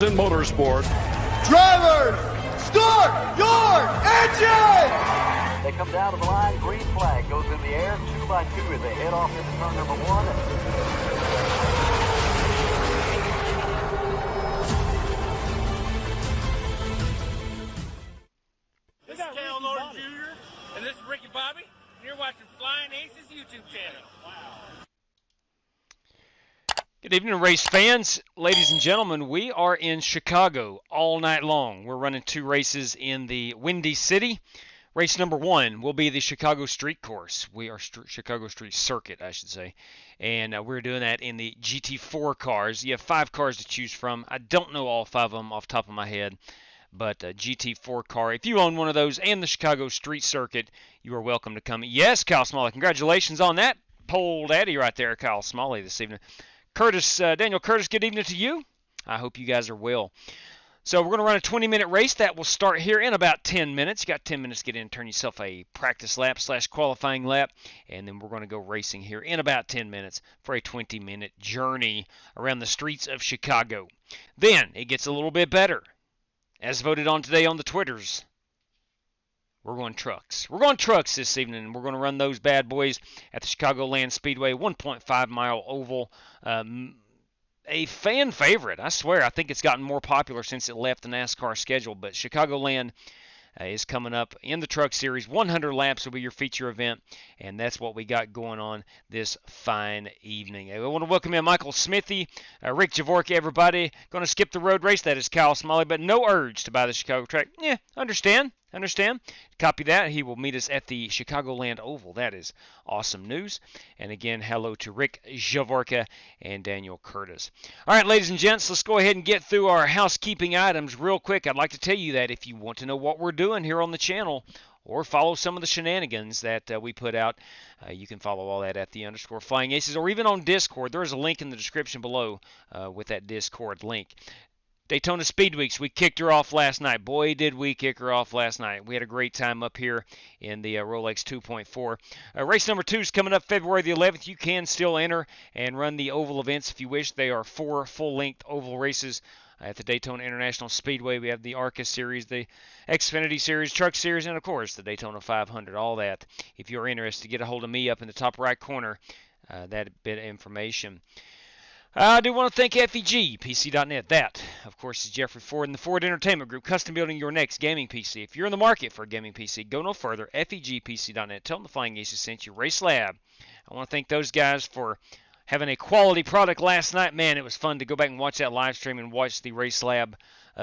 in motorsport. Drivers, start your engine! They come down to the line, green flag goes in the air, 2 by 2 as they head off into turn number 1. This is Cal Norton Jr. and this is Ricky Bobby, and you're watching Flying Aces YouTube channel. Wow. Good evening, race fans. Ladies and gentlemen, we are in Chicago all night long. We're running 2 races in the Windy City. Race number 1 will be the Chicago Street Course. We are Chicago Street Circuit, I should say. And we're doing that in the GT4 cars. You have 5 cars to choose from. I don't know all 5 of them off the top of my head. But GT4 car, if you own one of those and the Chicago Street Circuit, you are welcome to come. Yes, Kyle Smalley, congratulations on that. Pole daddy right there, Kyle Smalley, this evening. Curtis, Daniel Curtis, good evening to you. I hope you guys are well. So we're going to run a 20-minute race that will start here in about 10 minutes. You got 10 minutes to get in and turn yourself a practice lap / qualifying lap, and then we're going to go racing here in about 10 minutes for a 20-minute journey around the streets of Chicago. Then it gets a little bit better. As voted on today on the Twitters, we're going trucks. We're going trucks this evening, and we're going to run those bad boys at the Chicagoland Speedway, 1.5-mile oval. A fan favorite, I swear. I think it's gotten more popular since it left the NASCAR schedule, but Chicagoland is coming up in the Truck Series. 100 laps will be your feature event, and that's what we got going on this fine evening. I want to welcome in Michael Smithy, Rick Javorka, everybody. Going to skip the road race. That is Kyle Smalley, but no urge to buy the Chicago track. Yeah, understand. Copy that. He will meet us at the Chicagoland Oval. That is awesome news. And again, hello to Rick Javorka and Daniel Curtis. All right, ladies and gents, let's go ahead and get through our housekeeping items real quick. I'd like to tell you that if you want to know what we're doing here on the channel or follow some of the shenanigans that we put out, you can follow all that at the _Flying Aces or even on Discord. There is a link in the description below with that Discord link. Daytona Speed Weeks, we kicked her off last night. Boy, did we kick her off last night. We had a great time up here in the Rolex 2.4. Race number 2 is coming up February the 11th. You can still enter and run the oval events if you wish. They are 4 full-length oval races at the Daytona International Speedway. We have the ARCA Series, the Xfinity Series, Truck Series, and, of course, the Daytona 500, all that. If you're interested, get a hold of me up in the top right corner, that bit of information. I do want to thank FEG, PC.net. That, of course, is Jeffrey Ford and the Ford Entertainment Group, custom building your next gaming PC. If you're in the market for a gaming PC, go no further. FEGPC.net. Tell them the Flying Aces sent you. RaceLab. I want to thank those guys for having a quality product last night. Man, it was fun to go back and watch that live stream and watch the RaceLab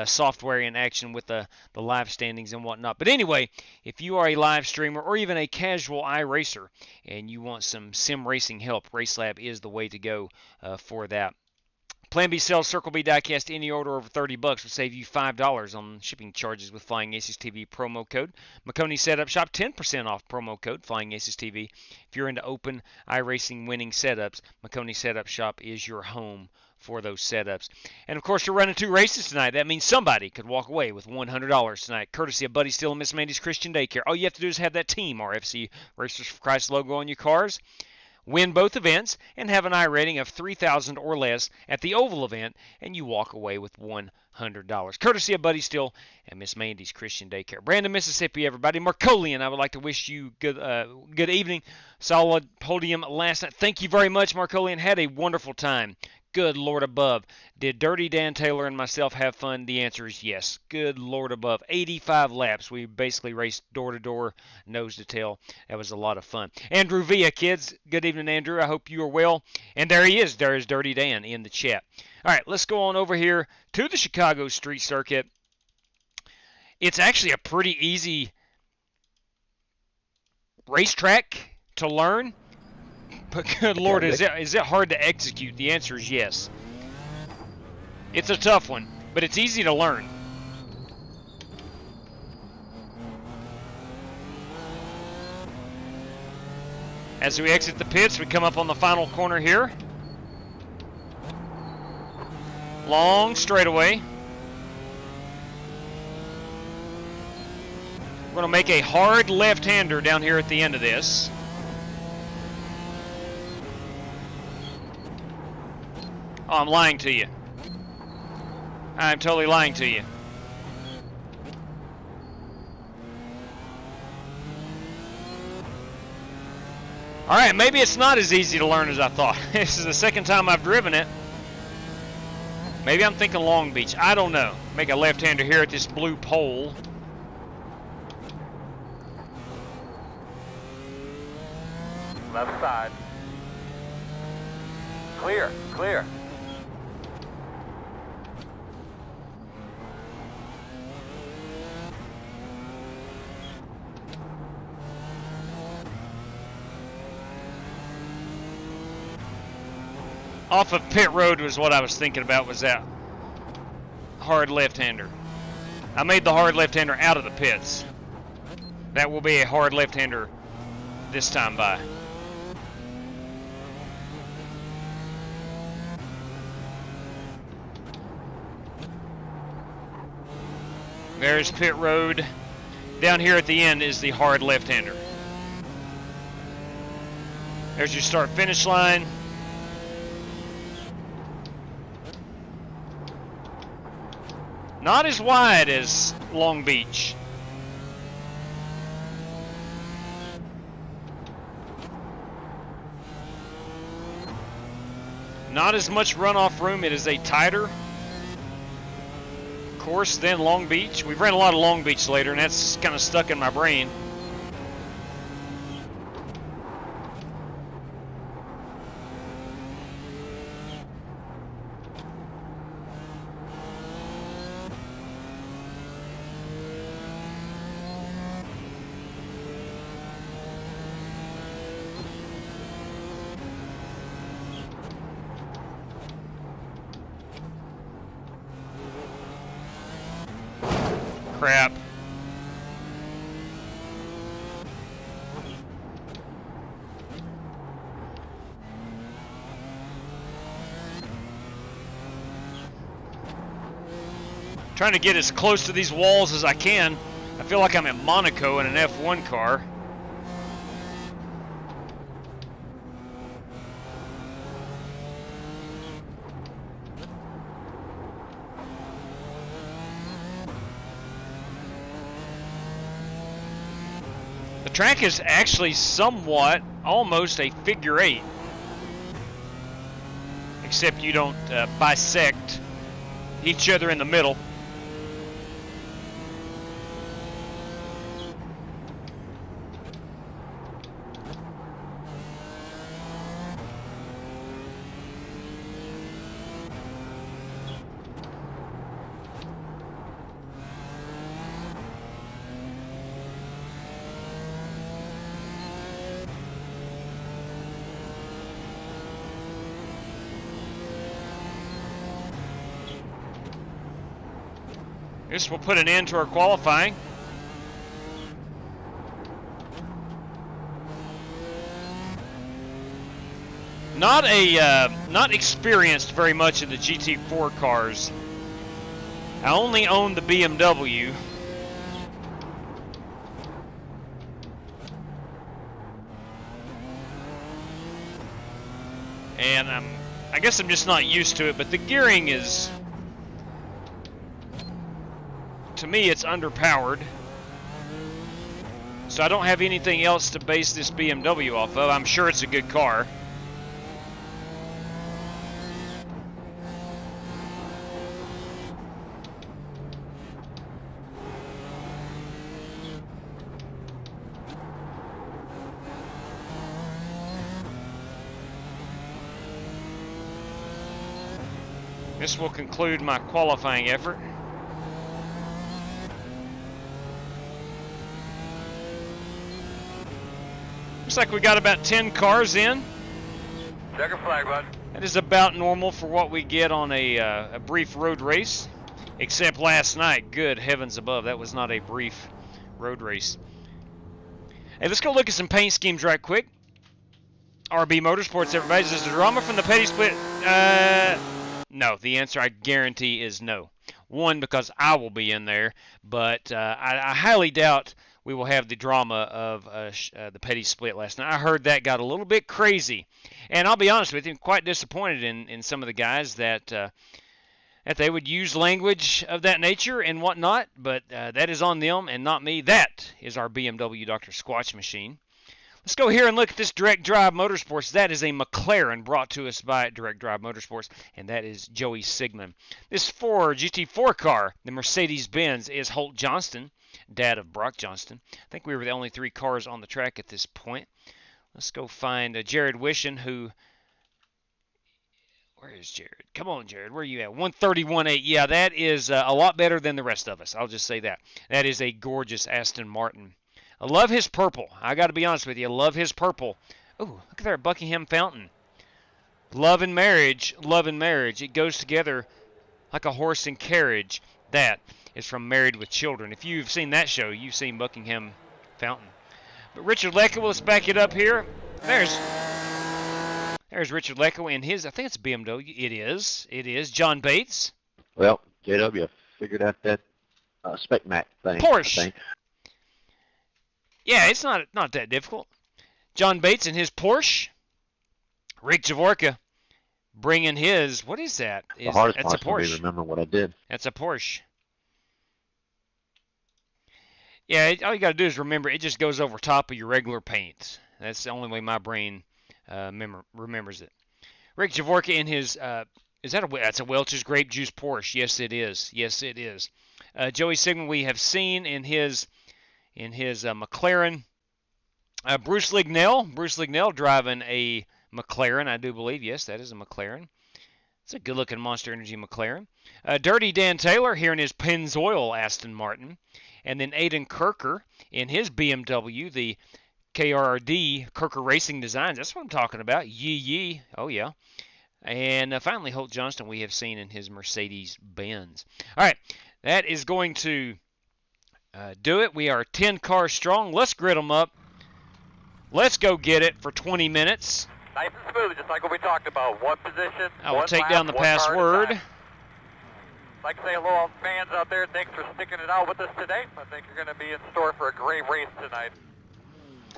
software in action with the live standings and whatnot. But anyway, if you are a live streamer or even a casual iRacer and you want some sim racing help, RaceLab is the way to go for that. Plan B sells Circle B diecast. Any order over $30 will save you $5 on shipping charges with Flying Aces TV promo code. Maconi Setup Shop, 10% off promo code Flying Aces TV. If you're into open iRacing winning setups, Maconi Setup Shop is your home for those setups. And of course, you're running 2 races tonight. That means somebody could walk away with $100 tonight, courtesy of Buddy Steele and Miss Mandy's Christian Daycare. All you have to do is have that Team RFC Racers for Christ logo on your cars. Win both events and have an I rating of 3,000 or less at the Oval event, and you walk away with $100. Courtesy of Buddy Steele and Miss Mandy's Christian Daycare. Brandon, Mississippi, everybody. Marcolian, I would like to wish you good evening. Solid podium last night. Thank you very much, Marcolian. Had a wonderful time. Good Lord above. Did Dirty Dan Taylor and myself have fun? The answer is yes. Good Lord above. 85 laps. We basically raced door to door, nose to tail. That was a lot of fun. Andrew Villa, kids. Good evening, Andrew. I hope you are well. And there he is. There is Dirty Dan in the chat. All right, let's go on over here to the Chicago Street Circuit. It's actually a pretty easy racetrack to learn. But good Lord, is it hard to execute? The answer is yes. It's a tough one, but it's easy to learn. As we exit the pits, we come up on the final corner here. Long straightaway. We're going to make a hard left-hander down here at the end of this. Oh, I'm lying to you. I'm totally lying to you. Alright, maybe it's not as easy to learn as I thought. This is the second time I've driven it. Maybe I'm thinking Long Beach. I don't know. Make a left-hander here at this blue pole. Left side. Clear, clear. Off of pit road was what I was thinking about, was that hard left-hander. I made the hard left-hander out of the pits. That will be a hard left-hander this time by. There's pit road. Down here at the end is the hard left-hander. There's your start-finish line. Not as wide as Long Beach. Not as much runoff room. It is a tighter course than Long Beach. We've ran a lot of Long Beach later, and that's kind of stuck in my brain. Crap. Trying to get as close to these walls as I can. I feel like I'm at Monaco in an F1 car. The track is actually somewhat, almost a figure eight. Except you don't bisect each other in the middle. This will put an end to our qualifying. Not experienced very much in the GT4 cars. I only own the BMW. And I guess I'm just not used to it, but the gearing is, to me, it's underpowered. So I don't have anything else to base this BMW off of. I'm sure it's a good car. This will conclude my qualifying effort. Looks like we got about 10 cars in. Checker flag, bud. That is about normal for what we get on a brief road race. Except last night, good heavens above, that was not a brief road race. Hey, let's go look at some paint schemes right quick. RB Motorsports, everybody. Is there drama from the petty split? No, the answer I guarantee is no. One, because I will be in there, but I highly doubt we will have the drama of the petty split last night. I heard that got a little bit crazy, and I'll be honest with you, I'm quite disappointed in some of the guys that that they would use language of that nature and whatnot, but that is on them and not me. That is our BMW Dr. Squatch machine. Let's go here and look at this Direct Drive Motorsports. That is a McLaren brought to us by Direct Drive Motorsports, and that is Joey Sigmund. This Ford GT4 car, the Mercedes-Benz, is Holt Johnston, dad of Brock Johnston. I think we were the only 3 cars on the track at this point. Let's go find Jared Wishon, who... Where is Jared? Come on, Jared. Where are you at? 131.8. Yeah, that is a lot better than the rest of us. I'll just say that. That is a gorgeous Aston Martin. I love his purple. I got to be honest with you. I love his purple. Oh, look at that Buckingham Fountain. Love and marriage. Love and marriage. It goes together like a horse and carriage. That is from Married with Children. If you've seen that show, you've seen Buckingham Fountain. But Richard Lecco, let's back it up here. There's Richard Lecco in his, I think it's a BMW. It is. It is. John Bates. Well, JW figured out that Spec Mac thing. Porsche. I think. Yeah, it's not that difficult. John Bates in his Porsche. Rick Javorka bringing his, what is that? The hardest That's a part's gonna be Porsche. remember what I did. That's a Porsche. Yeah, all you got to do is remember it just goes over top of your regular paint. That's the only way my brain remembers it. Rick Javorka in his, that's a Welch's Grape Juice Porsche. Yes, it is. Yes, it is. Joey Sigmund we have seen in his McLaren. Bruce Lignell driving a McLaren, I do believe. Yes, that is a McLaren. It's a good-looking Monster Energy McLaren. Dirty Dan Taylor here in his Pennzoil Aston Martin. And then Aiden Kirker in his BMW, the KRD, Kirker Racing Designs. That's what I'm talking about. Yee. Oh, yeah. And finally, Holt Johnston we have seen in his Mercedes-Benz. All right, that is going to do it. We are 10 cars strong. Let's grid them up. Let's go get it for 20 minutes. Nice and smooth, just like what we talked about. One position, I will one take lap, down the one car at a password. time. I'd like to say hello, all fans out there. Thanks for sticking it out with us today. I think you're going to be in store for a great race tonight.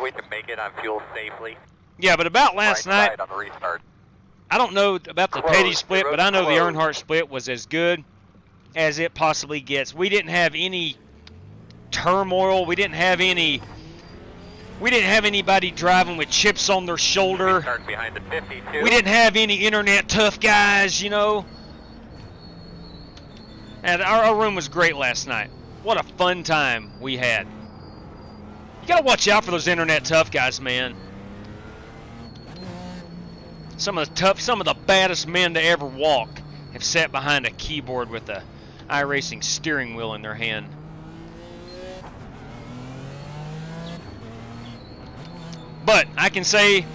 We can make it on fuel safely. Yeah, but about last night, Right on the restart. I don't know about the Close. Petty split, The but I know the road's Earnhardt split was as good as it possibly gets. We didn't have any turmoil. We didn't have anybody driving with chips on their shoulder. Start behind the 52. We didn't have any internet tough guys, you know. And our room was great last night. What a fun time we had. You gotta watch out for those internet tough guys, man. Some of the baddest men to ever walk have sat behind a keyboard with a iRacing steering wheel in their hand. But I can say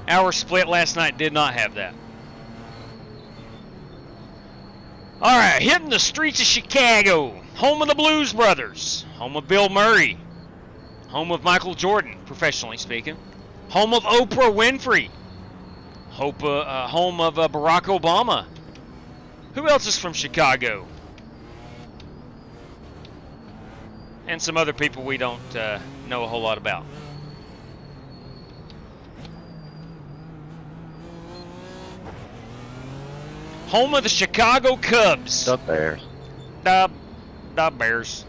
our split last night did not have that. All right, hitting the streets of Chicago, home of the Blues Brothers, home of Bill Murray, home of Michael Jordan, professionally speaking, home of Oprah Winfrey, home of Barack Obama. Who else is from Chicago? And some other people we don't know a whole lot about. Home of the Chicago Cubs. The Bears. The Bears.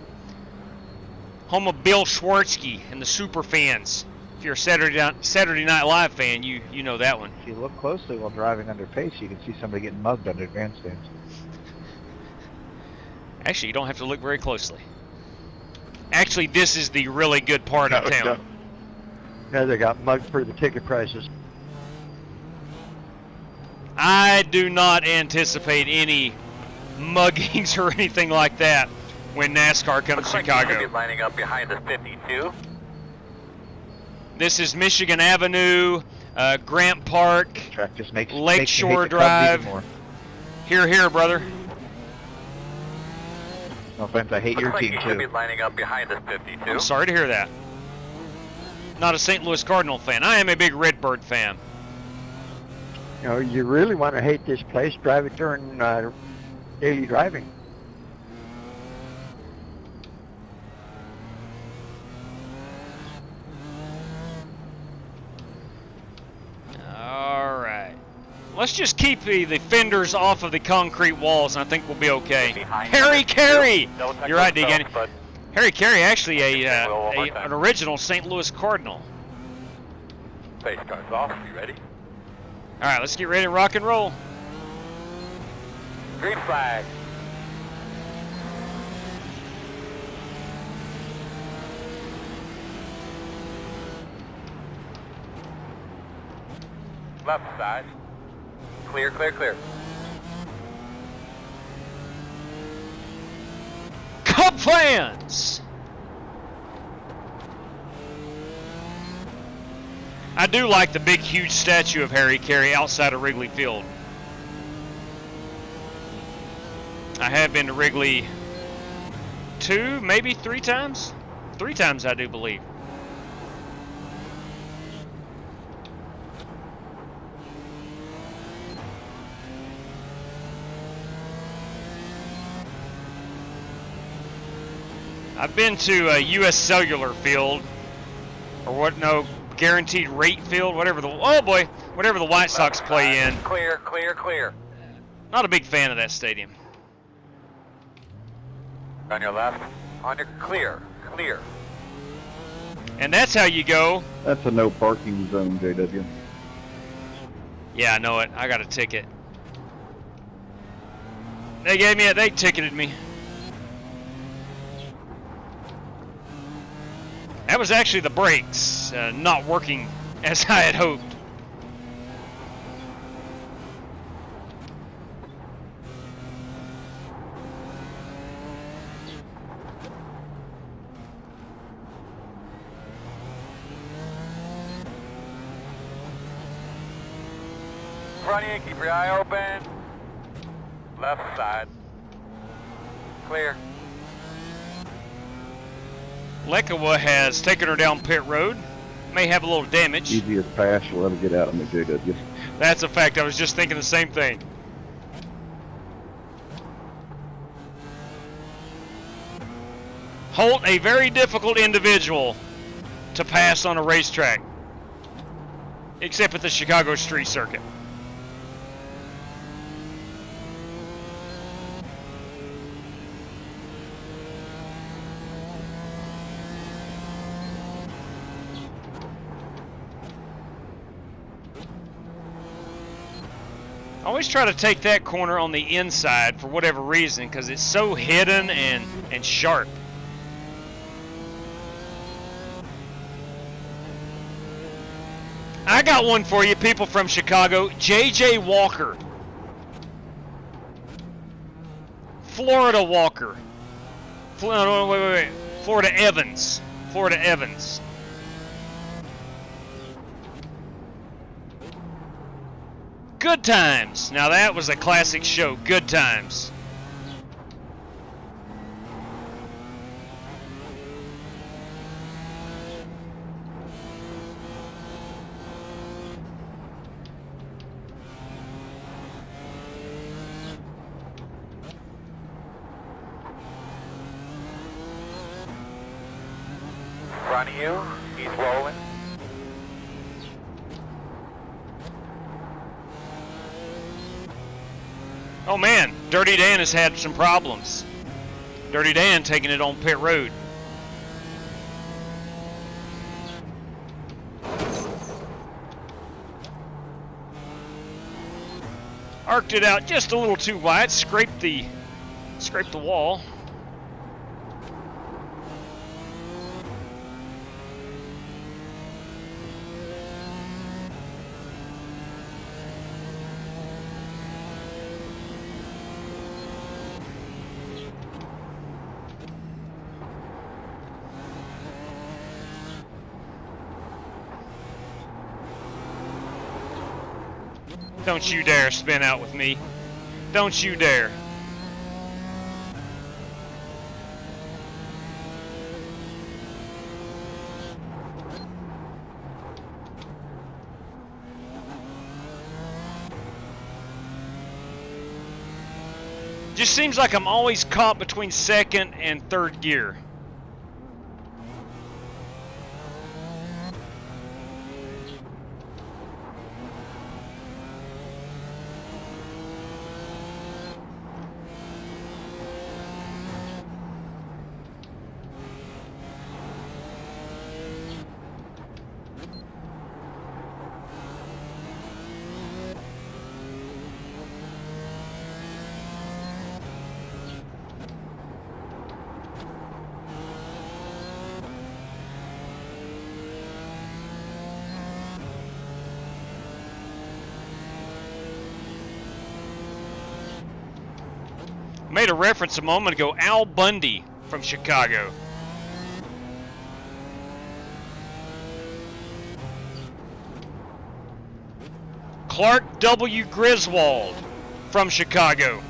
Home of Bill Schwartzky and the Super Fans. If you're a Saturday Night Live fan, you know that one. If you look closely while driving under pace, you can see somebody getting mugged under grandstands. Actually, you don't have to look very closely. Actually, this is the really good part of town. Yeah, they got mugged for the ticket prices. I do not anticipate any muggings or anything like that when NASCAR comes to Looks like you're Chicago. gonna be lining up behind the 52. This is Michigan Avenue, Grant Park, Track just makes Lakeshore makes you hate the Cubs Drive. even more. Here, brother. No offense, I hate your Looks like team you should be too. lining up behind the 52. I'm sorry to hear that. Not a St. Louis Cardinal fan. I am a big Redbird fan. You know, you really want to hate this place, drive it during daily driving. All right. Let's just keep the fenders off of the concrete walls, and I think we'll be okay. Behind Harry you. Carey! Double check You're right, those Deegan. belts, bud. Harry Carey, actually One more time. an original St. Louis Cardinal. Face cars off. You ready? All right, let's get ready to rock and roll. Green flag. Left side. Clear, clear, clear. Cub fans! I do like the big, huge statue of Harry Carey outside of Wrigley Field. I have been to Wrigley 2, maybe 3 times? 3 times, I do believe. I've been to a U.S. Cellular Field, or what? No, Guaranteed Rate Field, whatever the whatever the White Sox play in. Clear, clear, clear. Not a big fan of that stadium. On your left. On your clear, clear. And that's how you go. That's a no parking zone, JW. Yeah, I know it. I got a ticket. They gave me they ticketed me. That was actually the brakes not working as I had hoped. Front of you, keep your eye open. Left side. Clear. Lekawa has taken her down pit road. May have a little damage. Easiest pass you'll ever get out of me, JW. That's a fact. I was just thinking the same thing. Holt, a very difficult individual to pass on a racetrack, except at the Chicago Street Circuit. I always try to take that corner on the inside for whatever reason, because it's so hidden and sharp. I got one for you, people from Chicago. J.J. Walker. Florida Walker. No, wait. Florida Evans. Florida Evans. Good Times. Now that was a classic show. Good Times. Front of you, he's rolling. Oh man, Dirty Dan has had some problems. Dirty Dan taking it on pit road. Arced it out just a little too wide, scraped the wall. Don't you dare spin out with me. Don't you dare. Just seems like I'm always caught between second and third gear. made a reference a moment ago. Al Bundy from Chicago. Clark W. Griswold from Chicago.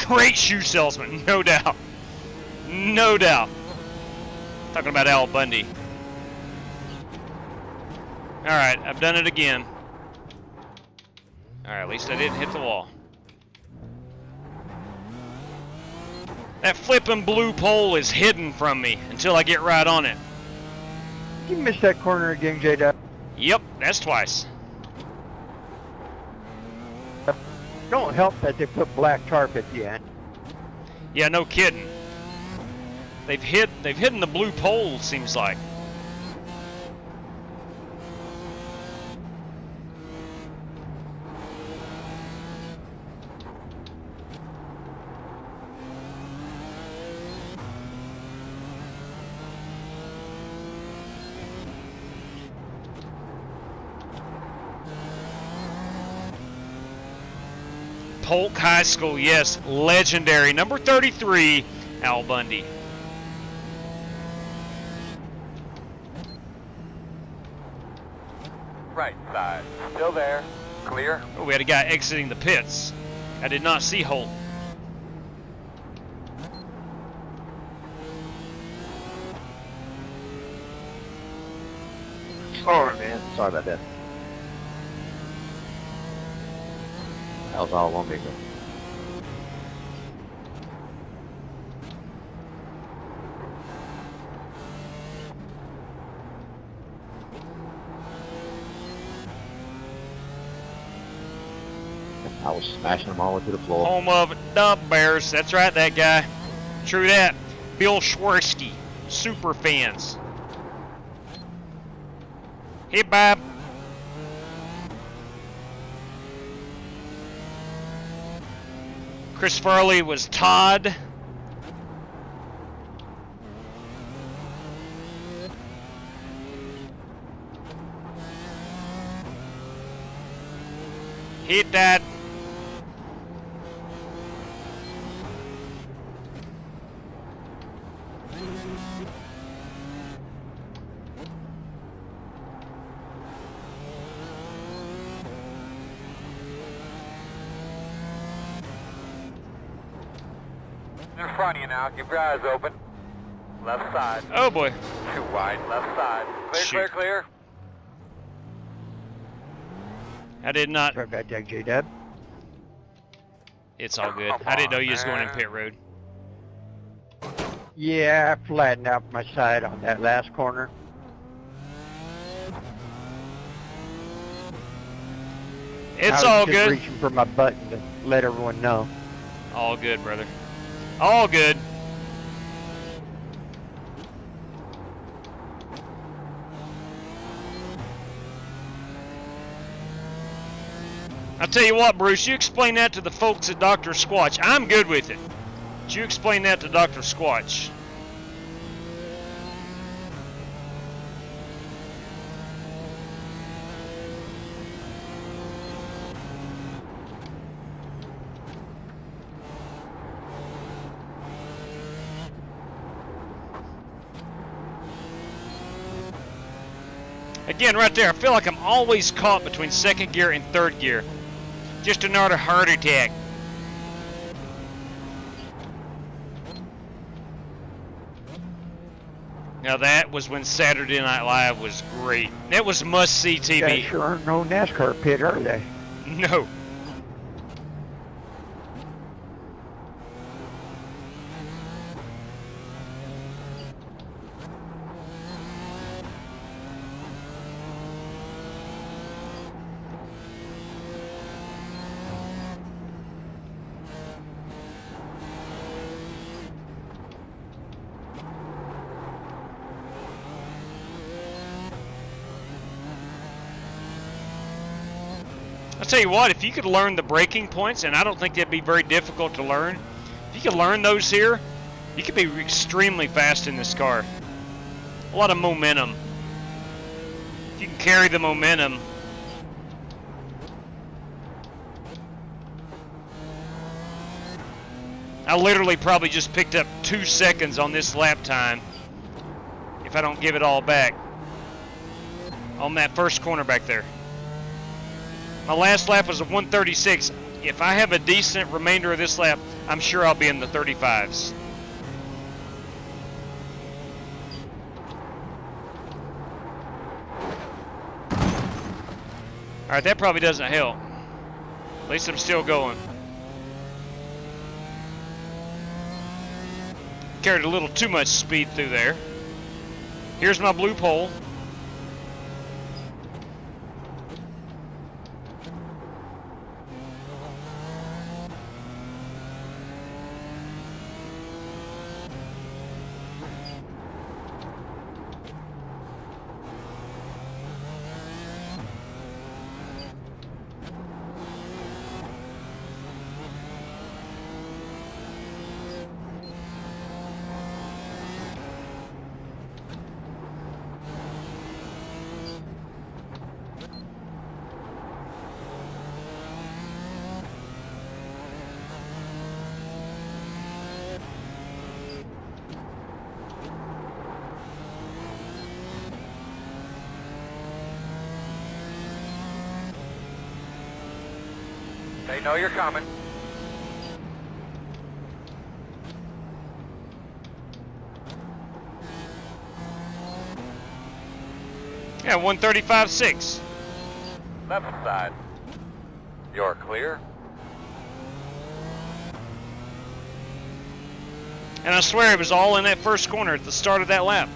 Great shoe salesman, no doubt. No doubt. Talking about Al Bundy. Alright, I've done it again. Alright, at least I didn't hit the wall. That flippin' blue pole is hidden from me until I get right on it. You missed that corner again, J-Dub. Yep, that's twice. Don't help that they put black tarp at the end. Yeah, no kidding. They've hidden the blue pole, seems like. Polk High School, yes, legendary. Number 33, Al Bundy. Right side. Still there. Clear. Oh, we had a guy exiting the pits. I did not see Holt. Sorry, man. Sorry about that. That was all on me, bro. I was smashing them all into the floor. Home of the Bears. That's right, that guy. True that. Bill Schwarsky. Super fans. Hey, Bob. Chris Farley was Todd. Hit that. In front of you now. Keep your eyes open. Left side. Oh boy. Too wide. Left side. Clear, Shoot. clear, clear. I did not. Sorry about that, J-Dub. It's all good. Come I didn't know on, you was going in man. pit road. Yeah, I flattened out my side on that last corner. It's I all was just good. reaching for my button to let everyone know. All good, brother. All good. I'll tell you what, Bruce, you explain that to the folks at Dr. Squatch. I'm good with it. But you explain that to Dr. Squatch. Again, right there, I feel like I'm always caught between second gear and third gear. Just another heart attack. Now that was when Saturday Night Live was great. That was must-see Guys TV. sure aren't no NASCAR pit, are they? No. I'll tell you what, if you could learn the braking points, and I don't think that'd be very difficult to learn, if you could learn those here, you could be extremely fast in this car. A lot of momentum. If you can carry the momentum. I literally probably just picked up 2 seconds on this lap time if I don't give it all back on that first corner back there. My last lap was a 136. If I have a decent remainder of this lap, I'm sure I'll be in the 35s. Alright, that probably doesn't help. At least I'm still going. Carried a little too much speed through there. Here's my blue pole. They know you're coming. Yeah, 135.6. Left side. You're clear. And I swear it was all in that first corner at the start of that lap.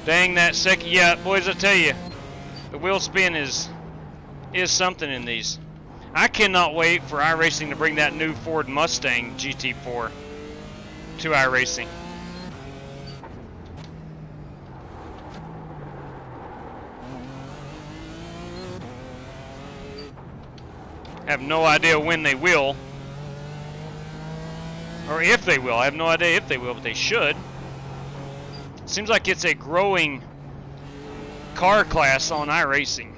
Dang that second, yeah, boys, I tell you, the wheel spin is something in these. I cannot wait for iRacing to bring that new Ford Mustang GT4 to iRacing. I have no idea when they will, or if they will. I have no idea if they will, but they should. Seems like it's a growing car class on iRacing.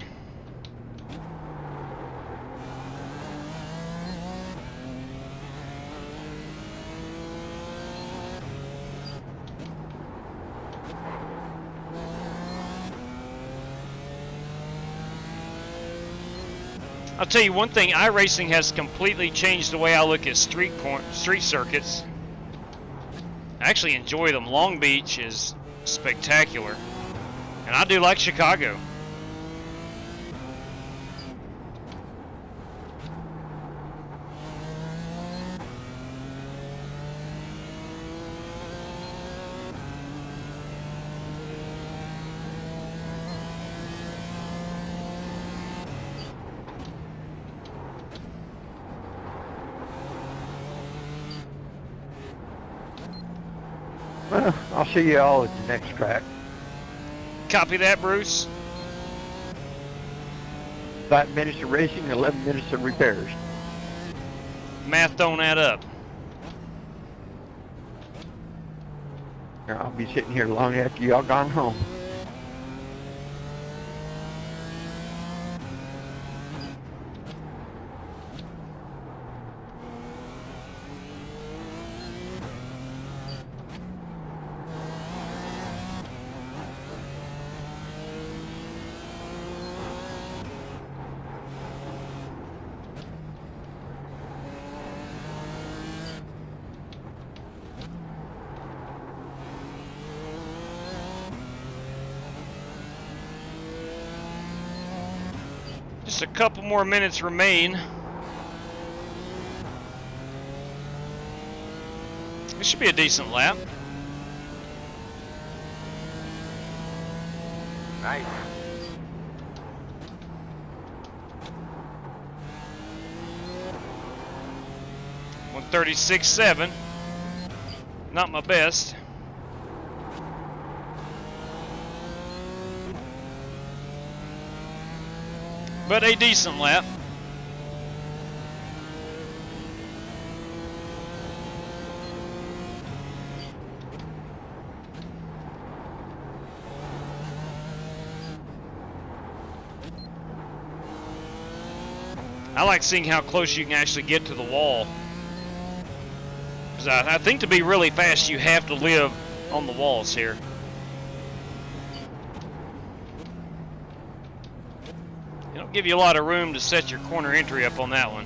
I'll tell you one thing, iRacing has completely changed the way I look at street circuits. I actually enjoy them. Long Beach is spectacular. And I do like Chicago. Well, I'll see you all at the next track. Copy that, Bruce. 5 minutes of racing, 11 minutes of repairs. Math don't add up. I'll be sitting here long after y'all gone home. Just a couple more minutes remain. This should be a decent lap. Nice. .136.7. Not my best. But a decent lap. I like seeing how close you can actually get to the wall. 'Cause I think to be really fast, you have to live on the walls here. They don't give you a lot of room to set your corner entry up on that one.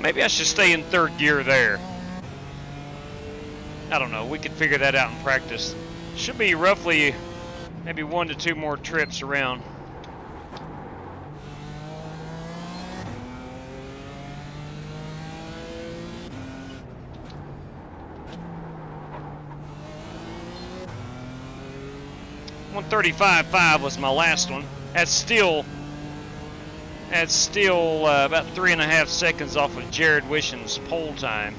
Maybe I should stay in third gear there. I don't know. We could figure that out in practice. Should be roughly maybe 1 to 2 more trips around. .135.5 was my last one. That's still about 3.5 seconds off of Jared Wisham's pole time.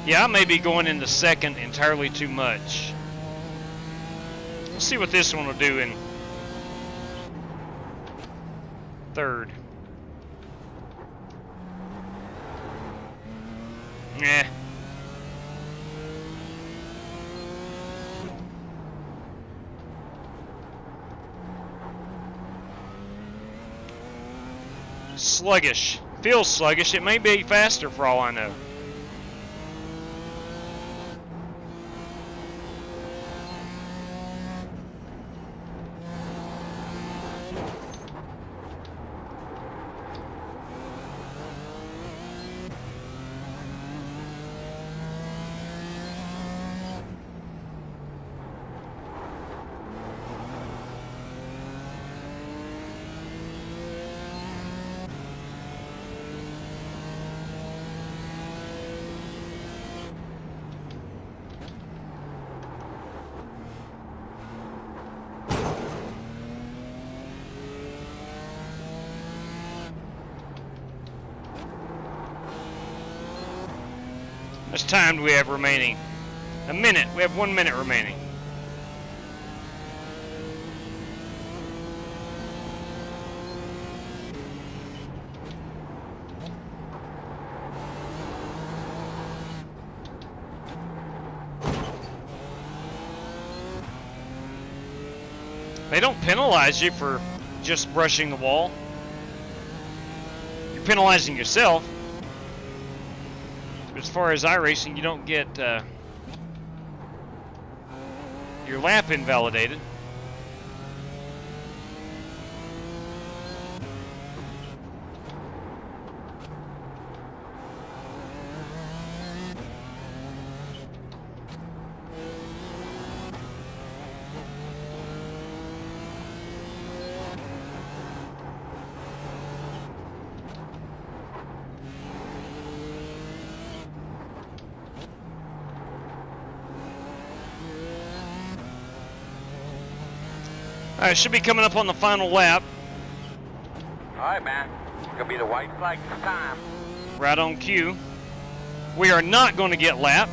Yeah, I may be going into second entirely too much. Let's see what this one will do in third. Yeah. Sluggish. Feels sluggish. It may be faster for all I know. How much time do we have remaining? A minute. We have 1 minute remaining. They don't penalize you for just brushing the wall. You're penalizing yourself. As far as iRacing, you don't get your lap invalidated. Alright, should be coming up on the final lap. Alright, man. It's gonna be the white flag this time. Right on cue. We are not going to get lapped.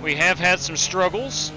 We have had some struggles.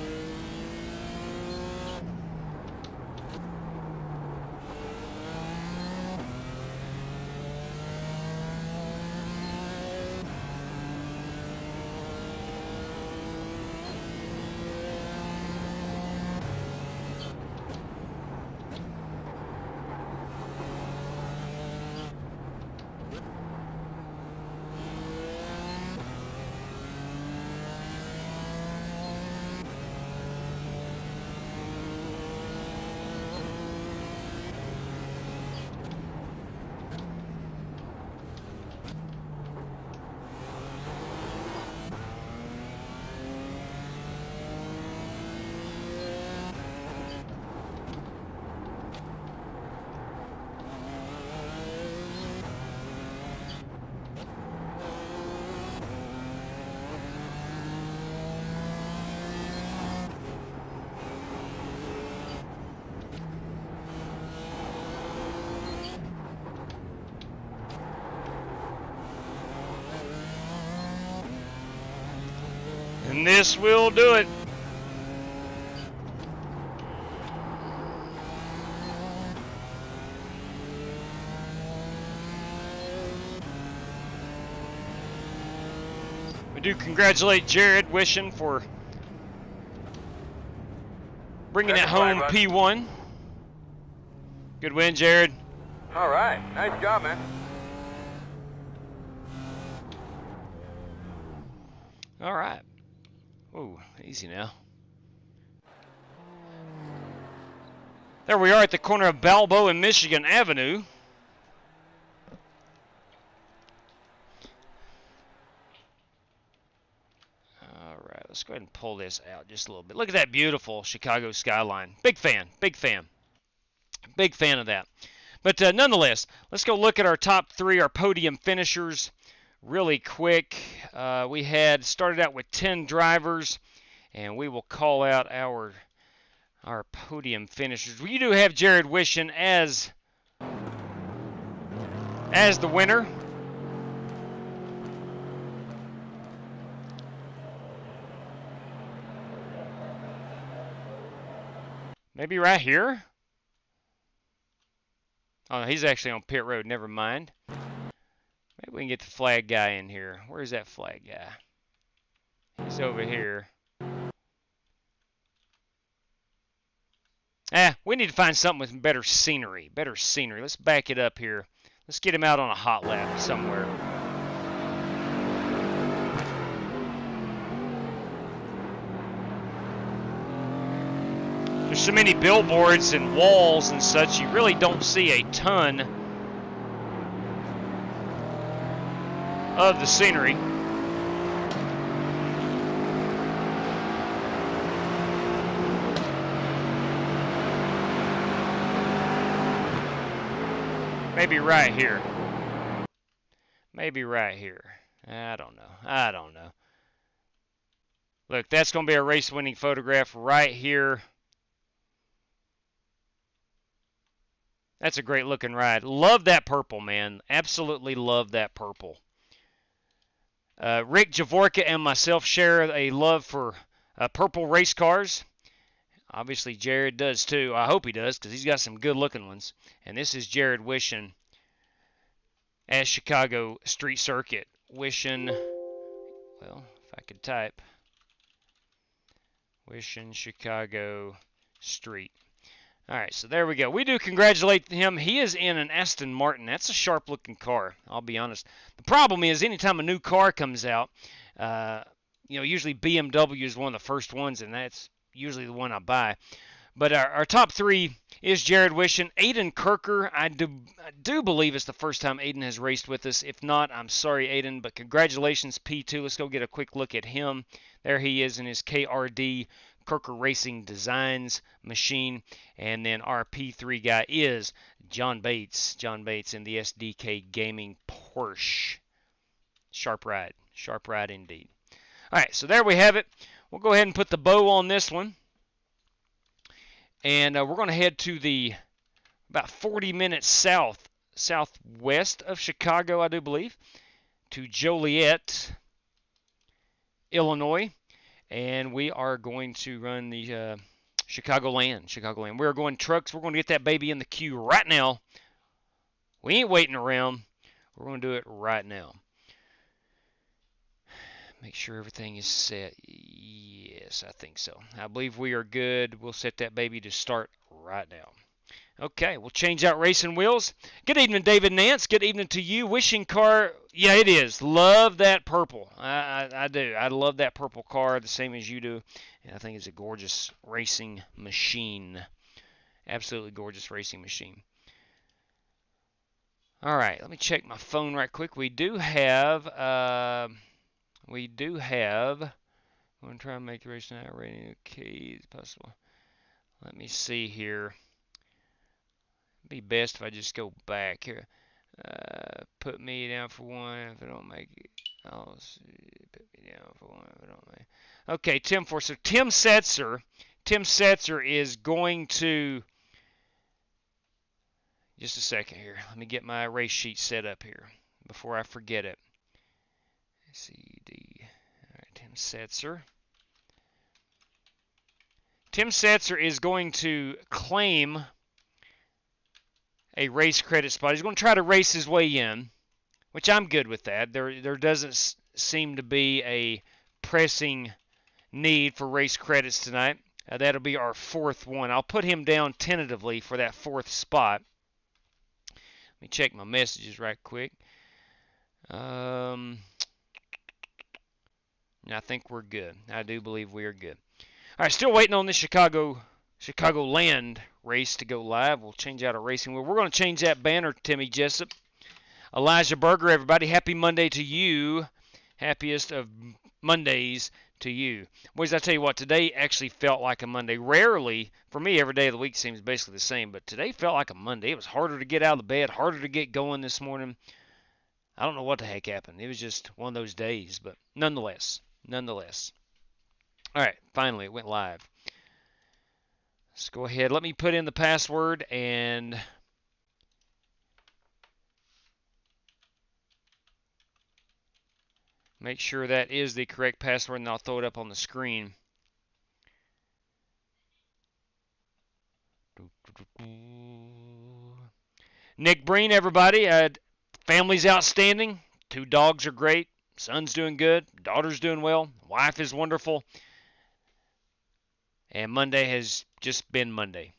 And this will do it. We do congratulate Jared Wishing for bringing it home P1. Good win, Jared. All right, nice job, man. All right. Ooh, easy now. There we are at the corner of Balboa and Michigan Avenue. All right, let's go ahead and pull this out just a little bit. Look at that beautiful Chicago skyline. Big fan, big fan. Big fan of that. But nonetheless, let's go look at our top three, our podium finishers, really quick. We had started out with 10 drivers, and we will call out our podium finishers. We do have Jared Wishing as the winner. Maybe right here? Oh, he's actually on pit road. Never mind. Maybe we can get the flag guy in here. Where's that flag guy? He's over here. We need to find something with better scenery. Better scenery. Let's back it up here. Let's get him out on a hot lap somewhere. There's so many billboards and walls and such, you really don't see a ton of the scenery. Maybe right here. Maybe right here. I don't know. Look, that's going to be a race-winning photograph right here. That's a great looking ride. Love that purple, man. Absolutely love that purple. Rick Javorka and myself share a love for purple race cars. Obviously, Jared does too. I hope he does, because he's got some good looking ones. And this is Jared Wishing at Chicago Street Circuit. Wishing, well, if I could type. Wishing Chicago Street. All right, so there we go. We do congratulate him. He is in an Aston Martin. That's a sharp-looking car, I'll be honest. The problem is anytime a new car comes out, usually BMW is one of the first ones, and that's usually the one I buy. But our top three is Jared Wishing. Aiden Kirker, I do believe it's the first time Aiden has raced with us. If not, I'm sorry, Aiden, but congratulations, P2. Let's go get a quick look at him. There he is in his KRD Kirker Racing Designs machine. And then our P3 guy is John Bates. John Bates in the SDK Gaming Porsche. Sharp ride. Sharp ride indeed. All right, so there we have it. We'll go ahead and put the bow on this one. And we're going to head to the about 40 minutes southwest of Chicago, I do believe, to Joliet, Illinois. And we are going to run the Chicagoland. We are going trucks. We're going to get that baby in the queue right now. We ain't waiting around. We're going to do it right now. Make sure everything is set. Yes, I think so. I believe we are good. We'll set that baby to start right now. Okay, we'll change out racing wheels. Good evening, David Nance. Good evening to you. Wishing car. Yeah, it is. Love that purple. I do. I love that purple car the same as you do. And I think it's a gorgeous racing machine. Absolutely gorgeous racing machine. All right, let me check my phone right quick. We do have... I'm going to try and make the race now rating okay as possible. Let me see here. It'd be best if I just go back here. Put me down for one if I don't make it. I'll see. Put me down for one if I don't make it. Okay, Tim for so Tim Setzer is going to. Just a second here. Let me get my race sheet set up here before I forget it. CD. All right, Tim Setzer. Tim Setzer is going to claim a race credit spot. He's going to try to race his way in, which I'm good with that. There doesn't seem to be a pressing need for race credits tonight. That'll be our fourth one. I'll put him down tentatively for that fourth spot. Let me check my messages right quick. I think we're good. I do believe we are good. All right, still waiting on the Chicagoland race to go live. We'll change out our racing wheel. We're going to change that banner, Timmy Jessup. Elijah Berger, everybody, happy Monday to you. Happiest of Mondays to you. Boys, I tell you what, today actually felt like a Monday. Rarely, for me, every day of the week seems basically the same, but today felt like a Monday. It was harder to get out of the bed, harder to get going this morning. I don't know what the heck happened. It was just one of those days, but nonetheless. All right, finally, it went live. Let's go ahead. Let me put in the password and make sure that is the correct password, and I'll throw it up on the screen. Nick Breen, everybody. Family's outstanding. 2 dogs are great. Son's doing good. Daughter's doing well. Wife is wonderful. And Monday has just been Monday.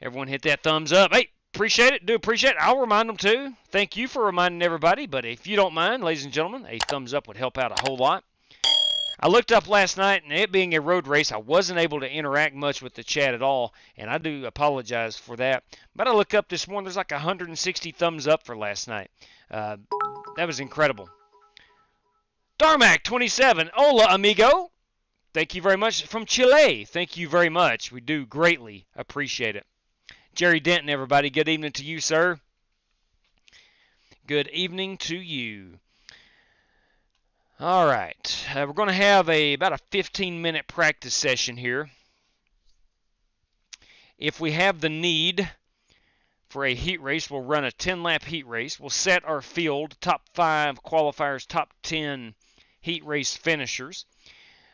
Everyone hit that thumbs up. Hey, appreciate it. Do appreciate it. I'll remind them too. Thank you for reminding everybody. But if you don't mind, ladies and gentlemen, a thumbs up would help out a whole lot. I looked up last night, and it being a road race, I wasn't able to interact much with the chat at all, and I do apologize for that. But I look up this morning, there's like 160 thumbs up for last night. That was incredible. Darmac 27, hola amigo. Thank you very much. From Chile, thank you very much. We do greatly appreciate it. Jerry Denton, everybody, good evening to you, sir. Good evening to you. All right, we're going to have about a 15-minute practice session here. If we have the need for a heat race, we'll run a 10-lap heat race. We'll set our field, top 5 qualifiers, top 10 heat race finishers.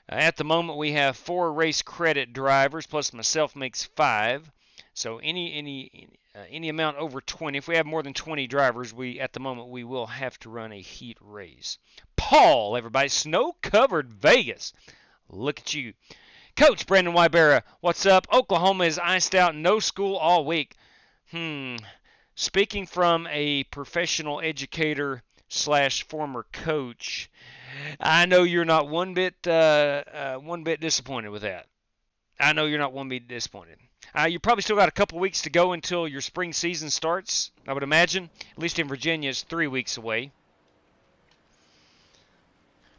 At the moment, we have 4 race credit drivers, plus myself makes 5. So any amount over 20, if we have more than 20 drivers, at the moment we will have to run a heat race. Paul, everybody, snow-covered Vegas. Look at you. Coach Brandon Wybera, what's up? Oklahoma is iced out, no school all week. Speaking from a professional educator / former coach, I know you're not one bit disappointed with that. I know you're not one bit disappointed. You probably still got a couple weeks to go until your spring season starts, I would imagine. At least in Virginia, it's 3 weeks away.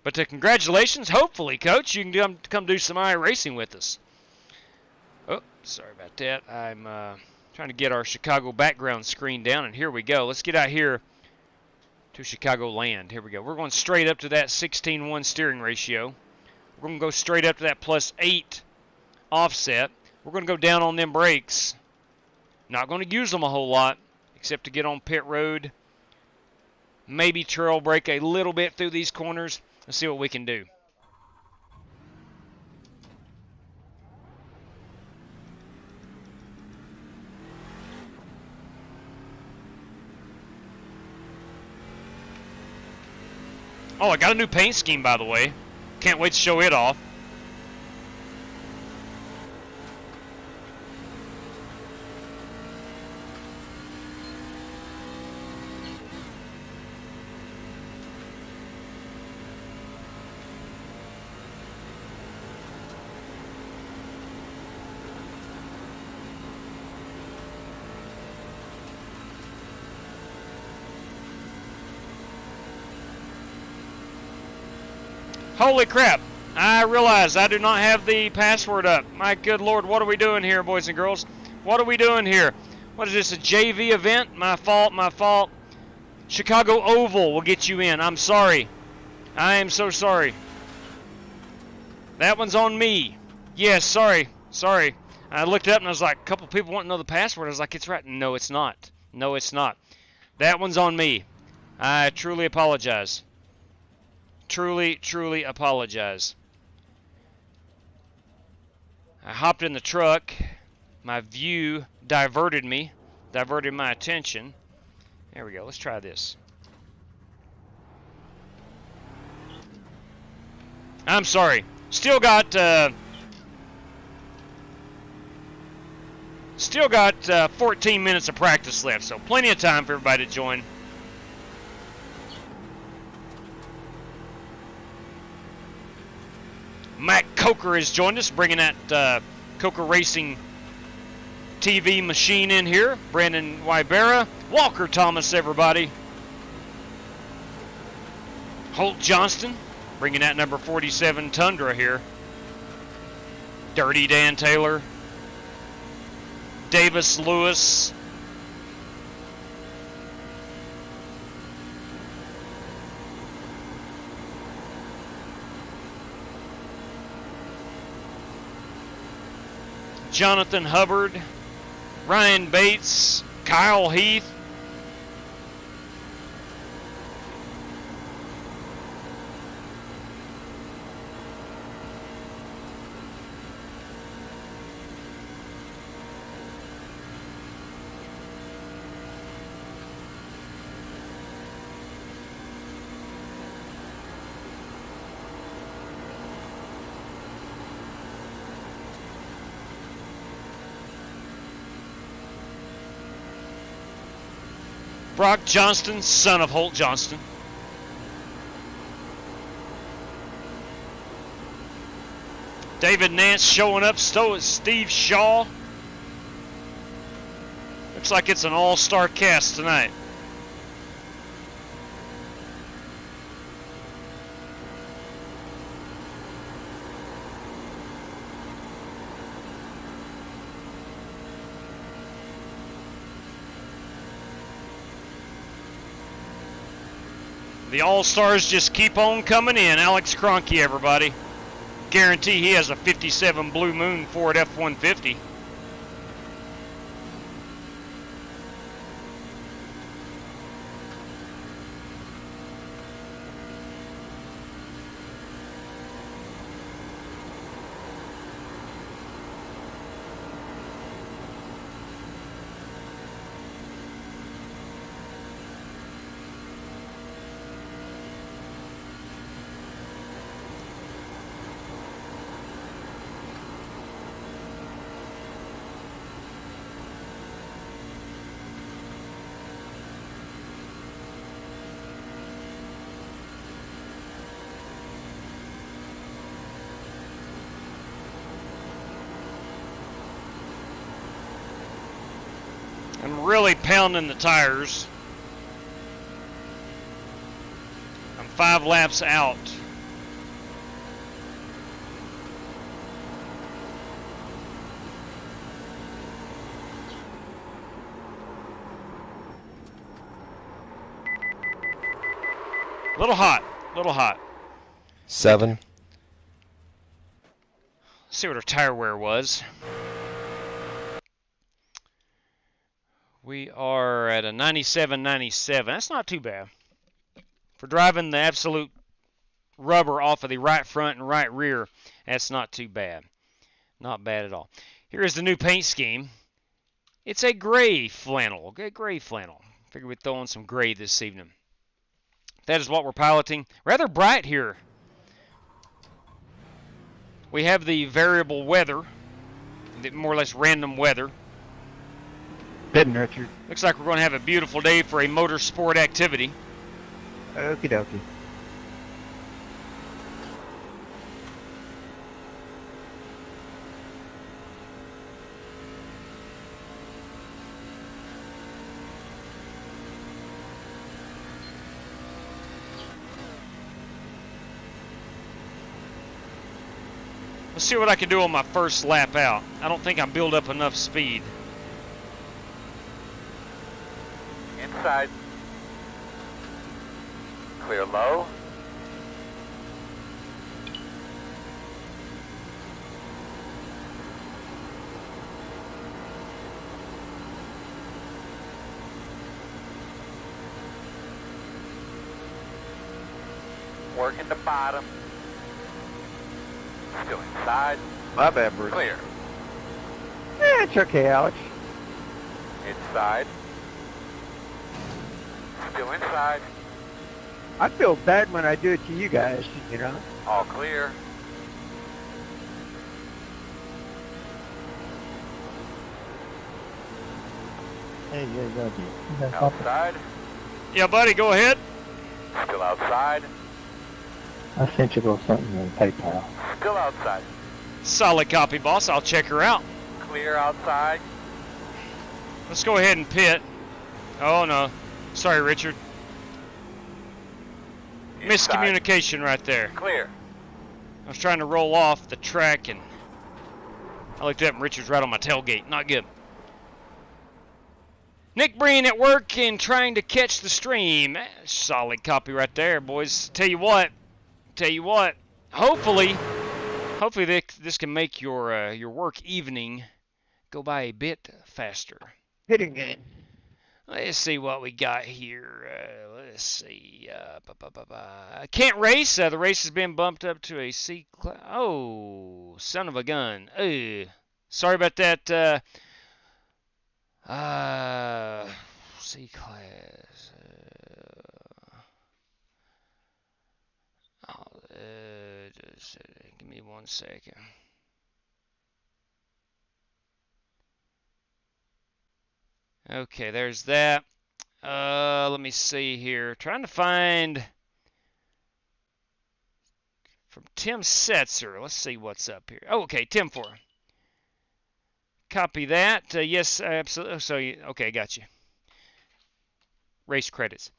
But congratulations. Hopefully, Coach, you can come do some iRacing with us. Oh, sorry about that. I'm trying to get our Chicago background screen down, and here we go. Let's get out here to Chicagoland. Here we go. We're going straight up to that 16:1 steering ratio. We're going to go straight up to that +8 offset. We're going to go down on them brakes. Not going to use them a whole lot, except to get on pit road. Maybe trail brake a little bit through these corners. Let's see what we can do. Oh, I got a new paint scheme, by the way. Can't wait to show it off. Holy crap, I realize I do not have the password up. My good Lord, what are we doing here, boys and girls? What are we doing here? What is this, a JV event? My fault. Chicago Oval will get you in. I'm sorry. I am so sorry. That one's on me. Yes, sorry. I looked up and I was like, a couple people want to know the password. I was like, it's right. No, it's not. No, it's not. That one's on me. I truly apologize. Truly apologize. I hopped in the truck. My view diverted my attention. There we go. Let's try this. I'm sorry. Still got 14 minutes of practice left, so plenty of time for everybody to join. Matt Coker has joined us, bringing that Coker Racing TV machine in here. Brandon Wybera, Walker Thomas, everybody. Holt Johnston, bringing that number 47 Tundra here. Dirty Dan Taylor. Davis Lewis. Jonathan Hubbard. Ryan Bates. Kyle Heath. Brock Johnston, son of Holt Johnston. David Nance showing up. So is Steve Shaw. Looks like it's an all-star cast tonight. The All-Stars just keep on coming in. Alex Cronky, everybody. Guarantee he has a 57 Blue Moon Ford F-150. I'm really pounding the tires. I'm 5 laps out. Little hot, little hot. 7. Let's see what our tire wear was. We are at a 97.97. That's not too bad. For driving the absolute rubber off of the right front and right rear, that's not too bad. Not bad at all. Here is the new paint scheme. It's a gray flannel. Okay, gray flannel. Figured we'd throw in some gray this evening. That is what we're piloting. Rather bright here. We have the variable weather, the more or less random weather. Pitting, Richard. Looks like we're going to have a beautiful day for a motorsport activity. Okie dokie. Let's see what I can do on my first lap out. I don't think I build up enough speed. Inside. Clear low. Working the bottom. Still inside. My bad, Bruce. Clear. That's okay, Alex. Inside. Still inside. I feel bad when I do it to you guys, you know. All clear. Hey, yeah, Outside. Yeah, buddy, go ahead. Still outside. I sent you a little something on PayPal. Still outside. Solid copy, boss. I'll check her out. Clear outside. Let's go ahead and pit. Oh, no. Sorry, Richard. Inside. Miscommunication right there. Clear. I was trying to roll off the track, and I looked up, and Richard's right on my tailgate. Not good. Nick Breen at work and trying to catch the stream. Solid copy right there, boys. Tell you what. Hopefully this can make your work evening go by a bit faster. Hitting game. Let's see what we got here. Let's see. Can't race. The race has been bumped up to a C class. Oh, son of a gun. Sorry about that. C class. Just give me 1 second. Okay, there's that. Let me see here. Trying to find from Tim Setzer. Let's see what's up here. Oh, okay, Tim 4. Copy that. Yes, absolutely. So, okay, got you. Race credits.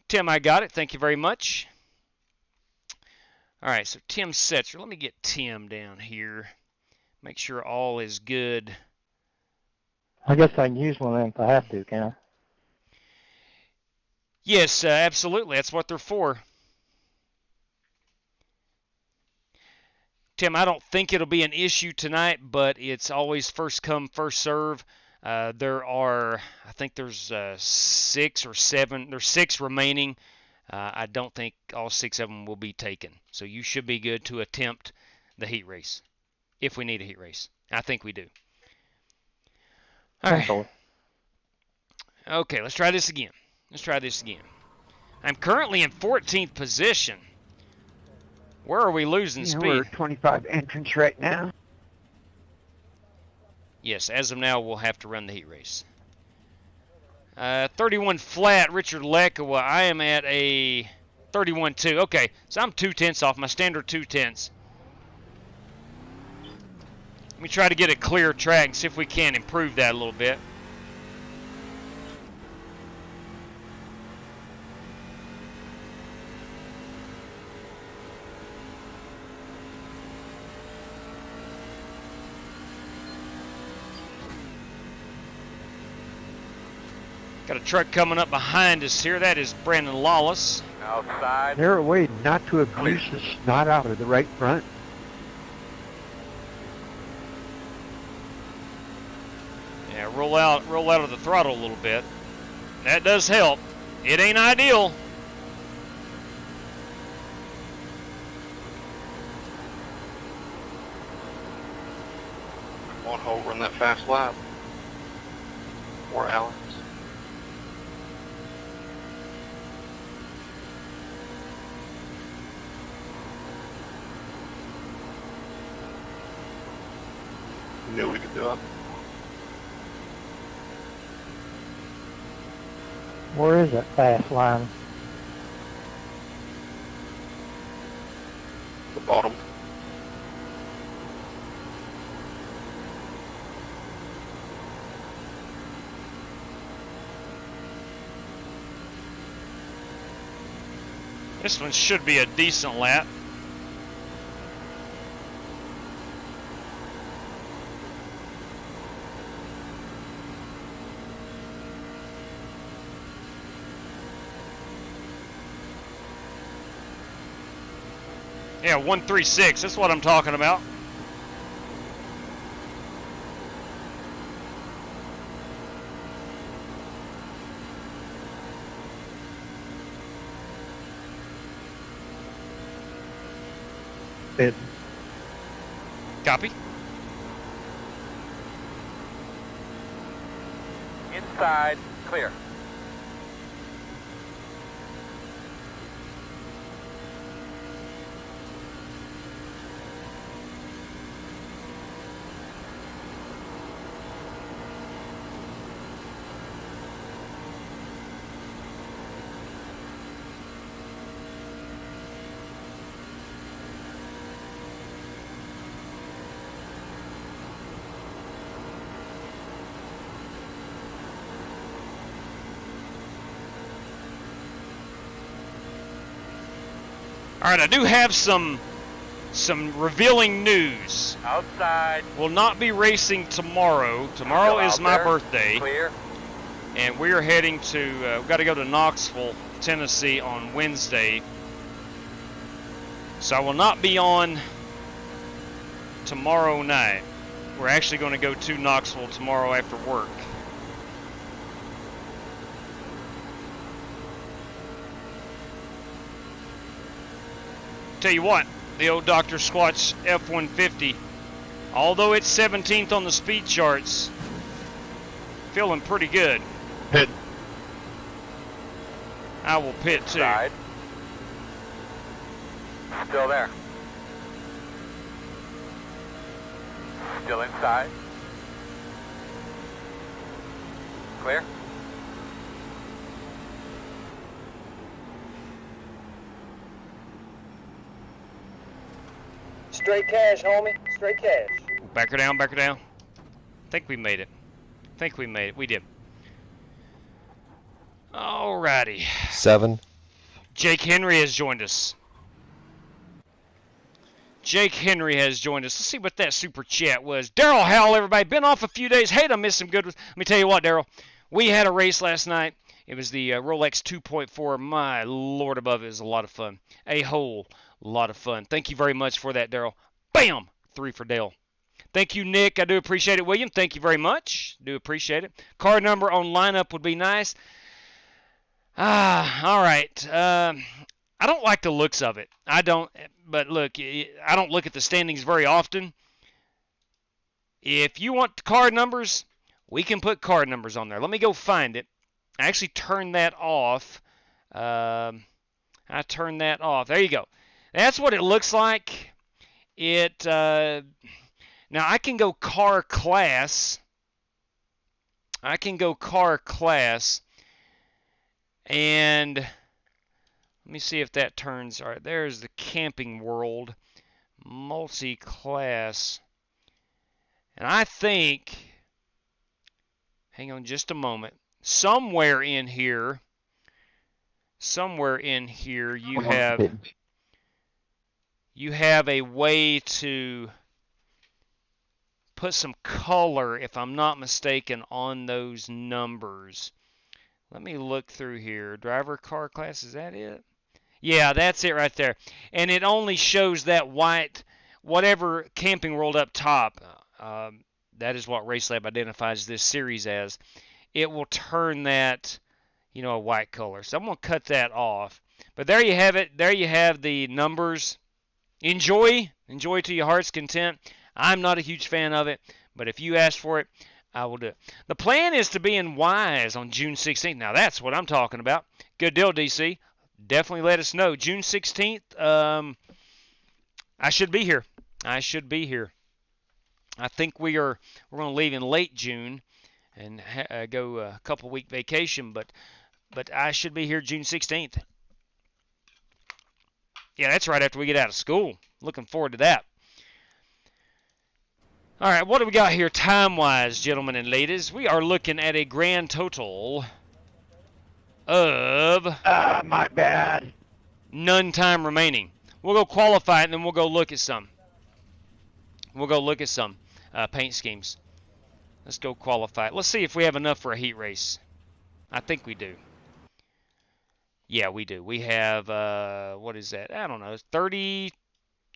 Tim, I got it. Thank you very much. All right, so Tim Setzer. Let me get Tim down here. Make sure all is good. I guess I can use one of them if I have to, can I? Yes, absolutely. That's what they're for. Tim, I don't think it'll be an issue tonight, but it's always first come, first serve. There are, I think there's 6 or 7. There's 6 remaining. I don't think all 6 of them will be taken. So you should be good to attempt the heat race, if we need a heat race. I think we do. All right. Okay, let's try this again. I'm currently in 14th position. Where are we losing speed? We're 25 entrance right now. Yes, as of now, we'll have to run the heat race. 31 flat, Richard Lekawa. I am at a 31.2. Okay, so I'm 2/10 off my standard 2/10. Let me try to get a clear track and see if we can improve that a little bit. Got a truck coming up behind us here. That is Brandon Lawless. Outside. They're a way not to abuse the snot out of the right front. Yeah, roll out of the throttle a little bit. That does help. It ain't ideal. One hole, run that fast lap. Or Alex. You knew we could do it. Where is that fast line? The bottom. This one should be a decent lap. Yeah, 136. That's what I'm talking about. It, Copy. inside, clear. All right, I do have some revealing news. Outside. Will not be racing tomorrow. Tomorrow is my birthday. Clear. And we are heading to, we've got to go to Knoxville, Tennessee on Wednesday. So I will not be on tomorrow night. We're actually going to go to Knoxville tomorrow after work. Tell you what, the old Dr. Squatch F-150, although it's 17th on the speed charts, feeling pretty good. Pit. I will pit too. Side. Still there. Still inside. Clear. Straight cash, homie. Straight cash. Back her down, back her down. Think we made it. Think we made it. We did. Alrighty. 7. Jake Henry has joined us. Jake Henry has joined us. Let's see what that super chat was. Daryl Howell, everybody. Been off a few days. Hate I missed some good ones. Let me tell you what, Daryl. We had a race last night. It was the Rolex 2.4. My Lord above, it was a lot of fun. A whole lot of fun. Thank you very much for that, Daryl. Bam! 3 for Dale. Thank you, Nick. I do appreciate it, William. Thank you very much. Do appreciate it. Car number on lineup would be nice. All right. I don't like the looks of it. I don't. But look, I don't look at the standings very often. If you want card numbers, we can put card numbers on there. Let me go find it. I actually turned that off. I turned that off. There you go. That's what it looks like. It now I can go car class. I can go car class, and let me see if that turns. All right, there's the Camping World multi-class, and I think. Hang on just a moment. Somewhere in here you have a way to put some color, if I'm not mistaken, on those numbers. Let me look through here. Driver car class, is that it? Yeah, that's it right there. And it only shows that white, whatever Camping World up top. That is what RaceLab identifies this series as. It will turn that, a white color. So I'm going to cut that off. But there you have it. There you have the numbers. Enjoy to your heart's content. I'm not a huge fan of it, but if you ask for it, I will do it. The plan is to be in Wise on June 16th. Now that's what I'm talking about. Good deal, DC. Definitely let us know. June 16th, I should be here. I think we're going to leave in late June and go a couple-week vacation, but I should be here June 16th. Yeah, that's right after we get out of school. Looking forward to that. All right, what do we got here time-wise, gentlemen and ladies? We are looking at a grand total of... my bad. None time remaining. We'll go qualify it, and then we'll go look at some. Paint schemes. Let's go qualify it. Let's see if we have enough for a heat race. I think we do. Yeah, we do. We have, what is that? I don't know, 30,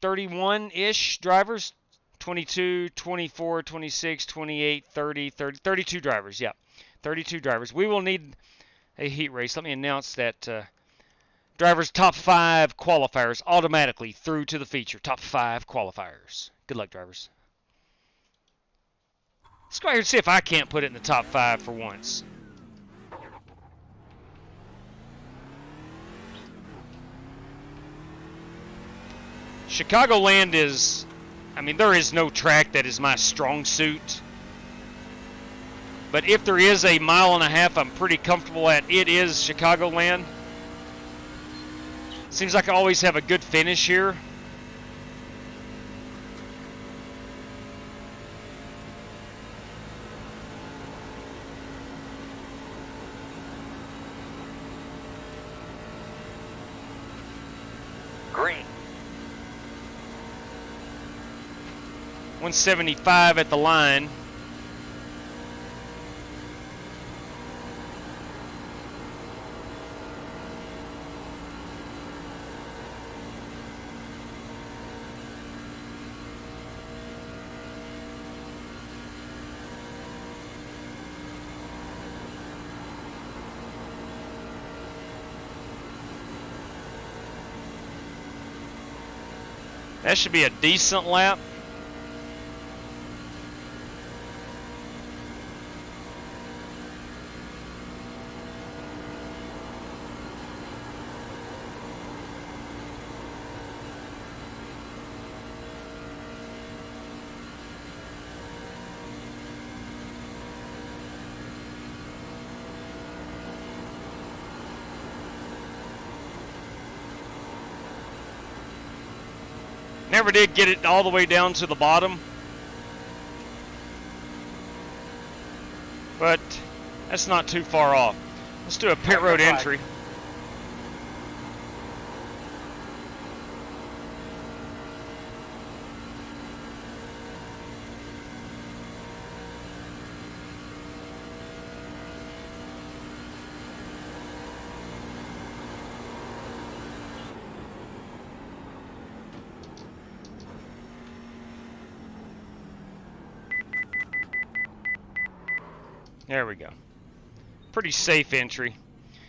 31-ish drivers. 22, 24, 26, 28, 30, 32 drivers. Yeah, 32 drivers. We will need a heat race. Let me announce that drivers' top 5 qualifiers automatically through to the feature. Top 5 qualifiers. Good luck, drivers. Let's go ahead and see if I can't put it in the top 5 for once. Chicagoland is, I mean, there is no track that is my strong suit. But if there is a mile and a half I'm pretty comfortable at, it is Chicagoland. Seems like I always have a good finish here. Green. 175 at the line. That should be a decent lap. Never did get it all the way down to the bottom. But that's not too far off. Let's do a pit road entry. There we go. Pretty safe entry.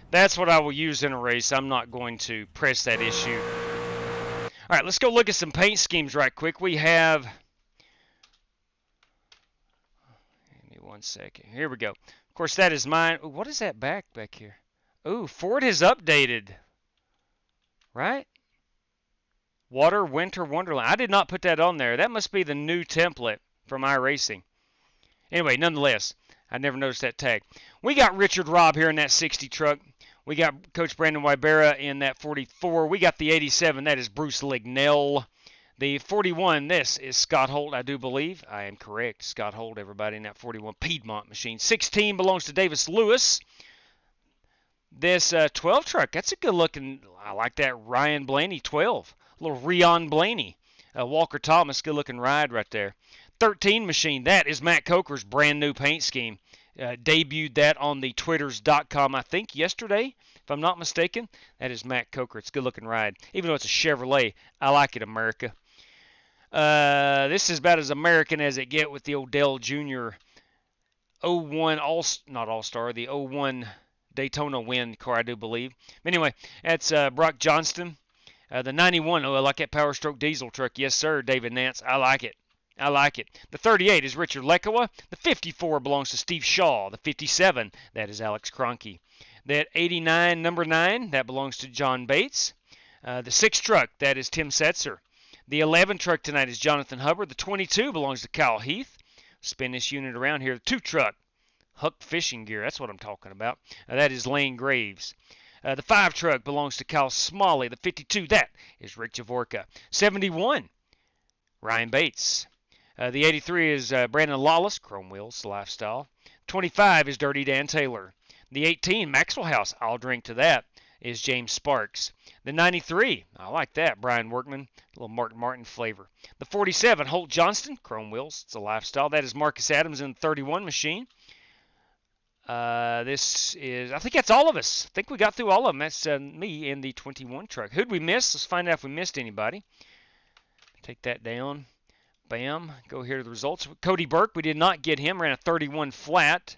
That's what I will use in a race. I'm not going to press that issue. All right, let's go look at some paint schemes right quick. We have... Give me 1 second. Here we go. Of course, that is mine. Ooh, what is that back here? Ooh, Ford has updated. Right? Water Winter Wonderland. I did not put that on there. That must be the new template from iRacing. Anyway, nonetheless, I never noticed that tag. We got Richard Robb here in that 60 truck. We got Coach Brandon Wybera in that 44. We got the 87. That is Bruce Lignell. The 41, this is Scott Holt, I do believe. I am correct. Scott Holt, everybody, in that 41 Piedmont machine. 16 belongs to Davis Lewis. This 12 truck, that's a good looking, I like that Ryan Blaney 12. A little Rion Blaney. Walker Thomas, good looking ride right there. 13 machine, that is Matt Coker's brand new paint scheme. Debuted that on the twitters.com, I think, yesterday, if I'm not mistaken. That is Matt Coker. It's a good looking ride. Even though it's a Chevrolet, I like it, America. This is about as American as it get with the old Dale Jr. 01 not All-Star, the 01 Daytona win car, I do believe. Anyway, that's Brock Johnston. The 91, oh, I like that Power Stroke diesel truck. Yes, sir, David Nance. I like it. I like it. The 38 is Richard Lekawa. The 54 belongs to Steve Shaw. The 57, that is Alex Kroenke. That 89, number 9, that belongs to John Bates. The 6 truck, that is Tim Setzer. The 11 truck tonight is Jonathan Hubbard. The 22 belongs to Kyle Heath. Spin this unit around here. The 2 truck, Huck Fishing Gear. That's what I'm talking about. That is Lane Graves. The 5 truck belongs to Kyle Smalley. The 52, that is Rick Javorka. 71, Ryan Bates. The 83 is Brandon Lawless, Chrome Wheels Lifestyle. 25 is Dirty Dan Taylor. The 18, Maxwell House, I'll drink to that, is James Sparks. The 93, I like that, Brian Workman, a little Martin Martin flavor. The 47, Holt Johnston, Chrome Wheels, it's a Lifestyle. That is Marcus Adams in the 31 machine. This is, I think that's all of us. I think we got through all of them. That's me in the 21 truck. Who'd we miss? Let's find out if we missed anybody. Take that down. Bam. Go here to the results. Cody Burke, we did not get him. Ran a 31 flat.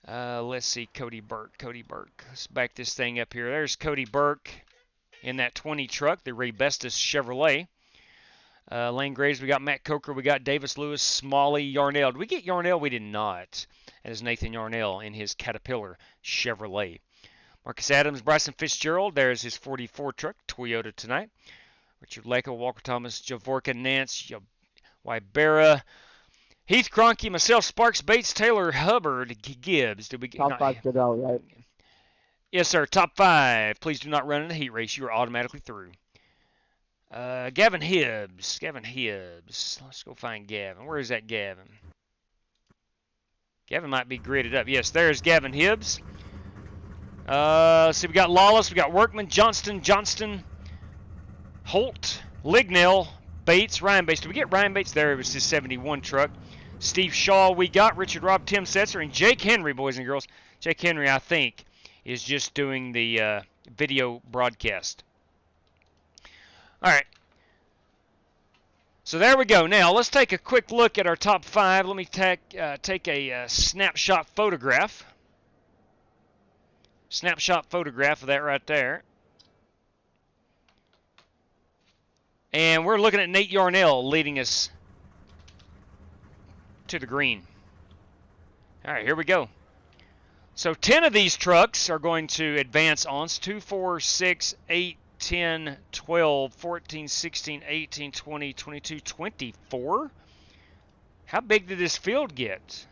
Let's see, Cody Burke. Let's back this thing up here. There's Cody Burke in that 20 truck, the Ray Bestis Chevrolet. Lane Graves, we got Matt Coker. We got Davis Lewis, Smalley, Yarnell. Did we get Yarnell? We did not. That is Nathan Yarnell in his Caterpillar Chevrolet. Marcus Adams, Bryson Fitzgerald. There's his 44 truck, Toyota tonight. Richard Leko, Walker Thomas, Javorka Nance, Wybera, Heath Cronky, myself, Sparks, Bates, Taylor, Hubbard, Gibbs. Did we get Top 5 stood out, right? Yes, sir. Top 5. Please do not run in a heat race. You are automatically through. Gavin Hibbs. Gavin Hibbs. Let's go find Gavin. Where is that Gavin? Gavin might be gridded up. Yes, there's Gavin Hibbs. Let's see, we got Lawless, we got Workman, Johnston, Holt, Lignell, Bates, Ryan Bates. Did we get Ryan Bates? There, it was his 71 truck. Steve Shaw, we got Richard Robb, Tim Setzer, and Jake Henry, boys and girls. Jake Henry, I think, is just doing the video broadcast. All right. So there we go. Now, let's take a quick look at our top 5. Let me take a snapshot photograph. Snapshot photograph of that right there. And we're looking at Nate Yarnell leading us to the green. All right, here we go. So 10 of these trucks are going to advance on. 2, 4, 6, 8, 10, 12, 14, 16, 18, 20, 22, 24. How big did this field get?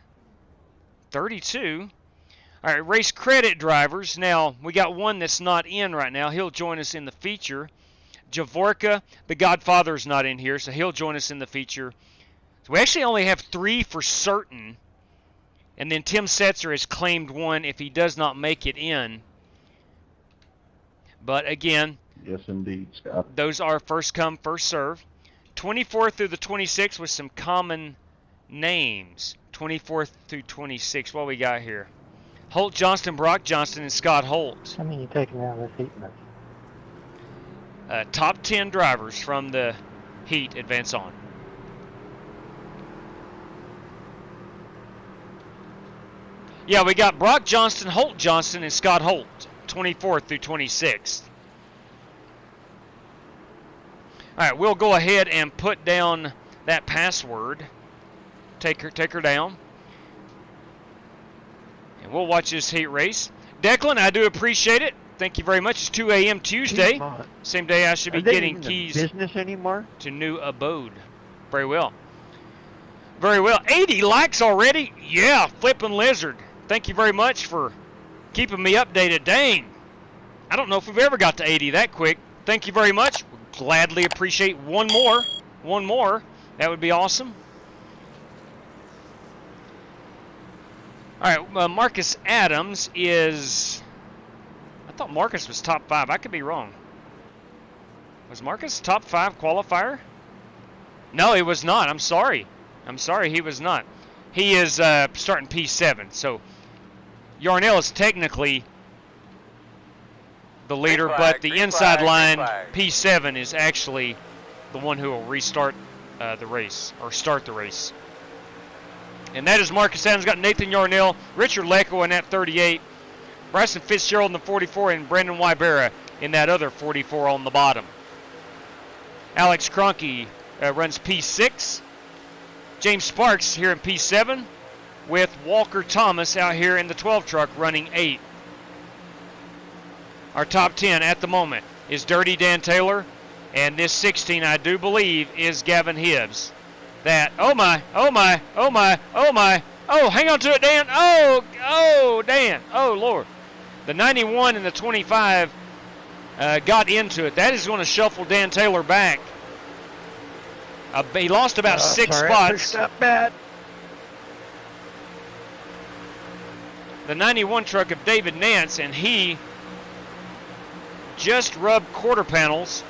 32. All right, race credit drivers. Now, we got one that's not in right now. He'll join us in the feature. Javorka, the Godfather's not in here, so he'll join us in the feature. So we actually only have 3 for certain. And then Tim Setzer has claimed 1 if he does not make it in. But again, Yes, indeed, Scott. those are first come, first serve. 24 through the 26 with some common names. 24 through 26. What we got here? Holt Johnston, Brock Johnston, and Scott Holt. How many you taking out of this heat race? Top 10 drivers from the heat advance on. Yeah, we got Brock Johnston, Holt Johnston, and Scott Holt. 24 through 26. All right, we'll go ahead and put down that password. Take her down. And we'll watch this heat race. Declan, I do appreciate it. Thank you very much. It's 2 a.m. Tuesday. Same day I should be getting keys business anymore? to new abode. Very well. Very well. 80 likes already? Yeah, Flippin' Lizard. Thank you very much for keeping me updated. Dang. I don't know if we've ever got to 80 that quick. Thank you very much. We'll gladly appreciate one more. One more. That would be awesome. All right, Marcus Adams is... I thought Marcus was top 5. I could be wrong. Was Marcus top 5 qualifier? No, he was not. I'm sorry. I'm sorry, he was not. He is starting P7. So Yarnell is technically the leader, but the inside line, P7, is actually the one who will restart the race, or start the race. And that is Marcus Adams. Got Nathan Yarnell, Richard Leko in that 38, Bryson Fitzgerald in the 44, and Brandon Wybera in that other 44 on the bottom. Alex Cronky runs P6. James Sparks here in P7, with Walker Thomas out here in the 12 truck running 8. Our top 10 at the moment is Dirty Dan Taylor, and this 16, I do believe, is Gavin Hibbs. That, oh my, oh my, oh my, oh my, oh, hang on to it, Dan. Oh, Dan, oh, Lord. The 91 and the 25 got into it. That is going to shuffle Dan Taylor back. He lost about 6 spots. Up bad. The 91 truck of David Nance, and he just rubbed quarter panels.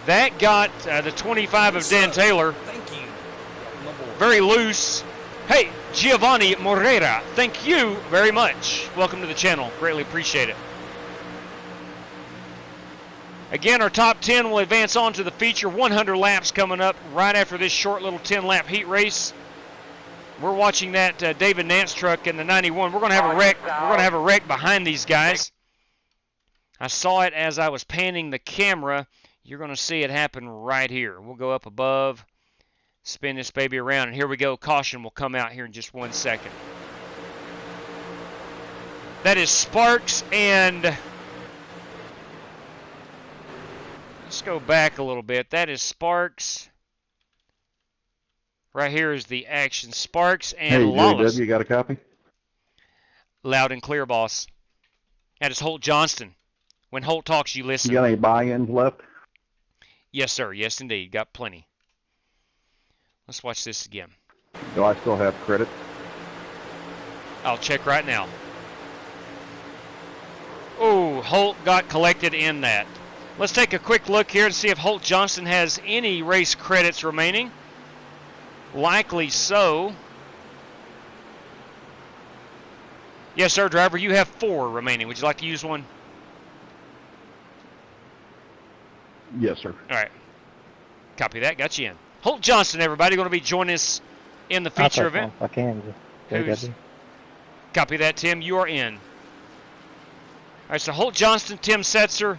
That got the 25 of Dan Taylor. Thank you. Very loose. Hey, Giovanni Moreira, thank you very much. Welcome to the channel. Greatly appreciate it. Again, our top 10 will advance on to the feature. 100 laps coming up right after this short little 10-lap heat race. We're watching that David Nance truck in the 91. We're going to have a wreck. We're going to have a wreck behind these guys. I saw it as I was panning the camera. You're going to see it happen right here. We'll go up above, spin this baby around, and here we go. Caution will come out here in just 1 second. That is Sparks and Let's go back a little bit. That is Sparks. Right here is the action. Sparks and Hey, Lawless. JW, you got a copy? Loud and clear, boss. That is Holt Johnston. When Holt talks, you listen. You got any buy-ins left? Yes, sir. Yes, indeed. Got plenty. Let's watch this again. Do I still have credit? I'll check right now. Oh, Holt got collected in that. Let's take a quick look here and see if Holt Johnston has any race credits remaining. Likely so. Yes, sir, driver. You have 4 remaining. Would you like to use one? Yes, sir. All right. Copy that. Got you in. Holt Johnston, everybody, going to be joining us in the feature event. I can. Copy that, Tim. You are in. All right, so Holt Johnston, Tim Setzer.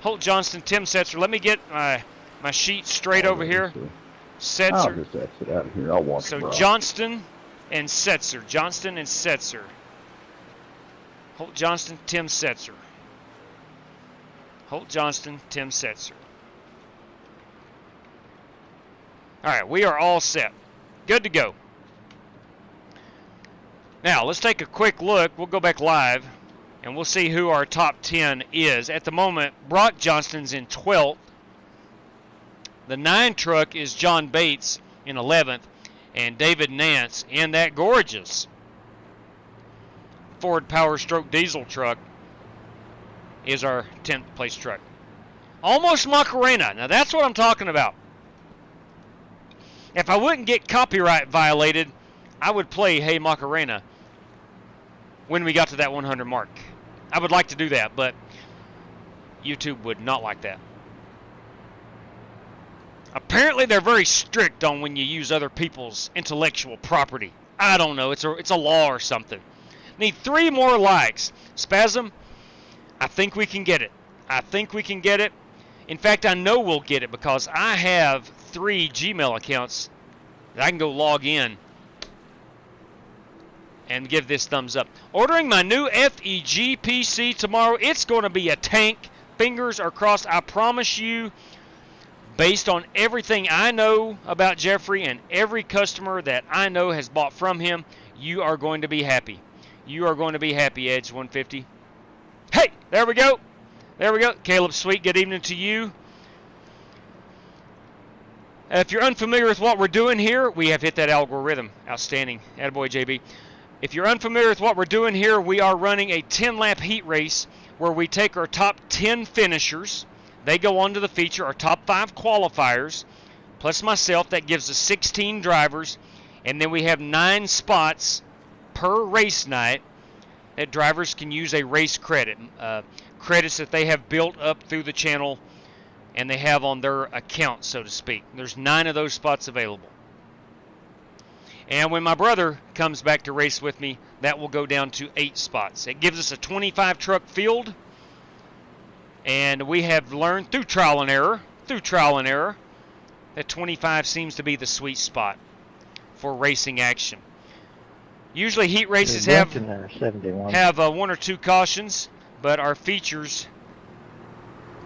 Holt Johnston, Tim Setzer. Let me get my sheet straight over here. I'll Setzer. just exit out of here. I'll walk So around. Johnston and Setzer. Johnston and Setzer. Holt Johnston, Tim Setzer. Holt Johnston, Tim Setzer. All right, we are all set. Good to go. Now, let's take a quick look. We'll go back live, and we'll see who our top 10 is. At the moment, Brock Johnston's in 12th. The 9 truck is John Bates in 11th, and David Nance in that gorgeous Ford Power Stroke diesel truck is our 10th place truck. Almost Macarena. Now, that's what I'm talking about. If I wouldn't get copyright violated, I would play Hey Macarena when we got to that 100 mark. I would like to do that, but YouTube would not like that. Apparently, they're very strict on when you use other people's intellectual property. I don't know. It's a law or something. Need 3 more likes. Spasm, I think we can get it. I think we can get it. In fact, I know we'll get it because I have 3 Gmail accounts that I can go log in and give this thumbs up. Ordering my new FEG PC tomorrow. It's going to be a tank. Fingers are crossed. I promise you, based on everything I know about Jeffrey and every customer that I know has bought from him, you are going to be happy. You are going to be happy, Edge 150. Hey, there we go. There we go. Caleb Sweet, good evening to you. If you're unfamiliar with what we're doing here, we have hit that algorithm. Outstanding. Attaboy, JB. If you're unfamiliar with what we're doing here, we are running a 10-lap heat race where we take our top 10 finishers. They go on to the feature, our top 5 qualifiers, plus myself. That gives us 16 drivers. And then we have 9 spots per race night that drivers can use a race credit. Credits that they have built up through the channel and they have on their account, so to speak. There's 9 of those spots available. And when my brother comes back to race with me, that will go down to 8 spots. It gives us a 25 truck field. And we have learned through trial and error, that 25 seems to be the sweet spot for racing action. Usually heat races have 1 or 2 cautions, but our features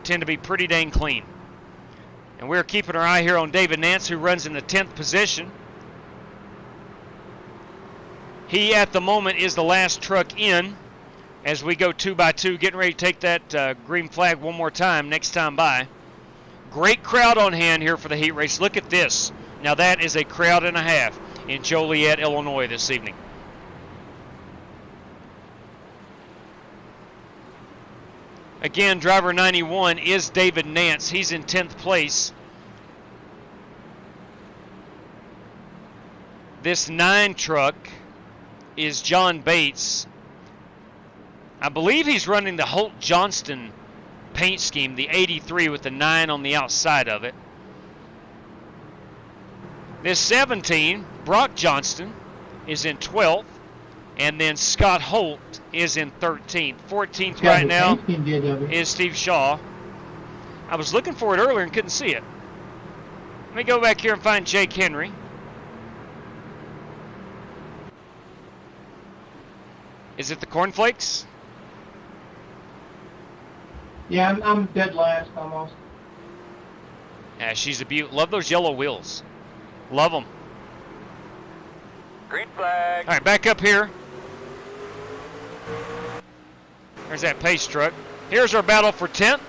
tend to be pretty dang clean. And we're keeping our eye here on David Nance, who runs in the 10th position. He, at the moment, is the last truck in as we go 2 by 2, getting ready to take that green flag one more time next time by. Great crowd on hand here for the heat race. Look at this. Now that is a crowd and a half in Joliet, Illinois this evening. Again, driver 91 is David Nance. He's in 10th place. This 9 truck is John Bates. I believe he's running the Holt Johnston paint scheme, the 83 with the 9 on the outside of it. This 17, Brock Johnston, is in 12th. And then Scott Holt is in 13th. 14th right now is Steve Shaw. I was looking for it earlier and couldn't see it. Let me go back here and find Jake Henry. Is it the cornflakes? Yeah, I'm dead last almost. Yeah, she's a beaut. Love those yellow wheels. Love them. Green flag. All right, back up here. There's that pace truck. Here's our battle for 10th.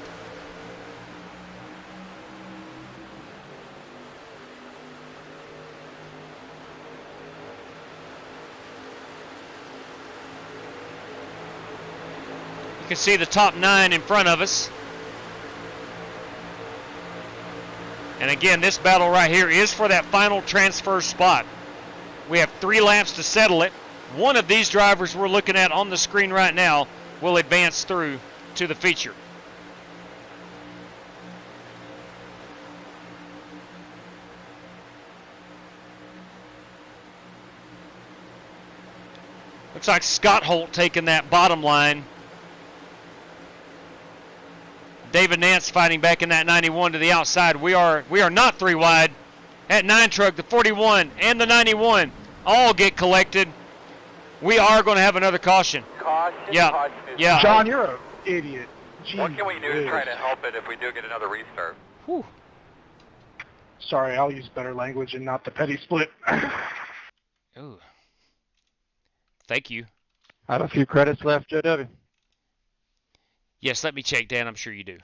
You can see the top 9 in front of us. And again, this battle right here is for that final transfer spot. We have 3 laps to settle it. One of these drivers we're looking at on the screen right now will advance through to the feature. Looks like Scott Holt taking that bottom line. David Nance fighting back in that 91 to the outside. We are not 3 wide. That 9 truck, the 41, and the 91 all get collected. We are going to have another caution. Caution. Yeah. Caution is Yeah. John, you're an idiot. What can we do to try to Jeez. help it if we do get another restart? Whew. Sorry, I'll use better language and not the petty split. Ooh. Thank you. I have a few credits left, JW. Yes, let me check, Dan. I'm sure you do.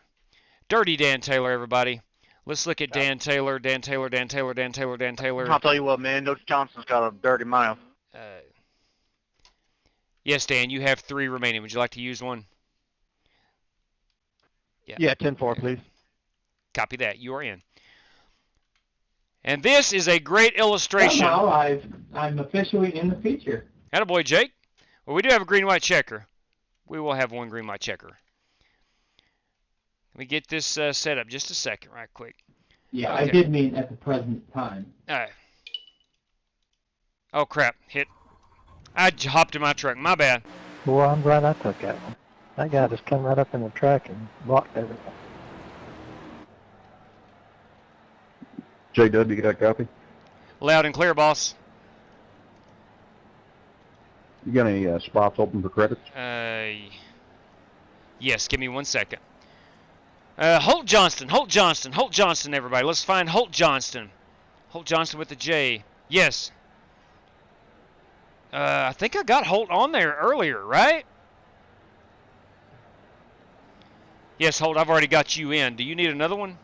Dirty Dan Taylor, everybody. Let's look at Dan Taylor, Dan Taylor, Dan Taylor, Dan Taylor, Dan Taylor. I'll tell you what, man. Coach Johnson's got a dirty mouth. Yes, Dan, you have 3 remaining. Would you like to use one? Yeah, 10-4, please. Copy that. You are in. And this is a great illustration. Somehow I'm officially in the feature. Attaboy, Jake. Well, we do have a green-white checker. We will have one green-white checker. Let me get this set up just a second, right quick. Yeah, Okay. I did mean at the present time. All right. Oh, crap. Hit. I hopped in my truck. My bad. Well, I'm glad I took that one. That guy just come right up in the track and blocked everything. JW, you got a copy? Loud and clear, boss. You got any spots open for credits? Yes, give me 1 second. Holt Johnston, Holt Johnston, Holt Johnston, everybody. Let's find Holt Johnston. Holt Johnston with the J. Yes. I think I got Holt on there earlier, right? Yes, Holt, I've already got you in. Do you need another one?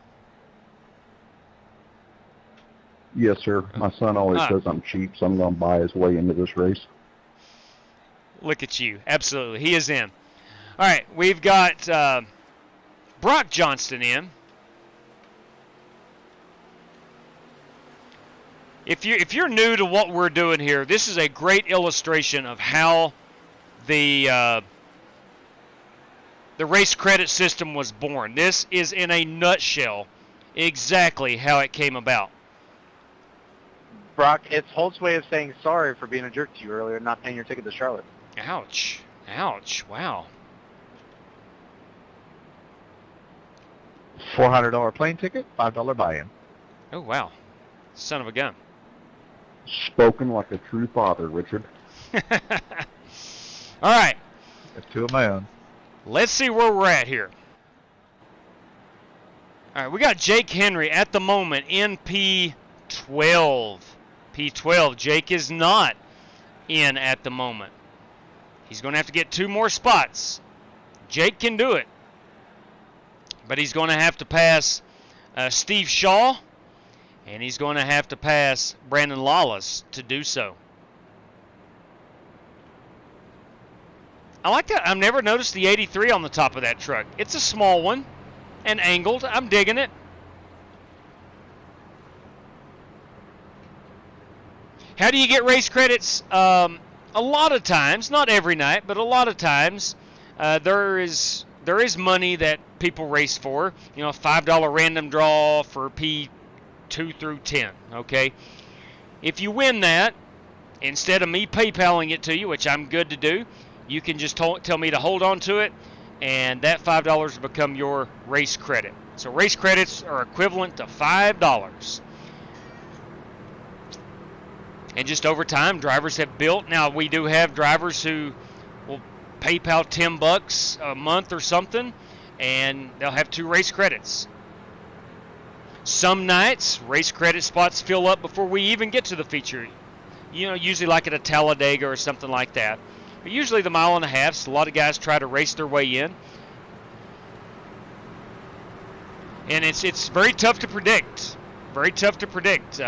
Yes, sir. My son always Ah. says I'm cheap, so I'm going to buy his way into this race. Look at you. Absolutely. He is in. All right, we've got Brock Johnston in. If you're new to what we're doing here, this is a great illustration of how the race credit system was born. This is in a nutshell exactly how it came about. Brock, it's Holt's way of saying sorry for being a jerk to you earlier and not paying your ticket to Charlotte. Ouch. Ouch. Wow. $400 plane ticket, $5 buy-in. Oh, wow. Son of a gun. Spoken like a true father, Richard. All right. Got 2 of my own. Let's see where we're at here. All right, we got Jake Henry at the moment in P12. P12. Jake is not in at the moment. He's going to have to get 2 more spots. Jake can do it. But he's going to have to pass Steve Shaw, and he's going to have to pass Brandon Lawless to do so. I like that. I've never noticed the 83 on the top of that truck. It's a small one and angled. I'm digging it. How do you get race credits? A lot of times, not every night, but a lot of times, there is money that people race for. You know, a $5 random draw for P2 through 10. Okay, if you win that, instead of me PayPaling it to you, which I'm good to do, you can just tell me to hold on to it, and that $5 will become your race credit. So race credits are equivalent to $5. And just over time, drivers have built. Now, we do have drivers who will PayPal $10 a month or something, and they'll have 2 race credits. Some nights, race credit spots fill up before we even get to the feature. You know, usually like at a Talladega or something like that. But usually the mile and a half, so a lot of guys try to race their way in. And it's very tough to predict. Very tough to predict.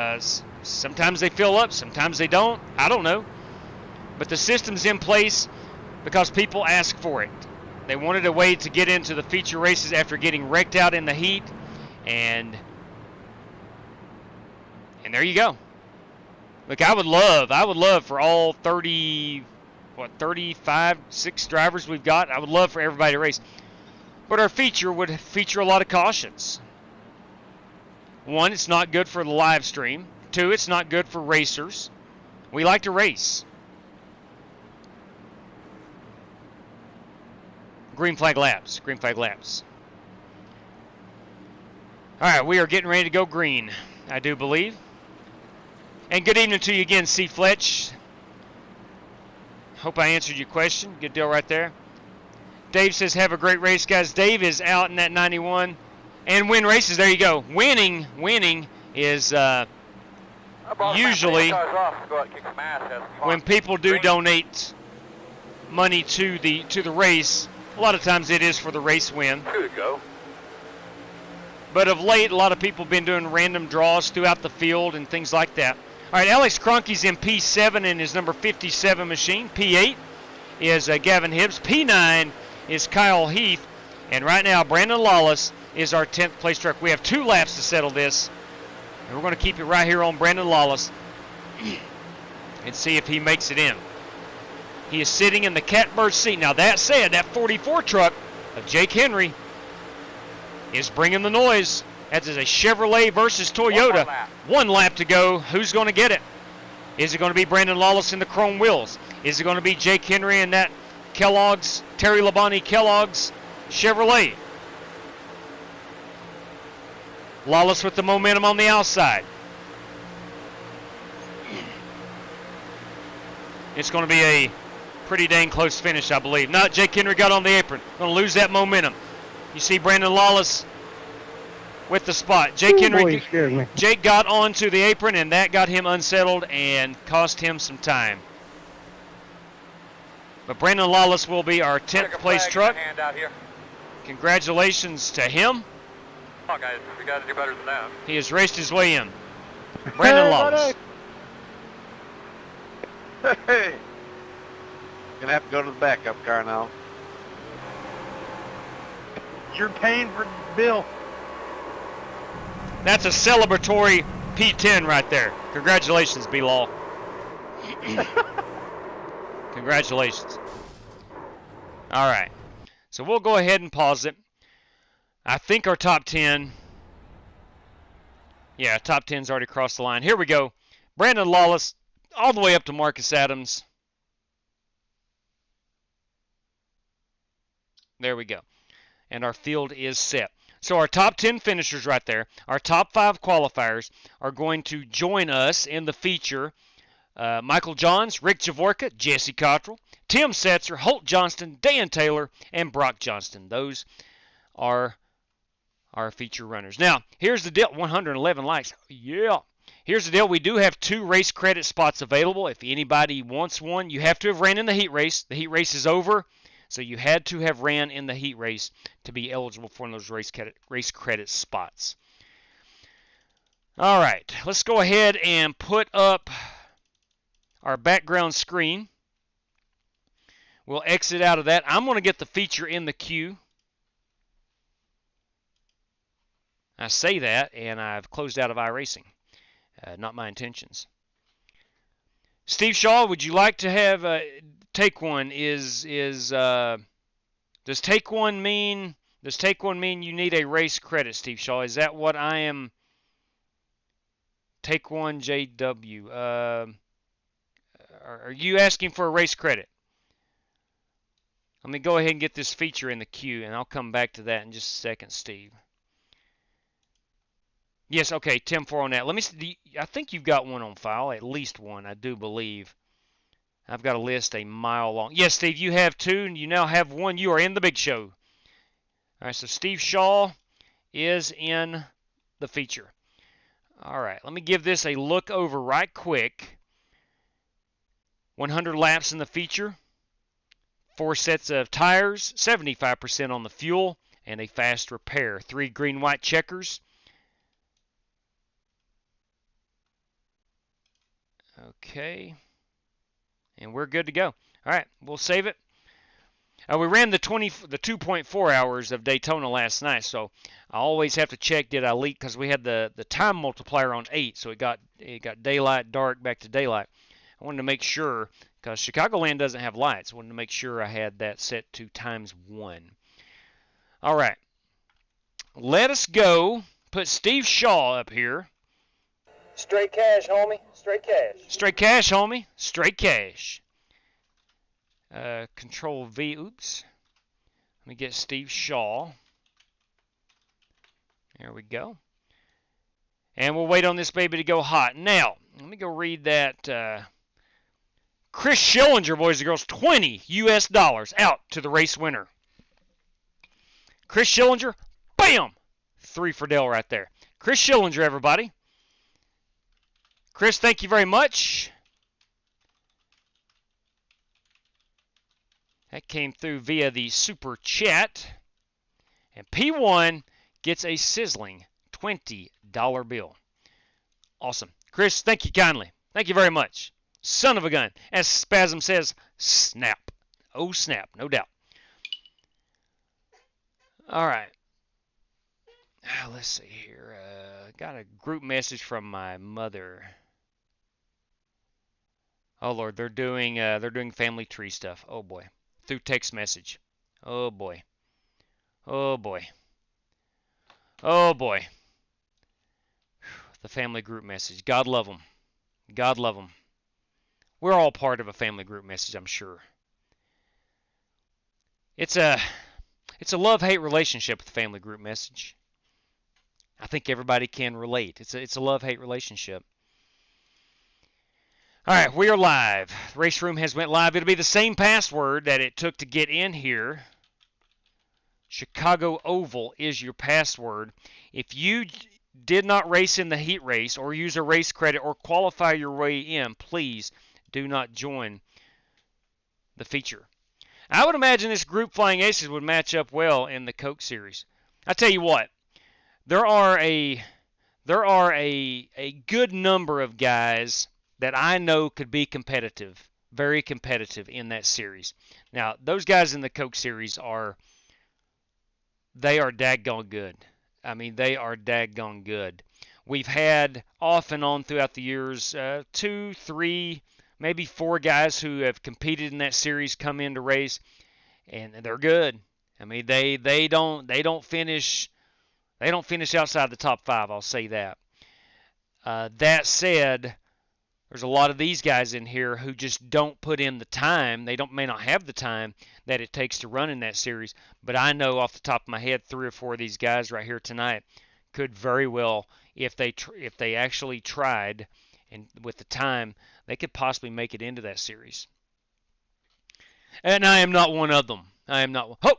Sometimes they fill up, sometimes they don't. I don't know. But the system's in place because people ask for it. They wanted a way to get into the feature races after getting wrecked out in the heat. And there you go. Look, I would love for all 36 drivers we've got, I would love for everybody to race. But our feature would feature a lot of cautions. One, it's not good for the live stream. Two, it's not good for racers. We like to race. Green flag laps. Green flag laps. All right, we are getting ready to go green, I do believe. And good evening to you again, C. Fletch. Hope I answered your question. Good deal right there. Dave says, have a great race, guys. Dave is out in that 91. And win races. There you go. Winning is usually when people do donate money to the race. A lot of times it is for the race win. Good go. But of late, a lot of people have been doing random draws throughout the field and things like that. All right, Alex Cronky's in P7 in his number 57 machine. P8 is Gavin Hibbs. P9 is Kyle Heath. And right now, Brandon Lawless is our 10th place truck. We have 2 laps to settle this. And we're going to keep it right here on Brandon Lawless and see if he makes it in. He is sitting in the catbird seat. Now, that said, that 44 truck of Jake Henry is bringing the noise. That is a Chevrolet versus Toyota. 1 lap to go. Who's going to get it? Is it going to be Brandon Lawless in the chrome wheels? Is it going to be Jake Henry in that Kellogg's, Terry Labonte Kellogg's Chevrolet? Lawless with the momentum on the outside. It's going to be a pretty dang close finish, I believe. Not Jake Henry got on the apron. Going to lose that momentum. You see Brandon Lawless with the spot. Jake Jake got onto the apron, and that got him unsettled and cost him some time. But Brandon Lawless will be our 10th place truck. Congratulations to him. Come on, guys. We got to do better than that. He has raced his way in. Brandon Lawless. Hey. Gonna have to go to the backup car now. You're paying for Bill. That's a celebratory P10 right there. Congratulations, B-Law. Congratulations. All right. So we'll go ahead and pause it. I think our top 10. Yeah, top 10's already crossed the line. Here we go. Brandon Lawless all the way up to Marcus Adams. There we go. And our field is set. So our top 10 finishers right there, our top 5 qualifiers are going to join us in the feature. Michael Johns, Rick Javorka, Jesse Cottrell, Tim Setzer, Holt Johnston, Dan Taylor, and Brock Johnston. Those are our feature runners. Now, here's the deal. 111 likes. Yeah. Here's the deal. We do have 2 race credit spots available. If anybody wants one, you have to have ran in the heat race. The heat race is over. So you had to have ran in the heat race to be eligible for one of those race credit spots. All right, let's go ahead and put up our background screen. We'll exit out of that. I'm going to get the feature in the queue. I say that, and I've closed out of iRacing. Not my intentions. Steve Shaw, would you like to have take one? Does take one mean you need a race credit, Steve Shaw? Is that what I am? Take one JW. Are you asking for a race credit? Let me go ahead and get this feature in the queue, and I'll come back to that in just a second, Steve. Yes, okay, Tim 4 on that. Let me see. I think you've got one on file, at least one, I do believe. I've got a list a mile long. Yes, Steve, you have 2, and you now have 1. You are in the big show. All right, so Steve Shaw is in the feature. All right, let me give this a look over right quick. 100 laps in the feature, 4 sets of tires, 75% on the fuel, and a fast repair. 3 green-white checkers. Okay, and we're good to go. All right, we'll save it. We ran the 2.4 hours of Daytona last night, so I always have to check, did I leak, because we had the time multiplier on 8, so it got daylight, dark, back to daylight. I wanted to make sure, because Chicagoland doesn't have lights, I wanted to make sure I had that set to ×1. All right, let us go. Put Steve Shaw up here. Straight cash, homie. Straight cash. Straight cash, homie. Straight cash. Control V. Oops. Let me get Steve Shaw. There we go. And we'll wait on this baby to go hot. Now, let me go read that. Chris Schillinger, boys and girls, $20 US out to the race winner. Chris Schillinger, bam! 3 for Dale right there. Chris Schillinger, everybody. Chris, thank you very much. That came through via the super chat. And P1 gets a sizzling $20 bill. Awesome. Chris, thank you kindly. Thank you very much. Son of a gun. As Spasm says, snap. Oh, snap. No doubt. All right. Let's see here. Got a group message from my mother. Oh, Lord. They're doing family tree stuff. Oh, boy. Through text message. Oh, boy. Oh, boy. Oh, boy. The family group message. God love them. God love them. We're all part of a family group message, I'm sure. It's a love-hate relationship with the family group message. I think everybody can relate. It's a love-hate relationship. All right, we are live. The race room has went live. It'll be the same password that it took to get in here. Chicago Oval is your password. If you did not race in the heat race or use a race credit or qualify your way in, please do not join the feature. I would imagine this group Flying Aces would match up well in the Coke Series. I tell you what, there are a good number of guys that I know could be competitive, very competitive in that series. Now, those guys in the Coke Series they are daggone good. I mean, they are daggone good. We've had off and on throughout the years 2, 3, maybe 4 guys who have competed in that series come in to race, and they're good. I mean, they don't finish outside the top 5. I'll say that. That said, there's a lot of these guys in here who just don't put in the time. They may not have the time that it takes to run in that series. But I know off the top of my head, 3 or 4 of these guys right here tonight could very well, if they actually tried and with the time, they could possibly make it into that series. And I am not one of them. I am not. Oh!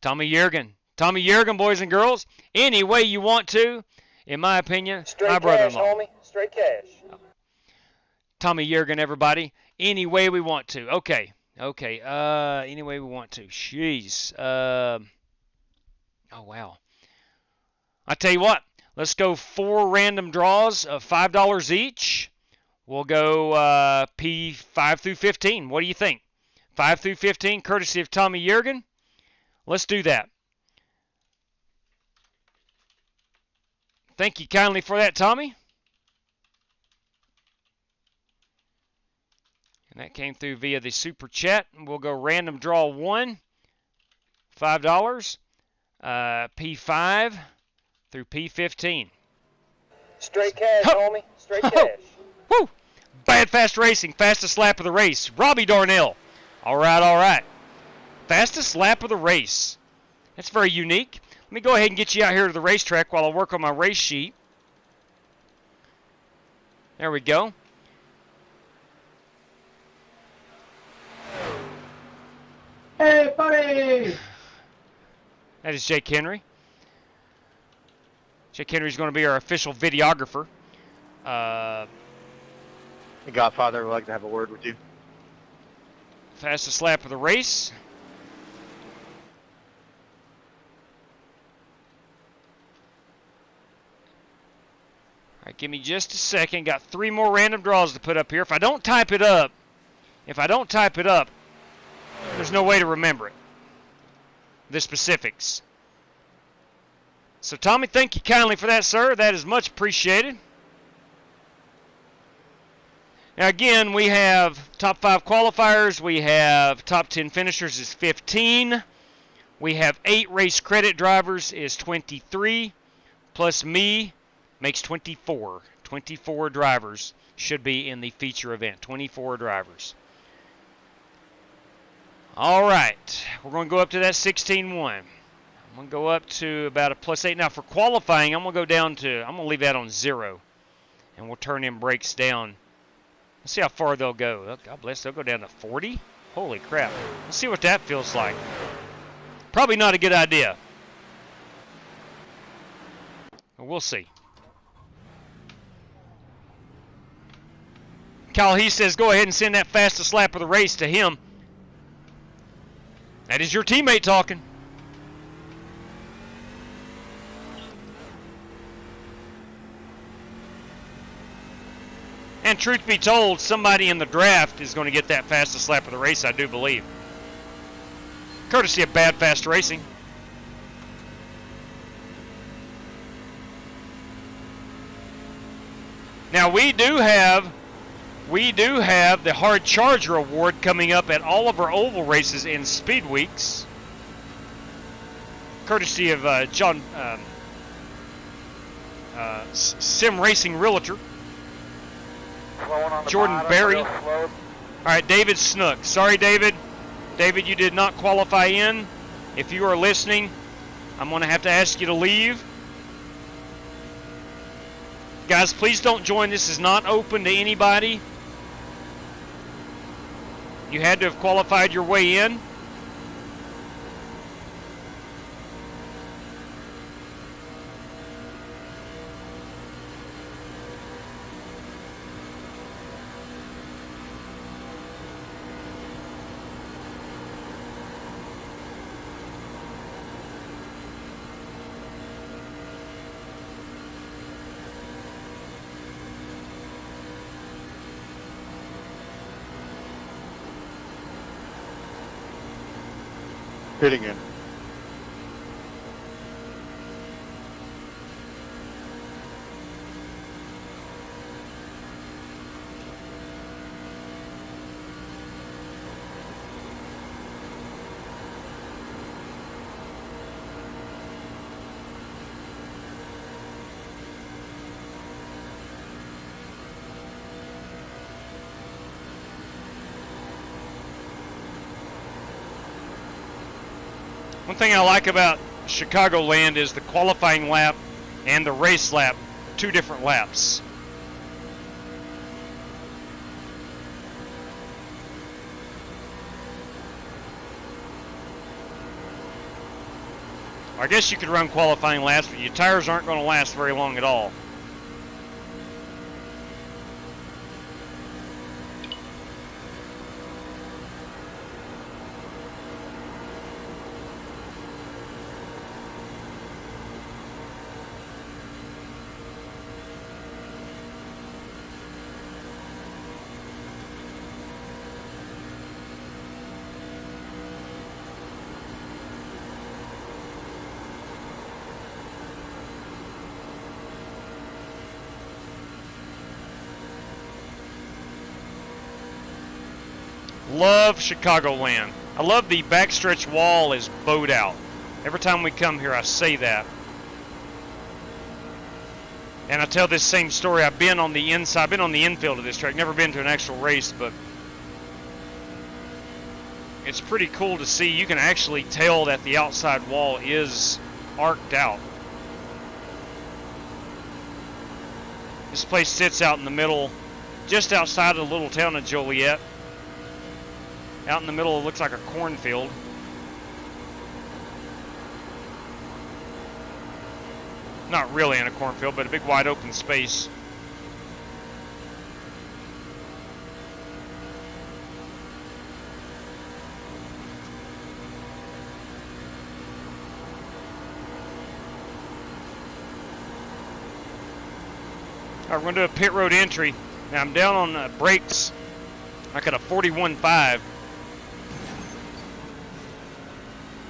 Tommy Yergin. Tommy Yergin, boys and girls. Any way you want to, in my opinion, Straight my brother-in-law. cash, homie. Straight cash. Tommy Yergin, everybody. Any way we want to. Okay. Any way we want to. Jeez. Oh, wow. I tell you what. Let's go 4 random draws of $5 each. We'll go P5 through 15. What do you think? 5 through 15, courtesy of Tommy Yergin. Let's do that. Thank you kindly for that, Tommy. And that came through via the super chat. We'll go random draw 1, $5, P5 through P15. Straight cash, homie. Straight cash. Woo! Bad Fast Racing, fastest lap of the race. Robbie Darnell. All right. Fastest lap of the race. That's very unique. Let me go ahead and get you out here to the racetrack while I work on my race sheet. There we go. Hey, buddy! That is Jake Henry. Jake Henry's going to be our official videographer. The Godfather would like to have a word with you. Fastest lap of the race. All right, give me just a second. Got 3 more random draws to put up here. If I don't type it up, there's no way to remember it. The specifics. So Tommy, thank you kindly for that, sir. That is much appreciated. Now again, we have top 5 qualifiers. We have top 10 finishers is 15. We have 8 race credit drivers is 23. Plus me makes 24. 24 drivers should be in the feature event. 24 drivers. All right. We're going to go up to that 16-1. I'm going to go up to about a +8. Now for qualifying, I'm going to go down to, I'm going to leave that on 0. And we'll turn them brakes down. Let's see how far they'll go. Oh, God bless, they'll go down to 40? Holy crap. Let's see what that feels like. Probably not a good idea. But we'll see. Kyle, he says, go ahead and send that fastest lap of the race to him. That is your teammate talking. And truth be told, somebody in the draft is going to get that fastest lap of the race, I do believe. Courtesy of Bad Fast Racing. Now we do have the Hard Charger Award coming up at all of our oval races in Speed Weeks. Courtesy of John Sim Racing Realtor. Jordan Berry. All right, David Snook. Sorry, David. David, you did not qualify in. If you are listening, I'm going to have to ask you to leave. Guys, please don't join. This is not open to anybody. You had to have qualified your way in. Hitting in. One thing I like about Chicagoland is the qualifying lap and the race lap, 2 different laps. I guess you could run qualifying laps, but your tires aren't going to last very long at all. Love Chicagoland. I love the backstretch wall is bowed out. Every time we come here, I say that. And I tell this same story. I've been on the inside, I've been on the infield of this track. Never been to an actual race, but it's pretty cool to see. You can actually tell that the outside wall is arced out. This place sits out in the middle, just outside of the little town of Joliet. Out in the middle, it looks like a cornfield. Not really in a cornfield, but a big wide open space. All right, we're going to do a pit road entry. Now I'm down on brakes. I got a 41.5.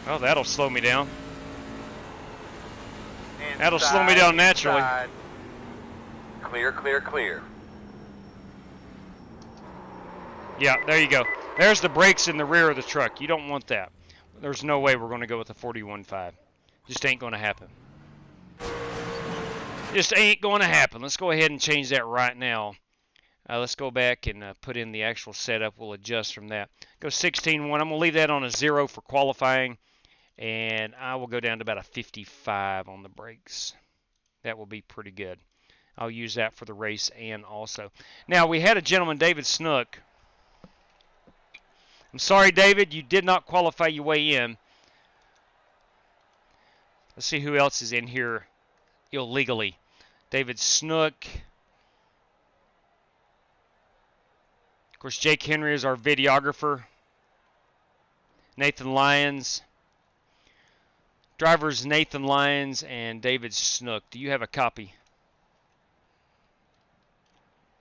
Oh, that'll slow me down. That'll slow me down naturally. Inside. Clear, clear, clear. Yeah, there you go. There's the brakes in the rear of the truck. You don't want that. There's no way we're going to go with a 41.5. Just ain't going to happen. Just ain't going to happen. Let's go ahead and change that right now. Let's go back and put in the actual setup. We'll adjust from that. Go 16.1. I'm going to leave that on a 0 for qualifying. And I will go down to about a 55 on the brakes. That will be pretty good. I'll use that for the race and also. Now, we had a gentleman, David Snook. I'm sorry, David, you did not qualify your way in. Let's see who else is in here illegally. David Snook. Of course, Jake Henry is our videographer. Nathan Lyons. Drivers Nathan Lyons and David Snook. Do you have a copy?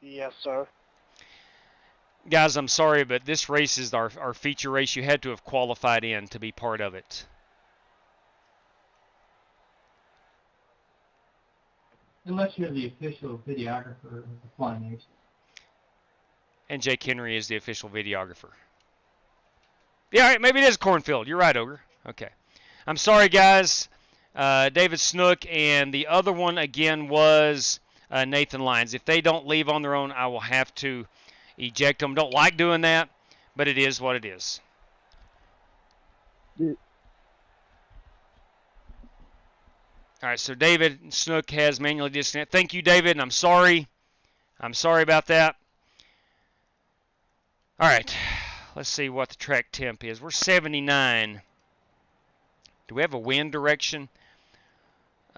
Yes, sir. Guys, I'm sorry, but this race is our feature race. You had to have qualified in to be part of it. Unless you're the official videographer of the Flying Aces. And Jake Henry is the official videographer. Yeah, all right, maybe it is cornfield. You're right, Ogre. Okay. I'm sorry, guys. David Snook, and the other one, again, was Nathan Lyons. If they don't leave on their own, I will have to eject them. Don't like doing that, but it is what it is. All right, so David Snook has manually disconnected. Thank you, David, and I'm sorry. I'm sorry about that. All right, let's see what the track temp is. We're 79. Do we have a wind direction?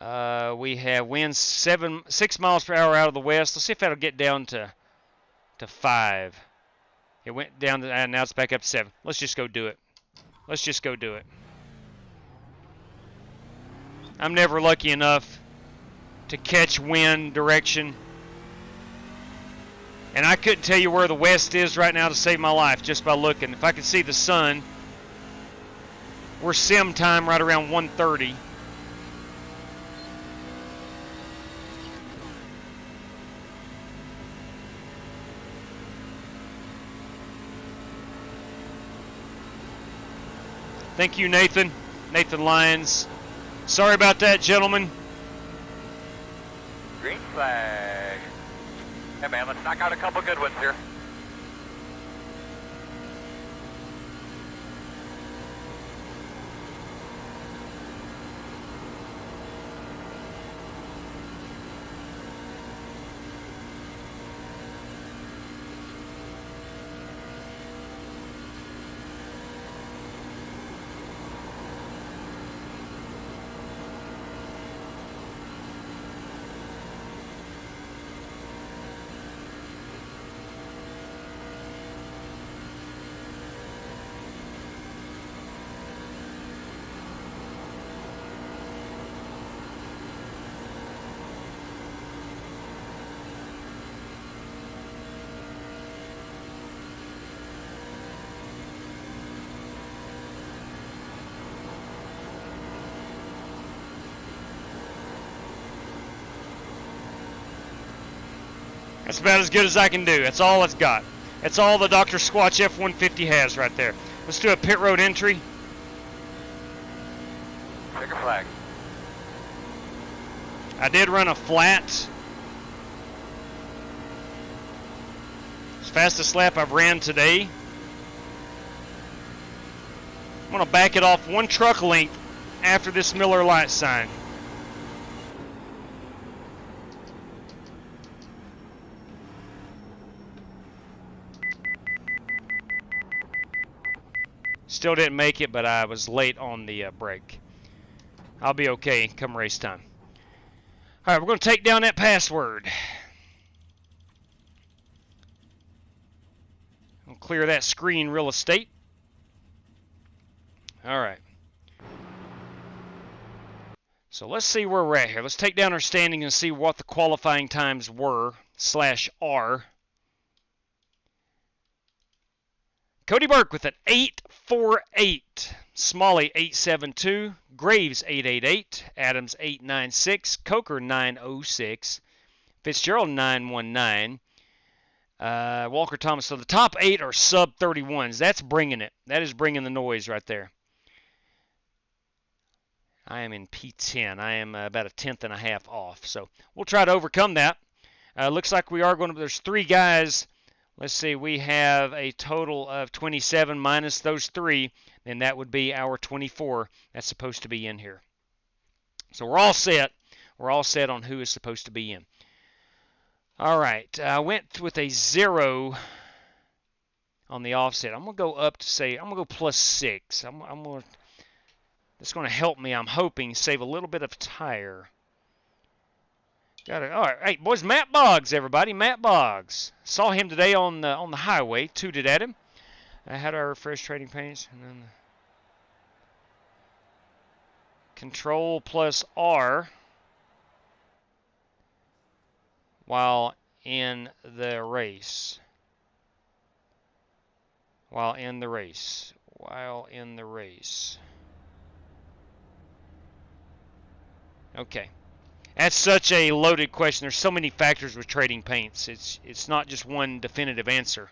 We have wind 6 miles per hour out of the west. Let's see if that'll get down to 5. It went down to, now it's back up to 7. Let's just go do it. Let's just go do it. I'm never lucky enough to catch wind direction. And I couldn't tell you where the west is right now to save my life just by looking. If I could see the sun, we're sim time right around 1:30. Thank you, Nathan. Nathan Lyons. Sorry about that, gentlemen. Green flag. Hey, man, let's knock out a couple good ones here. That's about as good as I can do. That's all it's got. That's all the Dr. Squatch F-150 has right there. Let's do a pit road entry. Checker flag. I did run a flat. It's the fastest lap I've ran today. I'm going to back it off 1 truck length after this Miller Lite sign. Still didn't make it, but I was late on the brake. I'll be okay come race time. All right, we're going to take down that password. We'll clear that screen real estate. All right. So let's see where we're at here. Let's take down our standing and see what the qualifying times were, /R. Cody Burke with an 848. Smalley 872. Graves 888. Adams 896. Coker 906. Fitzgerald 919. Walker Thomas. So the top 8 are sub 31s. That's bringing it. That is bringing the noise right there. I am in P10. I am about a tenth and a half off. So we'll try to overcome that. Looks like we are going to, there's 3 guys. Let's see, we have a total of 27 minus those 3. Then that would be our 24 that's supposed to be in here. So we're all set. We're all set on who is supposed to be in. All right, I went with a 0 on the offset. I'm going to go up to say, I'm going to go +6. I'm going to, that's going to help me, I'm hoping, save a little bit of tire. Got it. All right, hey boys, Matt Boggs, everybody, Matt Boggs. Saw him today on the highway. Tooted at him. How do I refresh trading paints? And then Control +R while in the race. While in the race. While in the race. Okay. That's such a loaded question. There's so many factors with trading paints. It's not just one definitive answer.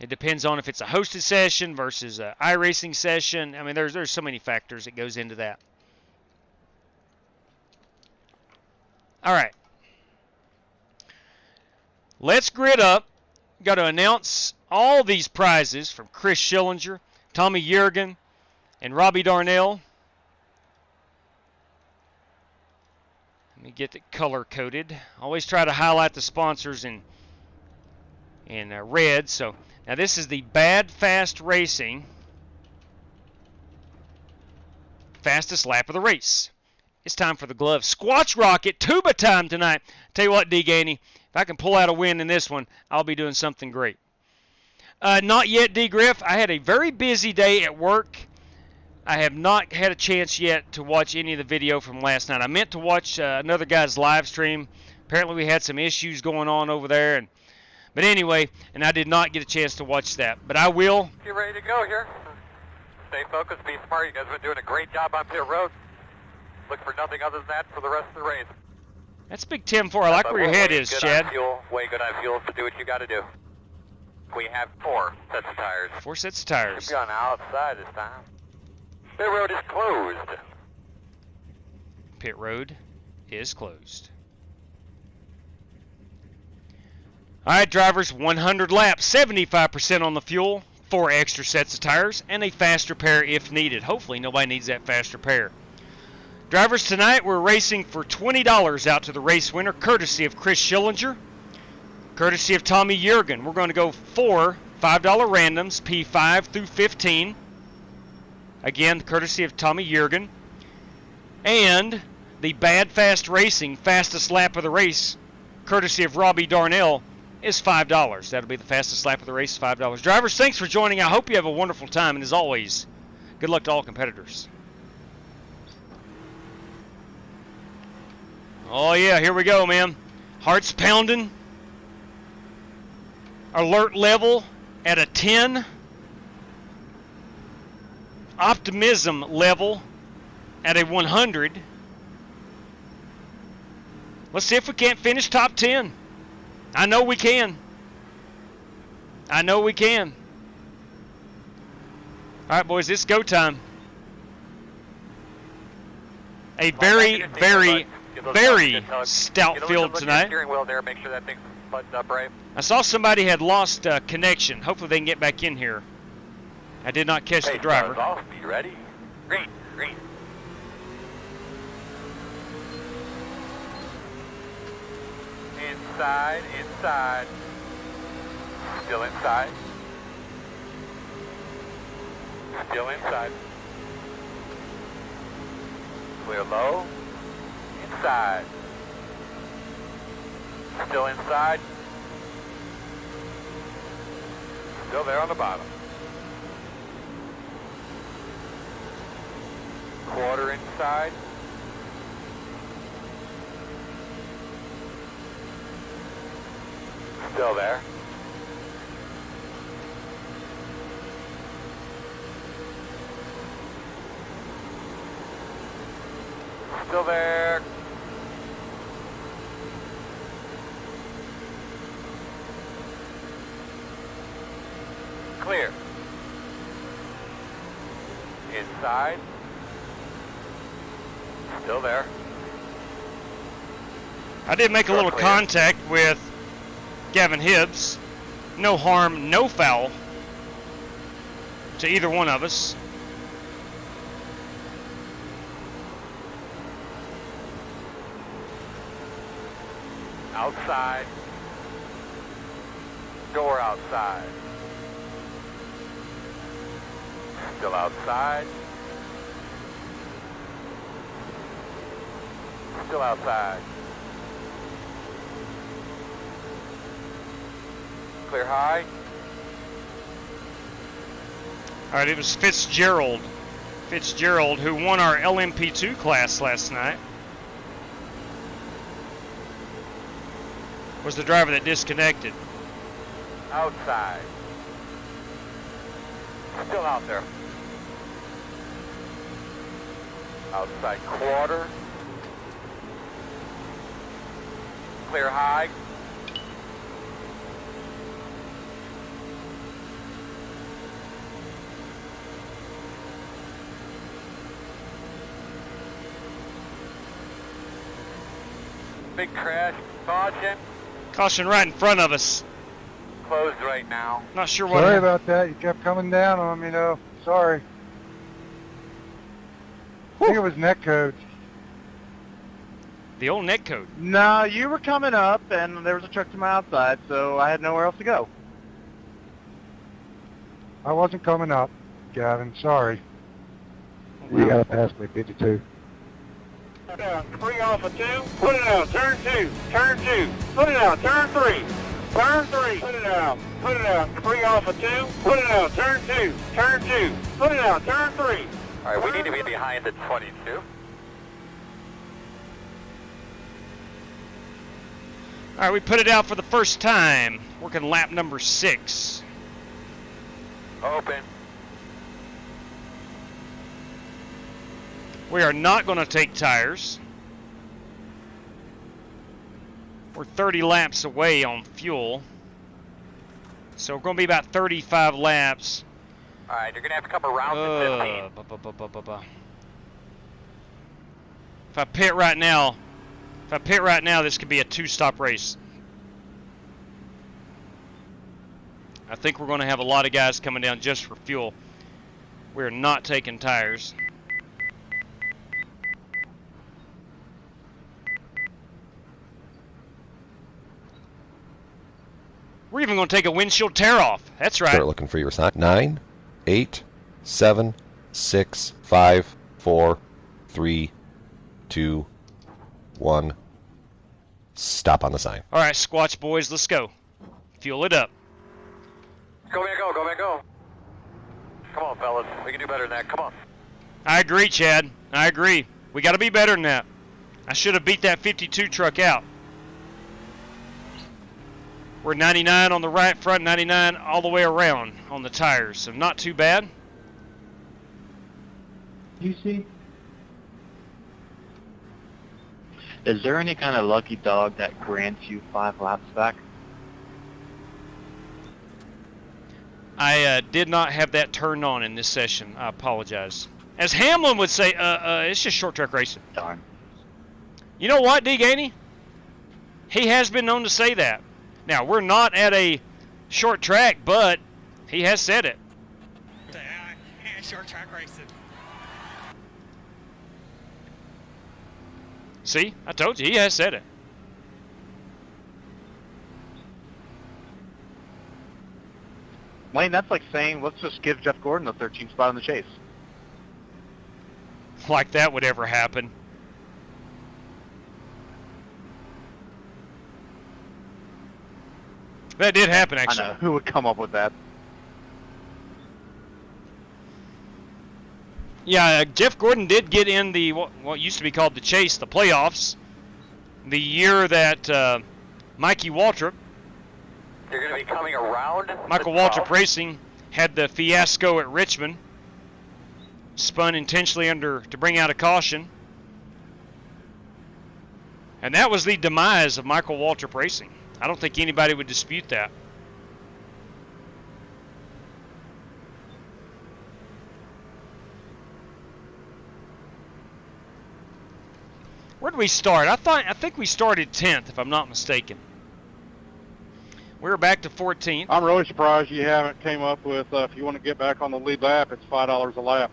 It depends on if it's a hosted session versus an iRacing session. I mean, there's so many factors that goes into that. All right. Let's grid up. Got to announce all these prizes from Chris Schillinger, Tommy Jurgen, and Robbie Darnell. Let me get it color coded. Always try to highlight the sponsors in red. So now this is the Bad Fast Racing fastest lap of the race. It's time for the glove. Squatch Rocket tuba time tonight. Tell you what, D. Gainey, if I can pull out a win in this one, I'll be doing something great. Not yet, D. Griff. I had a very busy day at work. I have not had a chance yet to watch any of the video from last night. I meant to watch another guy's live stream. Apparently we had some issues going on over there. But anyway, and I did not get a chance to watch that. But I will. Get ready to go here. Stay focused, be smart. You guys have been doing a great job on pit road. Look for nothing other than that for the rest of the race. That's Big Tim 4. I like where your head is, Chad. Way good on fuel to do what you got to do. We have 4 sets of tires. 4 sets of tires. Should be on the outside this time. Pit road is closed. Pit road is closed. All right, drivers, 100 laps, 75% on the fuel, 4 extra sets of tires, and a faster pair if needed. Hopefully nobody needs that faster pair. Drivers, tonight we're racing for $20 out to the race winner, courtesy of Chris Schillinger, courtesy of Tommy Jurgen. We're going to go 4 $5 randoms, P5 through 15. Again, courtesy of Tommy Jurgen. And the Bad Fast Racing fastest lap of the race, courtesy of Robbie Darnell, is $5. That'll be the fastest lap of the race, $5. Drivers, thanks for joining. I hope you have a wonderful time. And as always, good luck to all competitors. Oh, yeah, here we go, man. Hearts pounding. Alert level at a 10. Optimism level at a 100. Let's see if we can't finish top 10. I know we can. I know we can. All right, boys, it's go time. A very, very, very stout field tonight. Steering wheel there. Make sure that thing's buttoned up right. I saw somebody had lost connection. Hopefully they can get back in here. I did not catch the driver. Off. Be ready. Green, green. Inside, inside. Still inside. Still inside. Clear low. Inside. Still inside. Still there on the bottom. Quarter inside. Still there. Still there. Clear. Inside. Still there. I did make a little Clear. contact with Gavin Hibbs. No harm, no foul to either one of us. Outside. Door outside. Still outside. Still outside. Clear high. All right, it was Fitzgerald. Fitzgerald, who won our LMP2 class last night, was the driver that disconnected. Outside. Still out there. Outside quarter. Clear high. Big crash. Caution. Caution right in front of us. Closed right now. Not sure what. Sorry about that. You kept coming down on me, though. Sorry. I think it was netcode. The old net code. No, you were coming up, and there was a truck to my outside, so I had nowhere else to go. I wasn't coming up, Gavin. Sorry. You gotta pass me 52. Down, bring off a 2, put it out, turn 2, put it out, turn 3, put it out, bring off a 2, put it out, turn 2, put it out, turn 3. Alright, we need to be behind the 22. All right, we put it out for the first time. Working lap number 6. Open. We are not going to take tires. We're 30 laps away on fuel. So we're going to be about 35 laps. Alright, you're going to have to come around to 15. If I pit right now, this could be a 2-stop race. I think we're going to have a lot of guys coming down just for fuel. We're not taking tires. We're even going to take a windshield tear-off. That's right. Start looking for your sign. 9, 8, 7, 6, 5, 4, 3, 2, 1. Stop on the sign. All right, Squatch boys, let's go. Fuel it up. Go, man, go, man, go. Come on, fellas. We can do better than that. Come on. I agree, Chad. I agree. We got to be better than that. I should have beat that 52 truck out. We're 99 on the right front, 99 all the way around on the tires, so not too bad. You see? Is there any kind of lucky dog that grants you 5 laps back? I did not have that turned on in this session. I apologize. As Hamlin would say, it's just short track racing. Darn. You know what, D. Gainey? He has been known to say that. Now, we're not at a short track, but he has said it. Short track racing. See? I told you, he has said it. Wayne, that's like saying, let's just give Jeff Gordon the 13th spot in the chase. like that would ever happen. That did happen, actually. I know. Who would come up with that? Yeah, Jeff Gordon did get in the what used to be called the Chase, the playoffs, the year that Mikey Waltrip, You're going to be coming around. Michael Waltrip Racing, had the fiasco at Richmond, spun intentionally to bring out a caution, and that was the demise of Michael Waltrip Racing. I don't think anybody would dispute that. Where did we start? I think we started 10th, if I'm not mistaken. We're back to 14th. I'm really surprised you haven't came up with, if you want to get back on the lead lap, it's $5 a lap.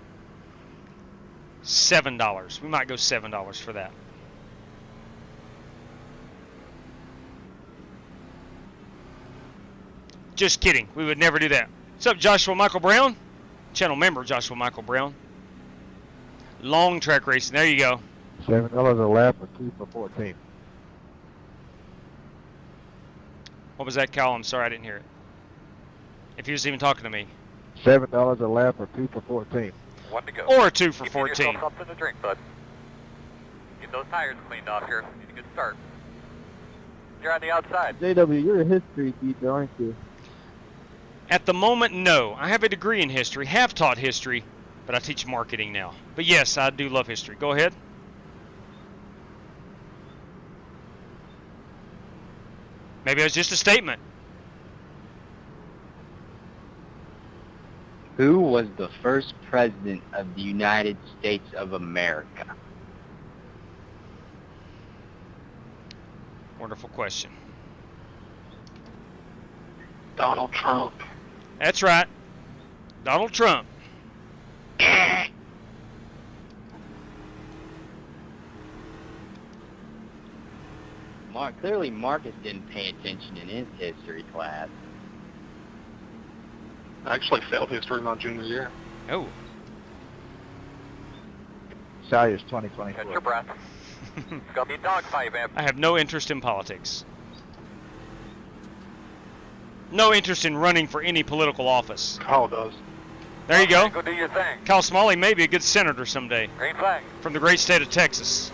$7. We might go $7 for that. Just kidding. We would never do that. What's up, Joshua Michael Brown? Channel member Joshua Michael Brown. Long track racing. There you go. $7 a lap or 2 for 14. What was that, Kyle? I'm sorry, I didn't hear it. If he was even talking to me. $7 a lap or 2 for 14. One to go. Or 2 for Give 14. yourself something to drink, bud. Get those tires cleaned off here. Need a good start. You're on the outside. JW, you're a history teacher, aren't you? At the moment, no. I have a degree in history, have taught history, but I teach marketing now. But yes, I do love history. Go ahead. Maybe it was just a statement. Who was the first president of the United States of America? Wonderful question. Donald Trump. That's right. Donald Trump. Clearly Marcus didn't pay attention in his history class. I actually failed history my junior year. Oh. Salyers 2024. Catch your breath. It's going to be a dogfight, man. I have no interest in politics. No interest in running for any political office. Kyle does. There you go. Go do your thing. Kyle Smalley may be a good senator someday. Green flag. From the great state of Texas.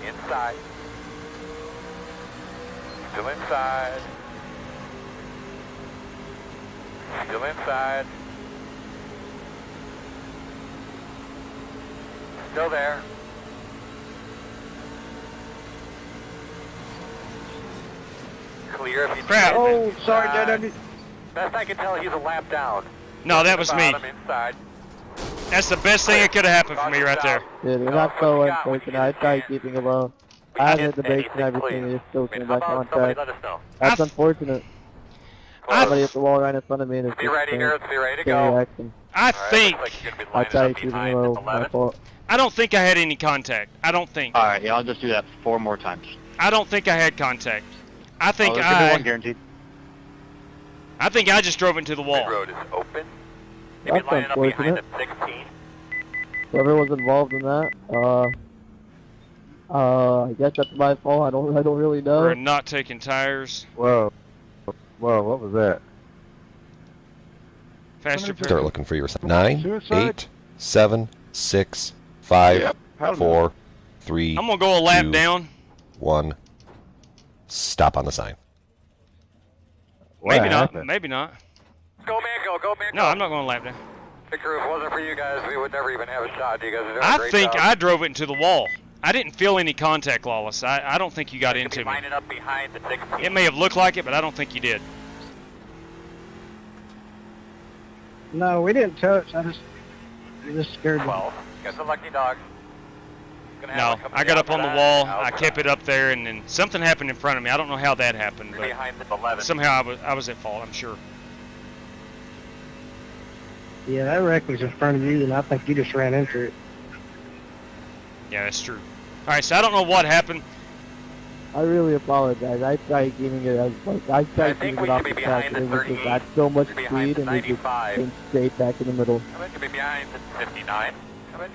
Inside. Still inside. Still inside. Still there. Clear if you Crap. Oh, sorry, JW. Best I can tell, he's a lap down. No, that was me. Bottom inside. That's the best thing that could have happened for me right there. Yeah, they're not so unfortunate. I tried keeping him alone. I had the debates and everything, and it still came back on track. That's unfortunate. Somebody at the wall right in front of me, and it's Be ready here. Let's be ready to go. reaction. I think. I tried keeping him alone. My fault. I don't think I had any contact. I don't think. All right, yeah, I'll just do that 4 more times. I don't think I had contact. I think there's gonna be one guaranteed. I think I just drove into the wall. The road is open. That's lining up behind unfortunate. the 16. Whoever was involved in that, I guess that's my fault. I don't really know. We're not taking tires. Whoa. Whoa, what was that? Faster. Start looking for your 9, Suicide? 8, 7, 6, 5, Yep. I don't 4, 3, I'm gonna go a lap 2, down. 1. Stop on the sign. What Maybe not. happened? Maybe not. Go, man, go, go, man, go. No, I'm not going to lap down. The crew, if it wasn't for you guys, we would never even have a shot. You guys are doing a I great think job. I drove it into the wall. I didn't feel any contact, Lawless. I don't think you got into me. Lining up behind the 16. It may have looked like it, but I don't think you did. No, we didn't touch. We just scared me. 12. Got the lucky dog. No, I got up on the wall. I kept it up there, and then something happened in front of me. I don't know how that happened, but Behind the 11. somehow I was at fault, I'm sure. Yeah, that wreck was in front of you, and I think you just ran into it. Yeah, that's true. All right, so I don't know what happened. I really apologize. I tried giving it as like I tried giving it off the track and it was just at so much speed and it just came straight back in the middle. How about you be behind the 59?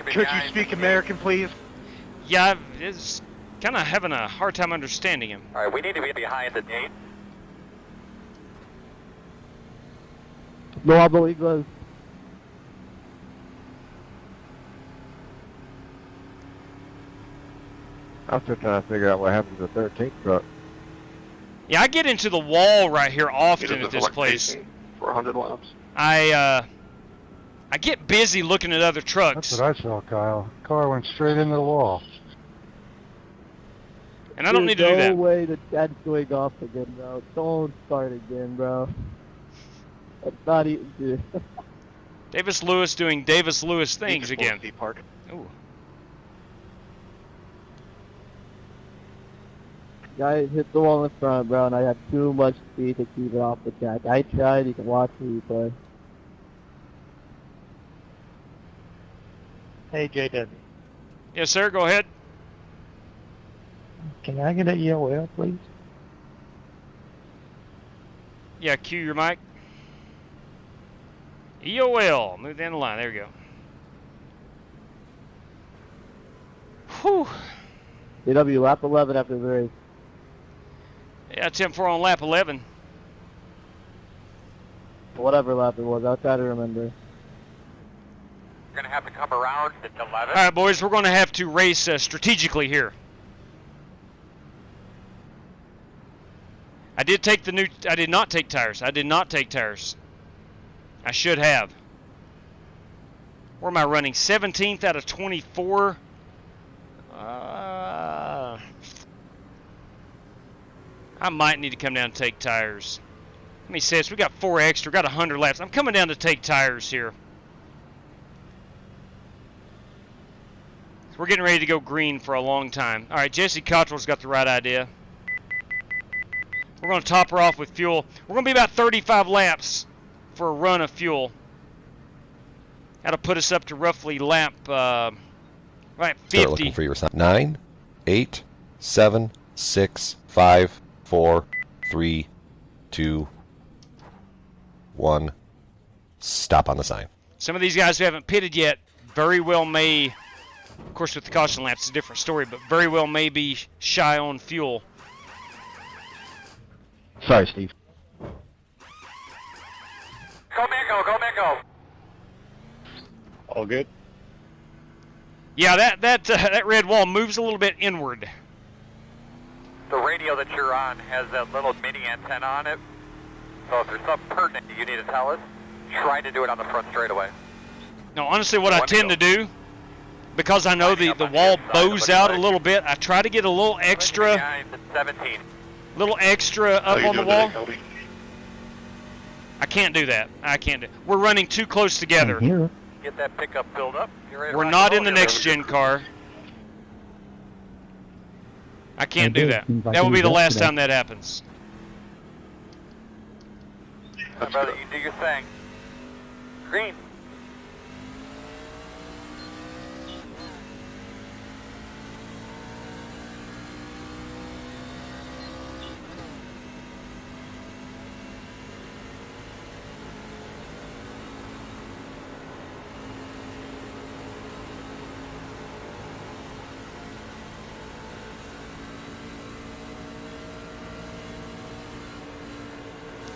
Could you speak American, please? Yeah, it's kind of having a hard time understanding him. All right, we need to be behind the 8. No, I believe was. I'm still trying to figure out what happened to the 13th truck. Yeah, I get into the wall right here often at this place. 400 laps. I get busy looking at other trucks. That's what I saw, Kyle. The car went straight into the wall. And I don't need to do that. There's no way that's going off again, bro. Don't start again, bro. That's not even good. Davis Lewis doing Davis Lewis things again. Ooh. Guy hit the wall in front, bro, and I had too much speed to keep it off the track. I tried. You can watch the replay. Hey, JW. Yes, sir. Go ahead. Can I get a EOL, please? Yeah, cue your mic. EOL. Move down the line. There we go. Whew. JW, lap 11 after the race. Yeah, 10-4 on lap 11. Whatever lap it was, I'll try to remember. You're going to have to come around at 11. All right, boys, we're going to have to race strategically here. I did not take tires. I did not take tires. I should have. Where am I running? 17th out of 24. I might need to come down and take tires. Let me say this. We got 4 extra. We got 100 laps. I'm coming down to take tires here. We're getting ready to go green for a long time. All right, Jesse Cottrell's got the right idea. We're going to top her off with fuel. We're going to be about 35 laps for a run of fuel. That'll put us up to roughly lap right 50. Start looking for your sign. 9, 8, 7, 6, 5, 4, 3, 2, 1. Stop on the sign. Some of these guys who haven't pitted yet very well may, of course with the caution laps it's a different story, but very well may be shy on fuel. Sorry, Steve. Go Miko, go Miko. All good? Yeah, that red wall moves a little bit inward. The radio that you're on has that little mini antenna on it. So if there's something pertinent you need to tell us, try to do it on the front straightaway. No, honestly, what I tend to do, because I know the wall bows out a little bit, I try to get a little extra, up on the wall. I can't do that. We're running too close together. Get that pickup filled up. We're not in the next gen car. I can't do that. That will be the last time that happens. Brother, you do your thing. Green.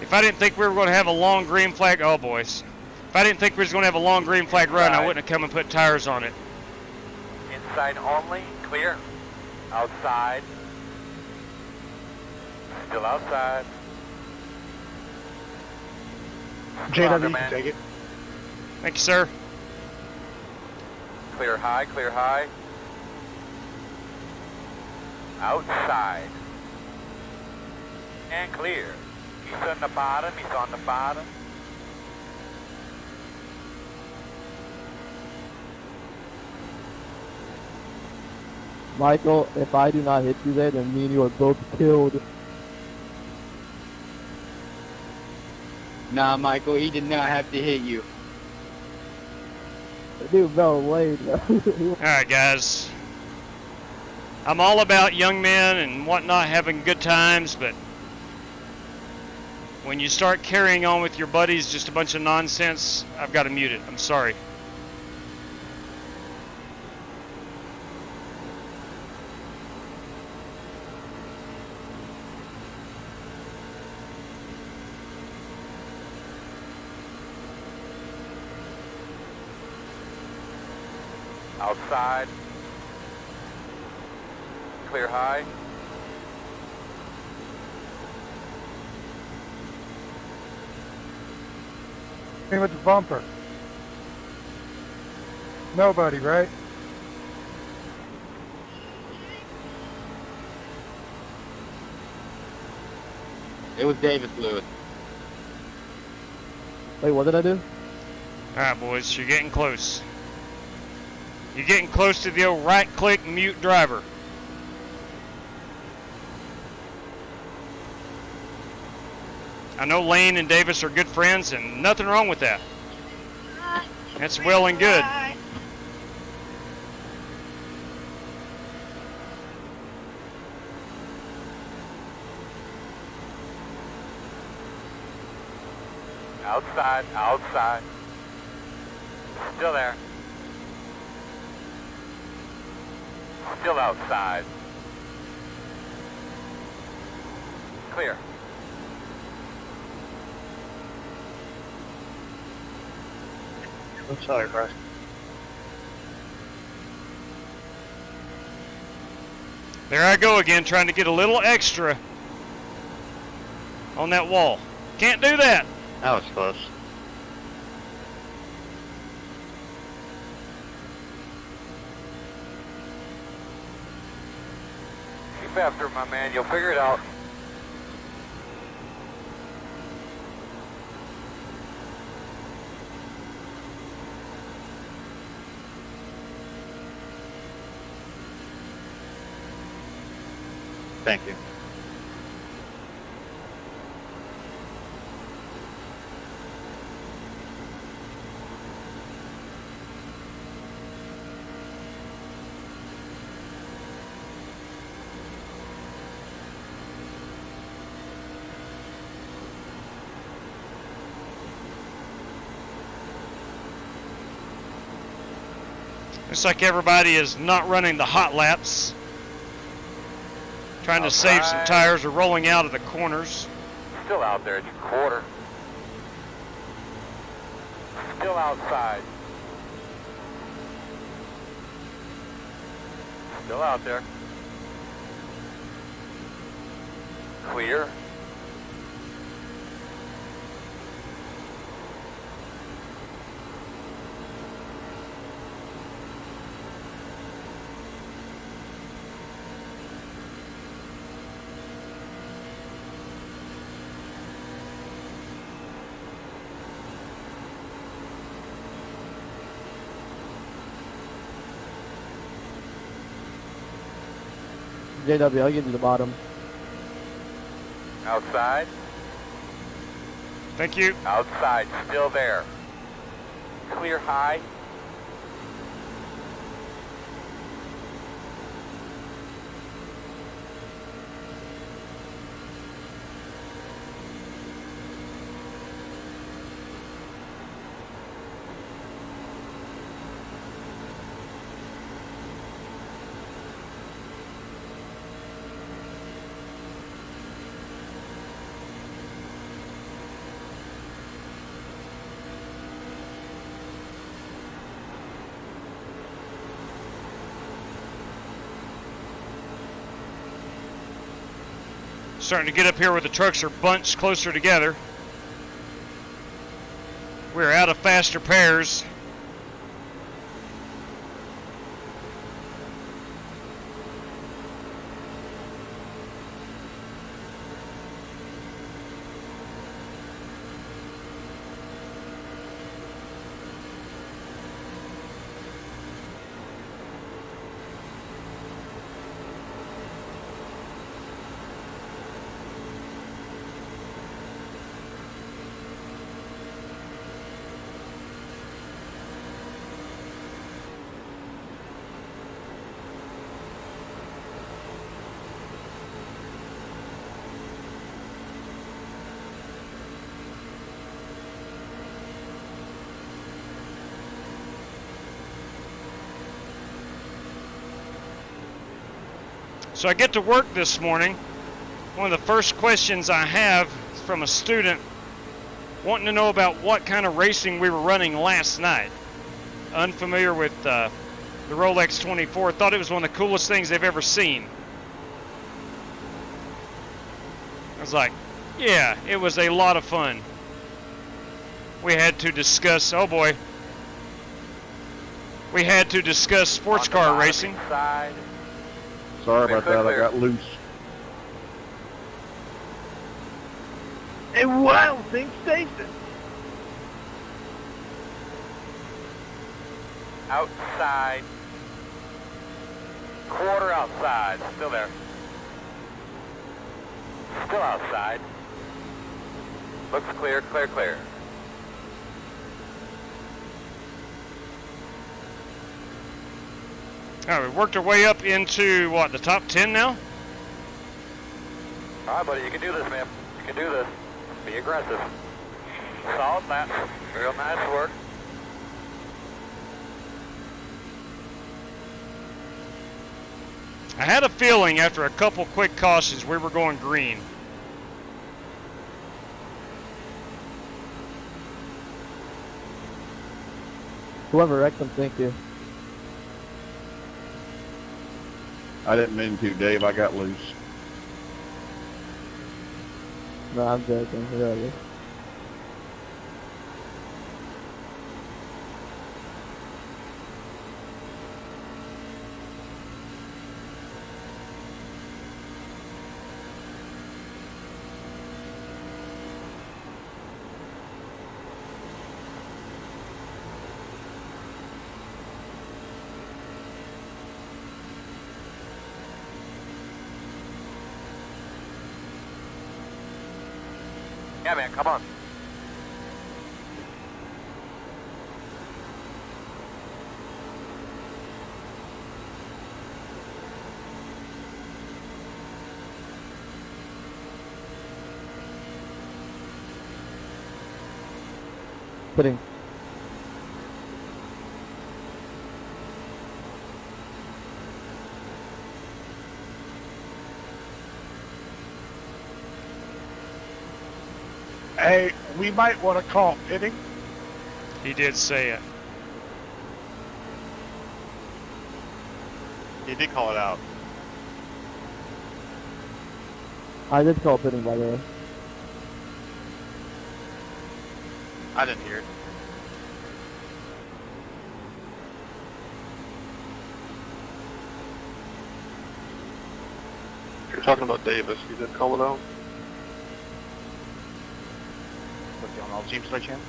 If I didn't think we were going to have a long green flag, oh boys. If I didn't think we were going to have a long green flag run, I wouldn't have come and put tires on it. Inside only, clear. Outside. Still outside. JW, you can take it. Thank you, sir. Clear high, clear high. Outside. And clear. He's on the bottom, he's on the bottom. Michael, if I do not hit you there, then me and you are both killed. Nah, Michael, he did not have to hit you. Dude, no way, bro. Alright, guys. I'm all about young men and whatnot having good times, but when you start carrying on with your buddies just a bunch of nonsense, I've got to mute it. I'm sorry. Outside. Clear high. Hey, with the bumper. Nobody, right? It was Davis Lewis. Wait, what did I do? Alright, boys, you're getting close. You're getting close to the old right-click mute driver. I know Lane and Davis are good friends, and nothing wrong with that. That's well and good. Outside, outside. Still there. Still outside. Clear. I'm sorry, bro. There I go again, trying to get a little extra on that wall. Can't do that. That was close. Keep after him, my man. You'll figure it out. Thank you. Looks like everybody is not running the hot laps. Trying to save some tires or rolling out of the corners. Still out there at your quarter. Still outside. Still out there. Clear. JW, I'll get to the bottom. Outside. Thank you. Outside, still there. Clear high. Starting to get up here where the trucks are bunched closer together. We're out of faster pairs. So I get to work this morning. One of the first questions I have is from a student wanting to know about what kind of racing we were running last night. Unfamiliar with the Rolex 24, thought it was one of the coolest things they've ever seen. I was like, yeah, it was a lot of fun. We had to discuss, oh boy, we had to discuss sports car racing. Side. Sorry about that, I got loose. A wild thing station. Outside. Quarter outside. Still there. Still outside. Looks clear, clear, clear. All right, we worked our way up into, what, the top 10 now? All right, buddy, you can do this, man. You can do this. Be aggressive. Solid lap. Real nice work. I had a feeling after a couple quick cautions we were going green. Whoever wrecked them, thank you. I didn't mean to, Dave. I got loose. No, I'm joking. Really. Yeah, man, come on. Putting. Hey, we might want to call pitting. He did say it. He did call it out. I did call pitting, by the way. I didn't hear it. You're talking about Davis. You did call it out. Was he on all teams by chance?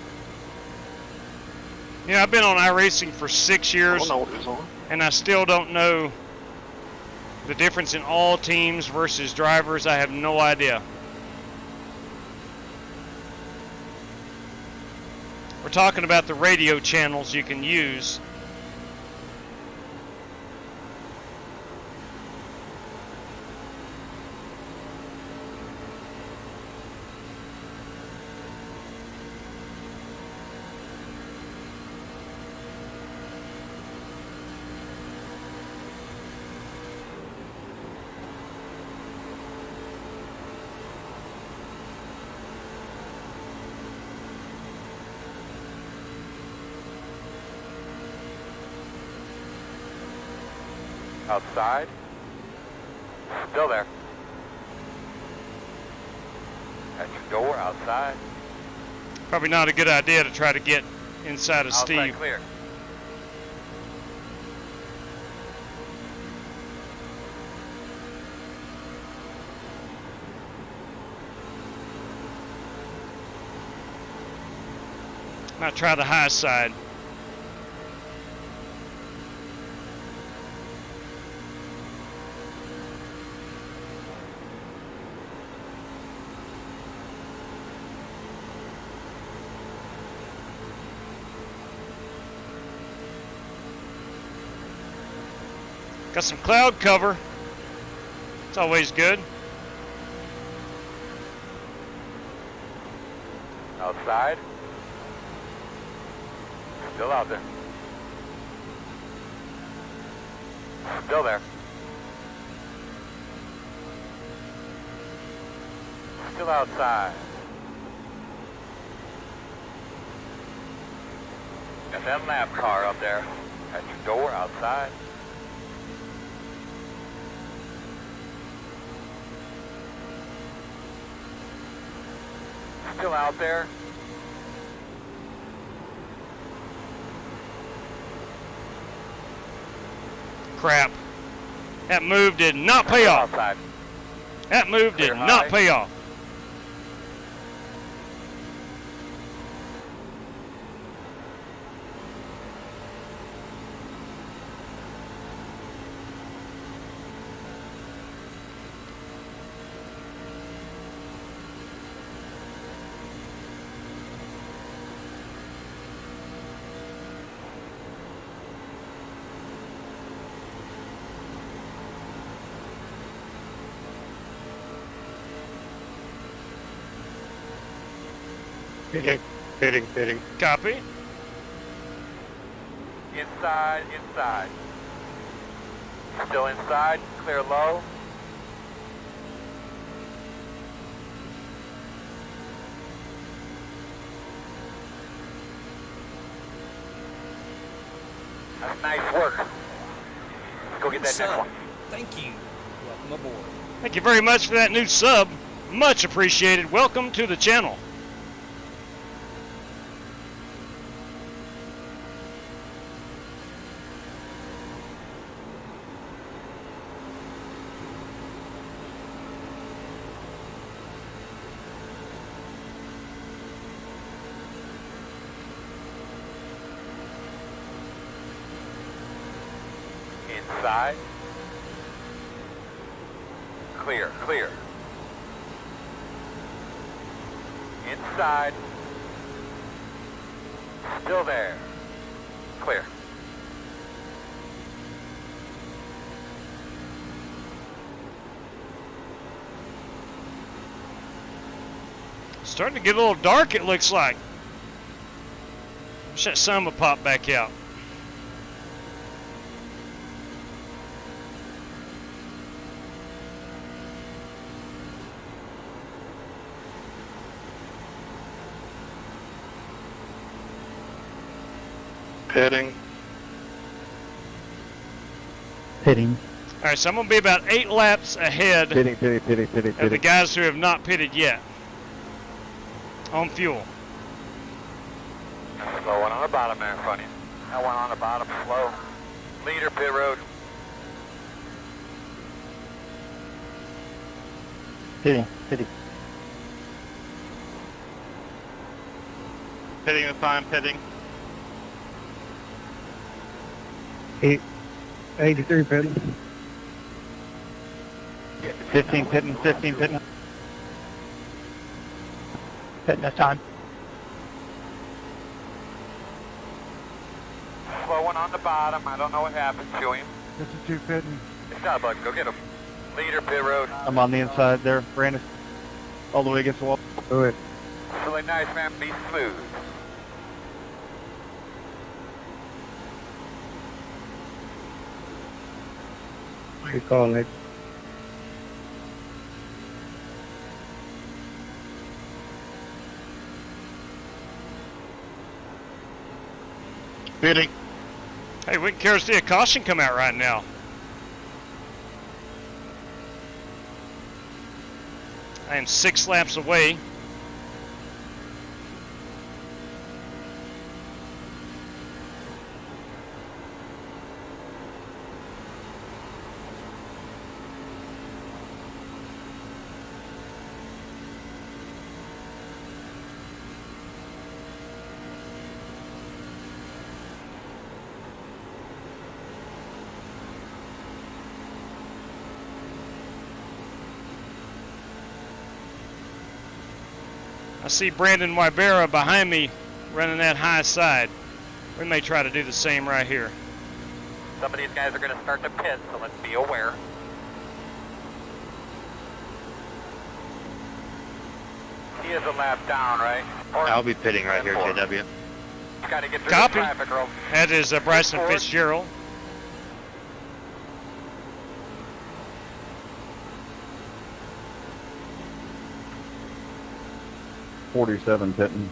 Yeah, I've been on iRacing for 6 years. I don't know what he's on. And I still don't know the difference in all teams versus drivers. I have no idea. We're talking about the radio channels you can use. Outside. Still there. At your door, outside. Probably not a good idea to try to get inside of Outside Steve. Clear. Might try the high side. Got some cloud cover. It's always good. Outside. Still out there. Still there. Still outside. Got that lap car up there at your door outside. Still out there. Crap. That move did not pay off. Outside. That move did not pay off. Hitting. Copy. Inside. Still inside, clear low. That's nice work. Let's go get that next one. Thank you. Welcome aboard. Thank you very much for that new sub. Much appreciated. Welcome to the channel. Inside. Clear. Inside. Still there. Clear. Starting to get a little dark, it looks like. Wish that sun would pop back out. Pitting. All right, so I'm going to be about 8 laps ahead Pitting. of the guys who have not pitted yet on fuel. Slow one on the bottom there in front of you. That one on the bottom, slow. Leader, pit road. Pitting. Pitting this time, pitting. 83 pitting. 15 pitting. Pitting this time. Slow one on the bottom. I don't know what happened to him. 52 pitting. It's not, bud. Go get him. Leader, pit road. I'm on the inside there, Brandon. All the way against the wall. Do it. Really nice, man. Be smooth. What do you call it? Pitting. Hey, we can care to see a caution come out right now. I am 6 laps away. I see Brandon Wybera behind me running that high side. We may try to do the same right here. Some of these guys are going to start to pit, so let's be aware. He is a lap down, right? Or I'll be pitting right here, JW. got to get through Copy. the traffic, girl. That is Bryson Fitzgerald. 47 pitting.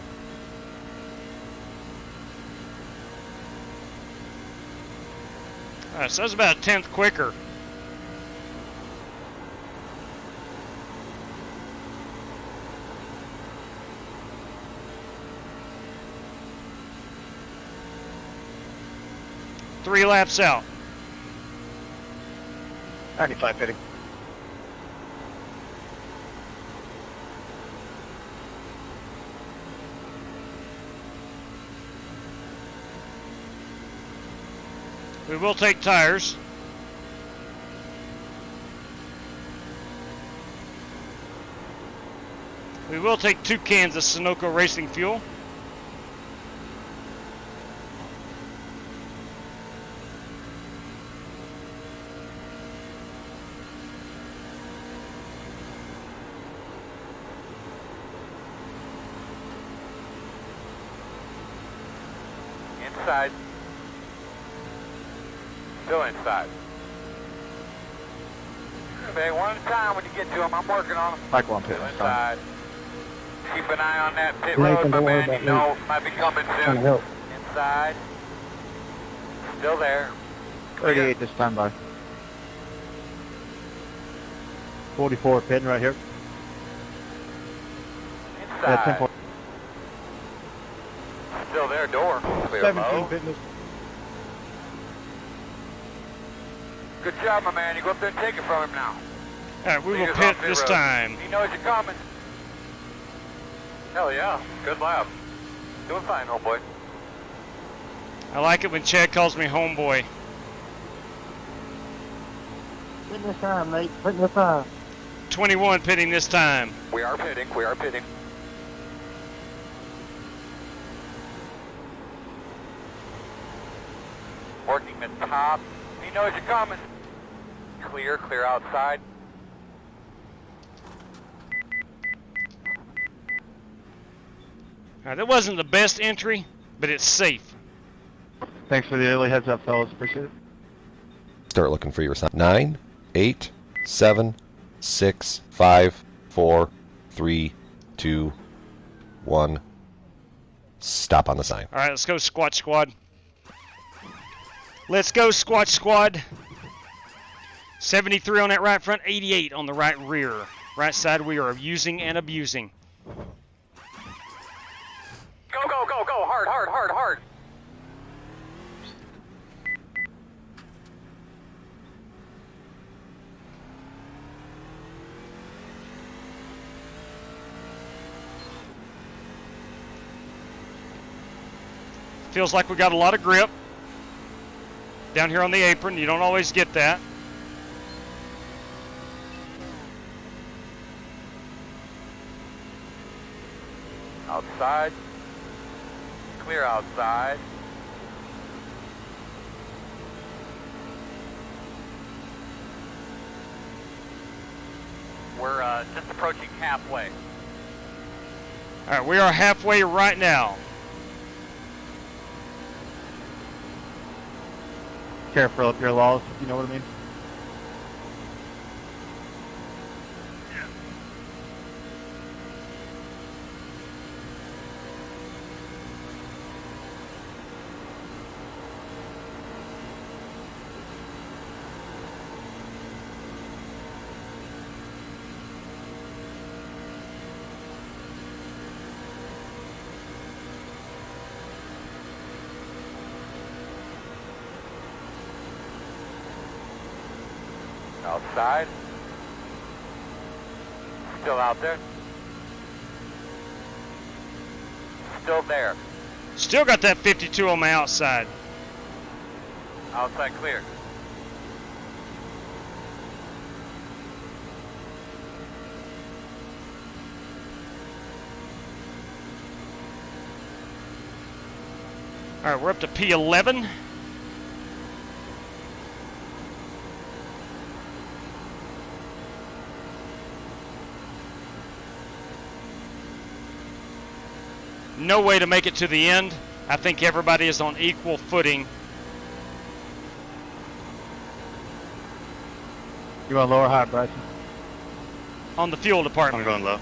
Alright, so that's about a tenth quicker. Three laps out. 95 pitting. We will take tires. We will take 2 cans of Sunoco Racing fuel. Inside. Still inside. Okay, one at a time when you get to them. I'm working on them. Cycle on pit. Still inside. Keep an eye on that pit road, my man. You know, might be coming soon. Inside. Still there. 38 this time by. 44 pitting right here. Inside. 10 Still there, door. Clear 17 low. pitting. Good job, my man. You go up there and take it from him now. Alright, we will Fingers pit off pit this road. time. He knows you're coming. Hell yeah. Good lap. Doing fine, old boy. I like it when Chad calls me homeboy. Pitting this time, mate. Pitting this time. 21 pitting this time. We are pitting. We are pitting. Working the top. He knows you're coming. Clear, clear outside. Alright, that wasn't the best entry, but it's safe. Thanks for the early heads up, fellas. Appreciate it. Start looking for your sign. 9, 8, 7, 6, 5, 4, 3, 2, 1. Stop on the sign. Alright, let's go Squatch Squad. Let's go Squatch Squad. 73 on that right front, 88 on the right rear. Right side we are using and abusing. Go, go, go, go. Hard, hard, hard, hard. Feels like we got a lot of grip. Down here on the apron, you don't always get that. Outside. Clear outside. We're just approaching halfway. Alright, we are halfway right now. Careful up your laws, you know what I mean? Outside. Still out there. Still there. Still got that 52 on my outside. Outside clear. Alright, we're up to P11. No way to make it to the end. I think everybody is on equal footing. You want lower or high, Bryson? On the fuel department. I'm going low.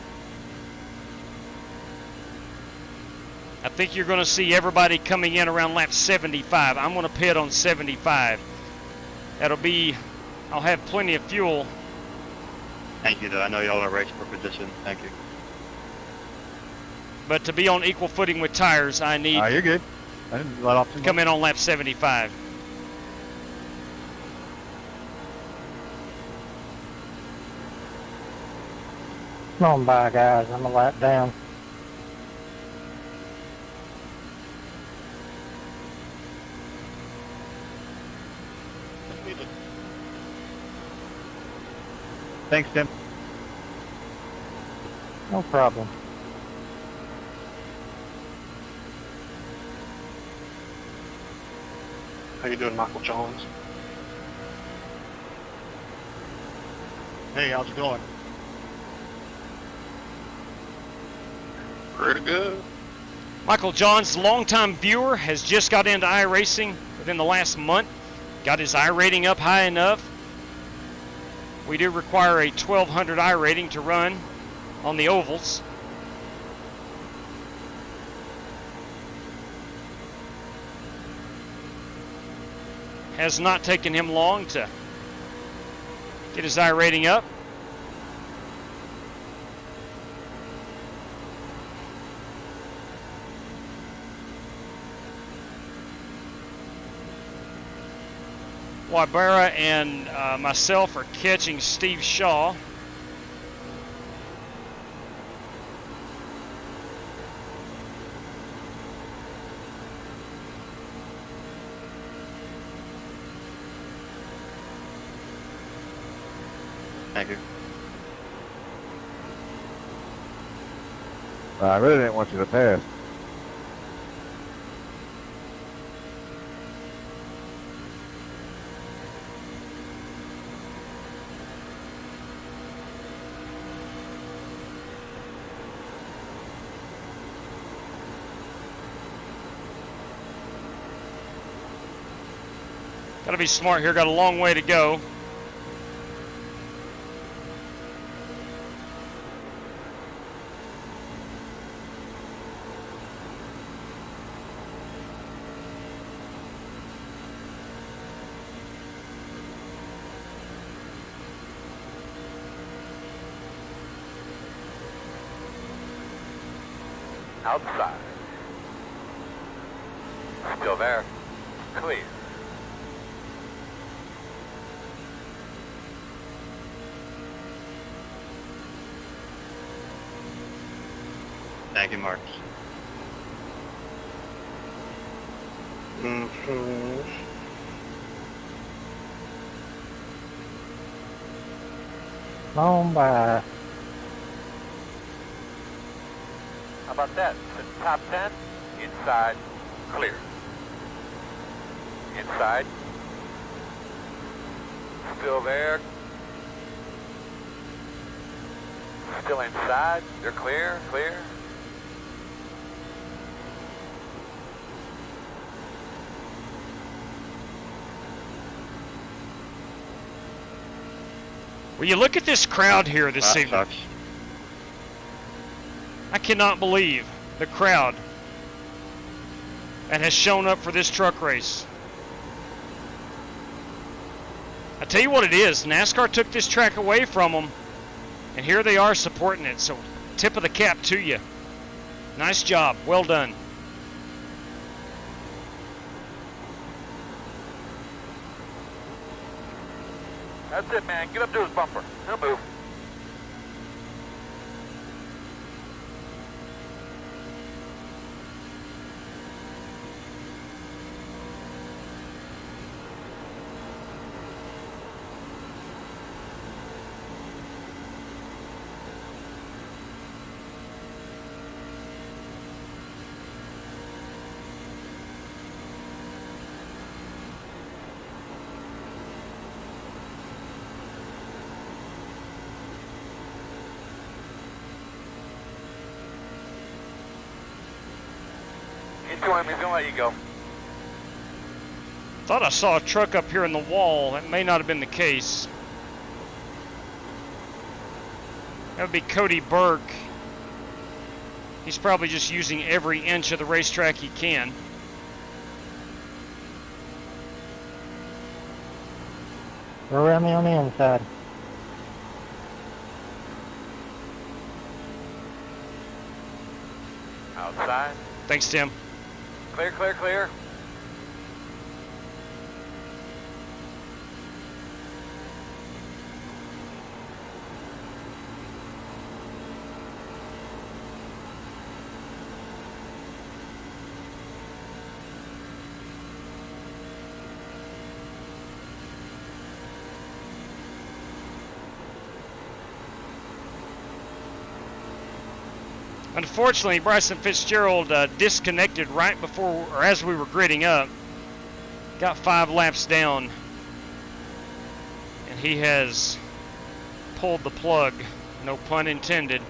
I think you're going to see everybody coming in around lap 75. I'm going to pit on 75. That'll be, I'll have plenty of fuel. Thank you, though. I know y'all are racing for position. Thank you. But to be on equal footing with tires, I need you're good. I didn't let off too much. come in on lap 75. Come on by, guys. I'm a lap down. Thanks, Tim. No problem. How you doing, Michael Jones? Hey, how's it going? Pretty good. Michael Johns, longtime viewer, has just got into iRacing within the last month. Got his I rating up high enough. We do require a 1200 I rating to run on the ovals. Has not taken him long to get his I rating up. Wybera and myself are catching Steve Shaw. Thank you. I really didn't want you to pass. Got to be smart here. Got a long way to go. Outside. Still there. Clear. Thank you, Mark. On by. How about that? The top 10, inside, clear. Inside. Still there. Still inside. They're clear, clear. Will you look at this crowd here this evening? Sucks. I cannot believe the crowd that has shown up for this truck race. I tell you what it is, NASCAR took this track away from them, and here they are supporting it, so tip of the cap to you. Nice job, well done. That's it, man. Get up to his bumper. He'll move. He's going to let you go. Thought I saw a truck up here in the wall. That may not have been the case. That would be Cody Burke. He's probably just using every inch of the racetrack he can. Go around me on the inside. Outside. Thanks, Tim. Clear, clear, clear. Unfortunately, Bryson Fitzgerald disconnected right before, or as we were gridding up. Got 5 laps down, and he has pulled the plug, no pun intended,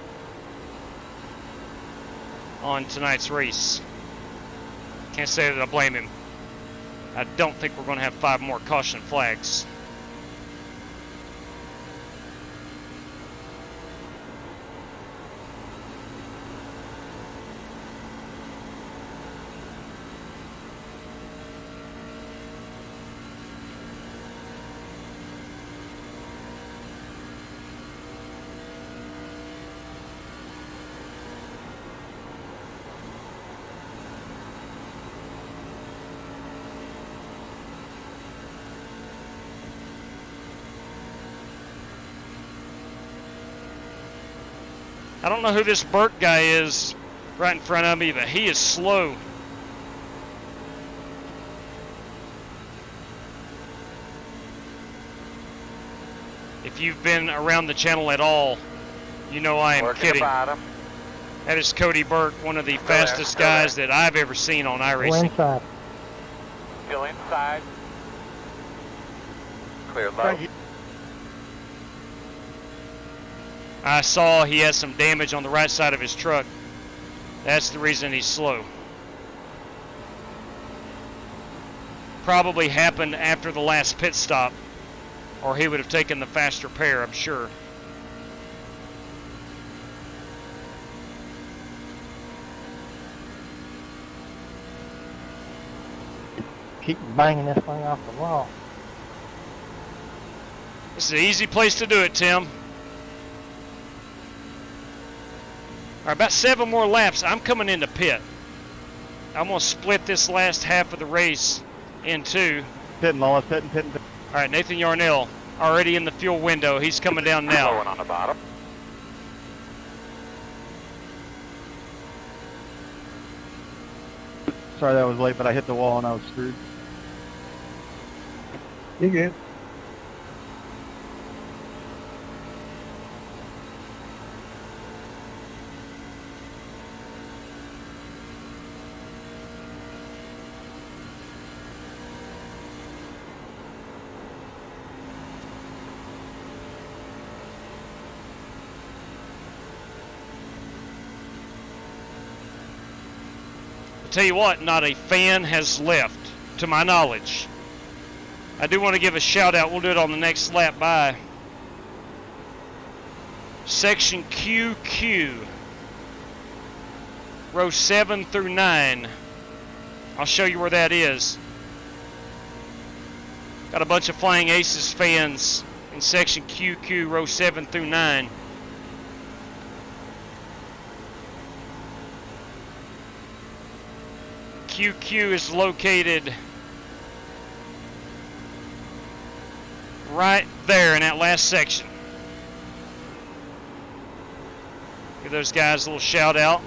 on tonight's race. Can't say that I blame him. I don't think we're going to have 5 more caution flags. I don't know who this Burt guy is right in front of me, but he is slow. If you've been around the channel at all, you know I am kidding. That is Cody Burt, one of the fastest guys that I've ever seen on iRacing. Inside. Still inside. Clear low. I saw he has some damage on the right side of his truck. That's the reason he's slow. Probably happened after the last pit stop, or he would have taken the faster pair, I'm sure. Keep banging this thing off the wall. This is an easy place to do it, Tim. All right, about 7 more laps. I'm coming into pit. I'm going to split this last half of the race in 2. Pitting, Lois, pitting. All right, Nathan Yarnell already in the fuel window. He's coming down now. Going on the bottom. Sorry that was late, but I hit the wall and I was screwed. You good? Tell you what, not a fan has left, to my knowledge. I do want to give a shout out. We'll do it on the next lap by Section QQ, row 7 through 9. I'll show you where that is. Got a bunch of Flying Aces fans in Section QQ, row 7 through 9. QQ is located right there in that last section. Give those guys a little shout out.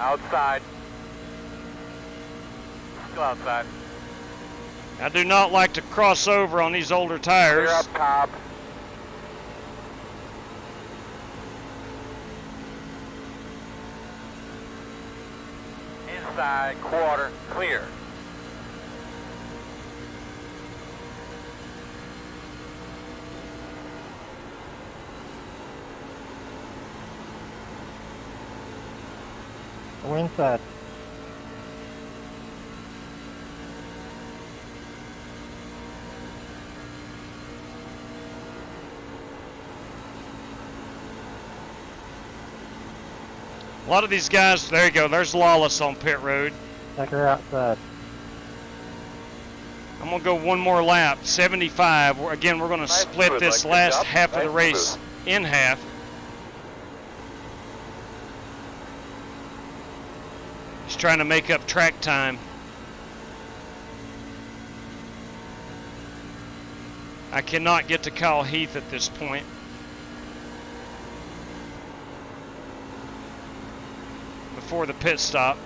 Outside. Still outside. I do not like to cross over on these older tires. Clear up top. Inside quarter clear. We're inside. A lot of these guys, there you go, there's Lawless on pit road. Check her outside. I'm going to go one more lap, 75. Again, we're going to split this last half of the race in half. Just trying to make up track time. I cannot get to Kyle Heath at this point. Before the pit stop.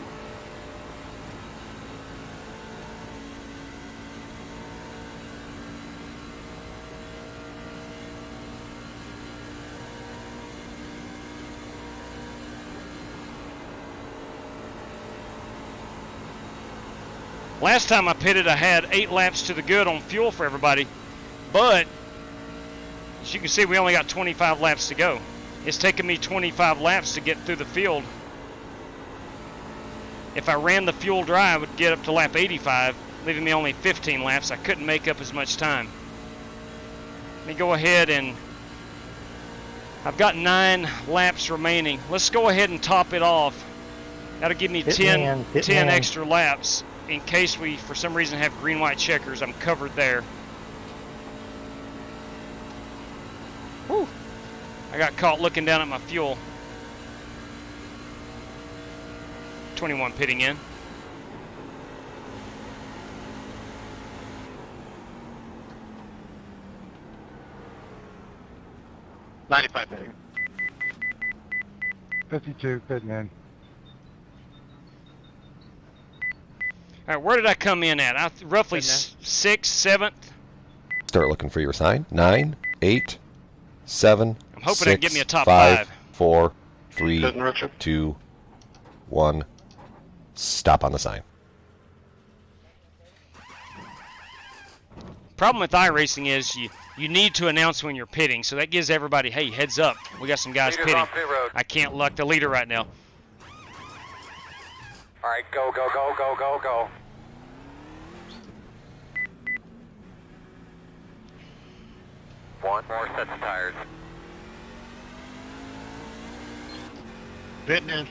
Last time I pitted, I had 8 laps to the good on fuel for everybody, but as you can see, we only got 25 laps to go. It's taken me 25 laps to get through the field. If I ran the fuel dry, I would get up to lap 85, leaving me only 15 laps. I couldn't make up as much time. Let me go ahead and I've got 9 laps remaining. Let's go ahead and top it off. That'll give me 10 extra laps in case we, for some reason, have green-white checkers. I'm covered there. Whew. I got caught looking down at my fuel. 21 pitting in. $95 pitting. 52 pitting in. All right, where did I come in at? Roughly 6th, 7th. Start looking for your sign. 9, 8, 7. I'm hoping 6, they give me a top 5, 5. 4, 3, 2, 1. Stop on the sign. Problem with iRacing is you need to announce when you're pitting, so that gives everybody, hey, heads up, we got some guys pitting. I can't luck the leader right now. All right, go, go, go, go, go, go. One more set of tires. Pitting in.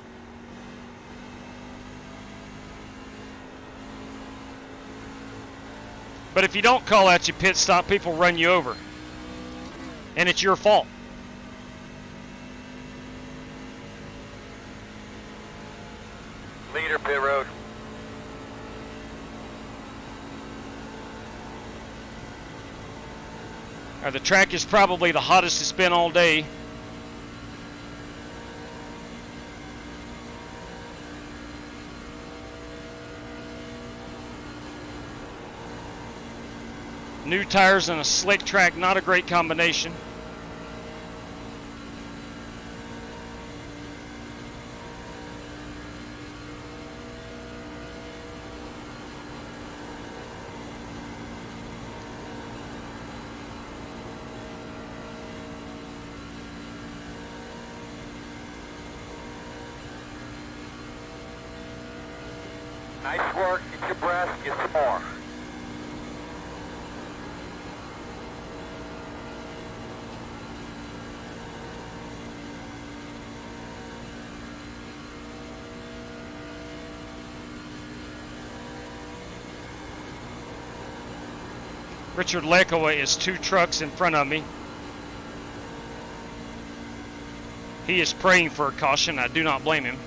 But if you don't call out your pit stop, people run you over. And it's your fault. Leader pit road. The track is probably the hottest it's been all day. New tires and a slick track, not a great combination. Nice work, get your breath, get some more. Richard Lekowa is 2 trucks in front of me. He is praying for a caution. I do not blame him.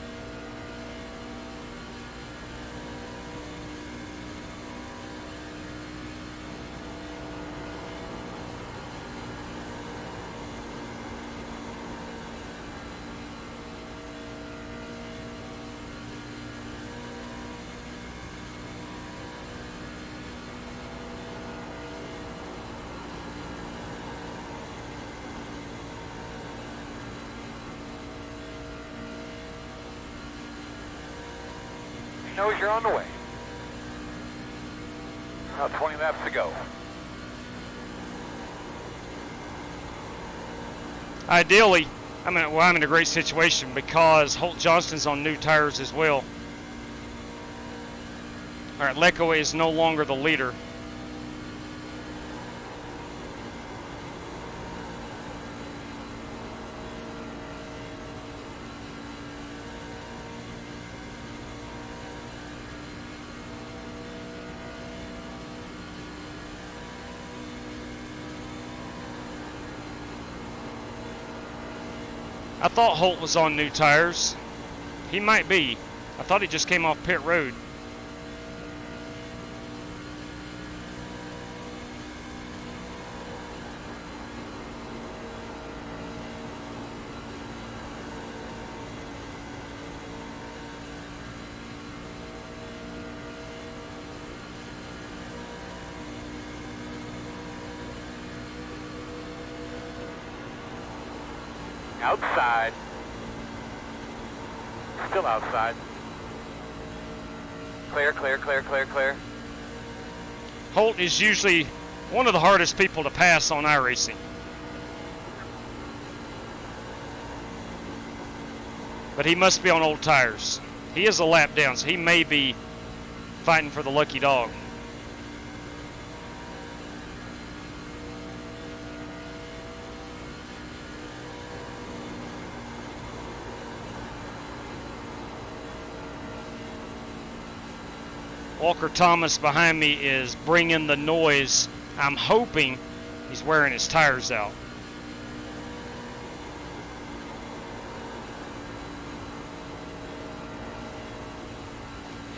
knows you're on the way. About 20 laps to go. Ideally, I'm in a great situation because Holt Johnston's on new tires as well. All right, Lecco is no longer the leader. I thought Holt was on new tires. He might be. I thought he just came off pit road. Outside. Still outside. Clear, clear, clear, clear, clear. Holt is usually one of the hardest people to pass on iRacing. But he must be on old tires. He is a lap down, so he may be fighting for the lucky dog. Walker Thomas behind me is bringing the noise. I'm hoping he's wearing his tires out.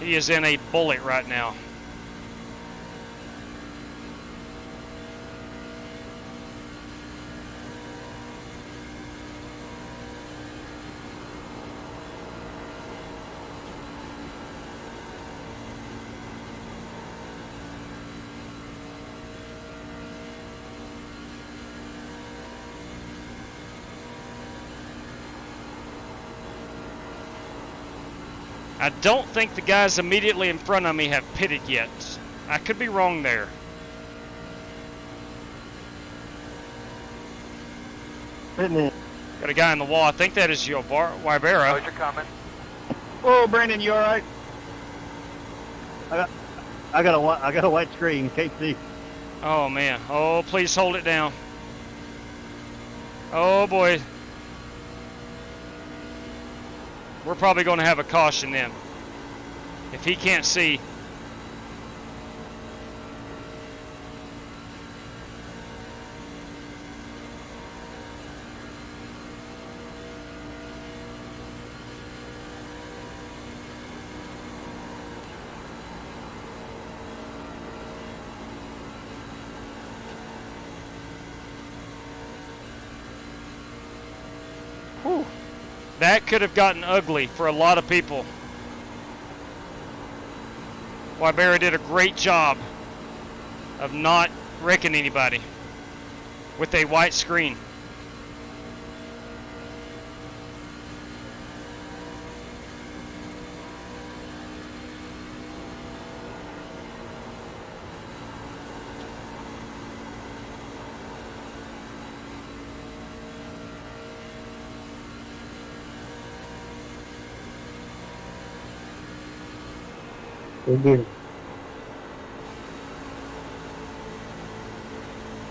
He is in a bullet right now. I don't think the guys immediately in front of me have pitted yet. I could be wrong there. Got a guy in the wall. I think that is Wybera. How's your comment? Oh, Brandon, you all right? I got a white screen. Can't see. Oh man. Oh, please hold it down. Oh boy. We're probably going to have a caution then. If he can't see. Whew. That could have gotten ugly for a lot of people. Wybera did a great job of not wrecking anybody with a white screen.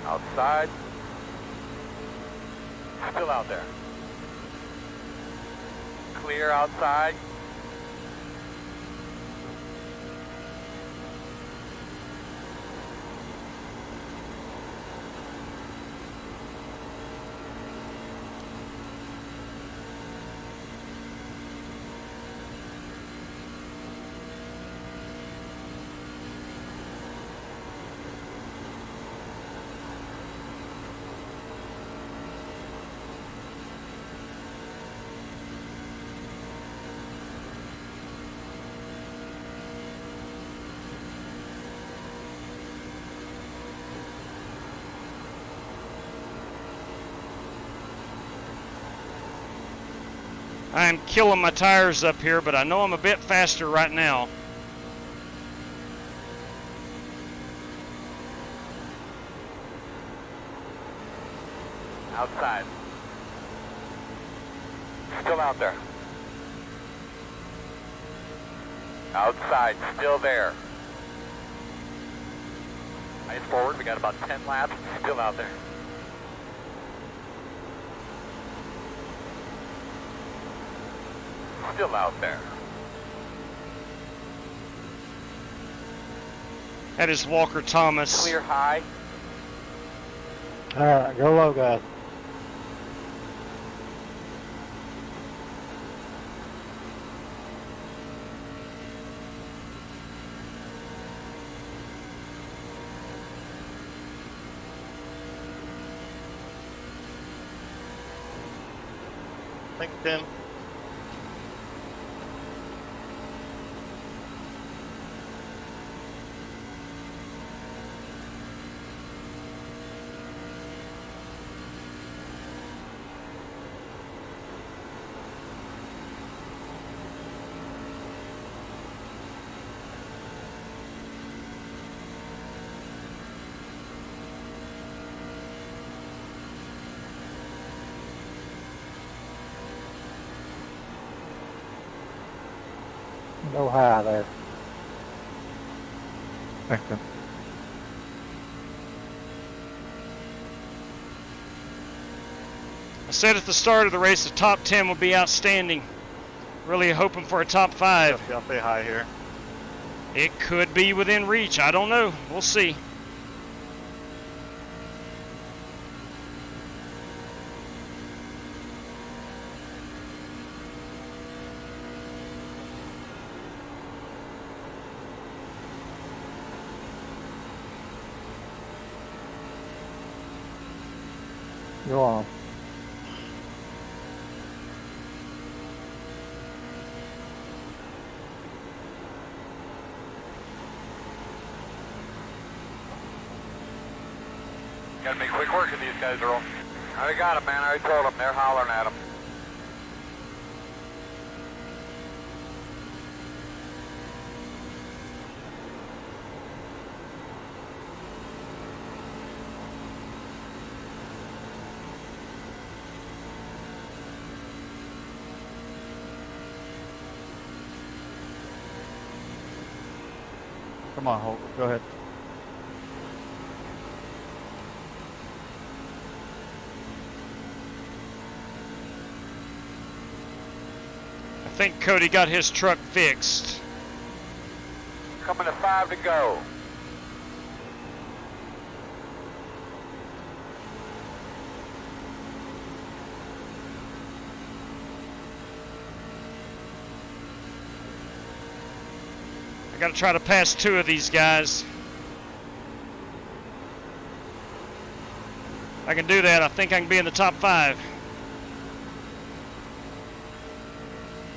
Outside. Still out there. Clear outside. I'm killing my tires up here, but I know I'm a bit faster right now. Outside. Still out there. Outside, still there. Nice forward, we got about 10 laps, still out there. Still out there. That is Walker Thomas. Clear high. Alright, go low, guys. Thanks, Tim. No high there. Thanks, Tim. I said at the start of the race the top 10 would be outstanding. Really hoping for a top 5. I'll stay high here. It could be within reach. I don't know. We'll see. Go on. Gotta make quick work of these guys, Earl. I already got them, man. I already told them. They're hollering at them. Come on, Holt. Go ahead. I think Cody got his truck fixed. Coming to 5 to go. I gotta try to pass 2 of these guys. If I can do that, I think I can be in the top 5.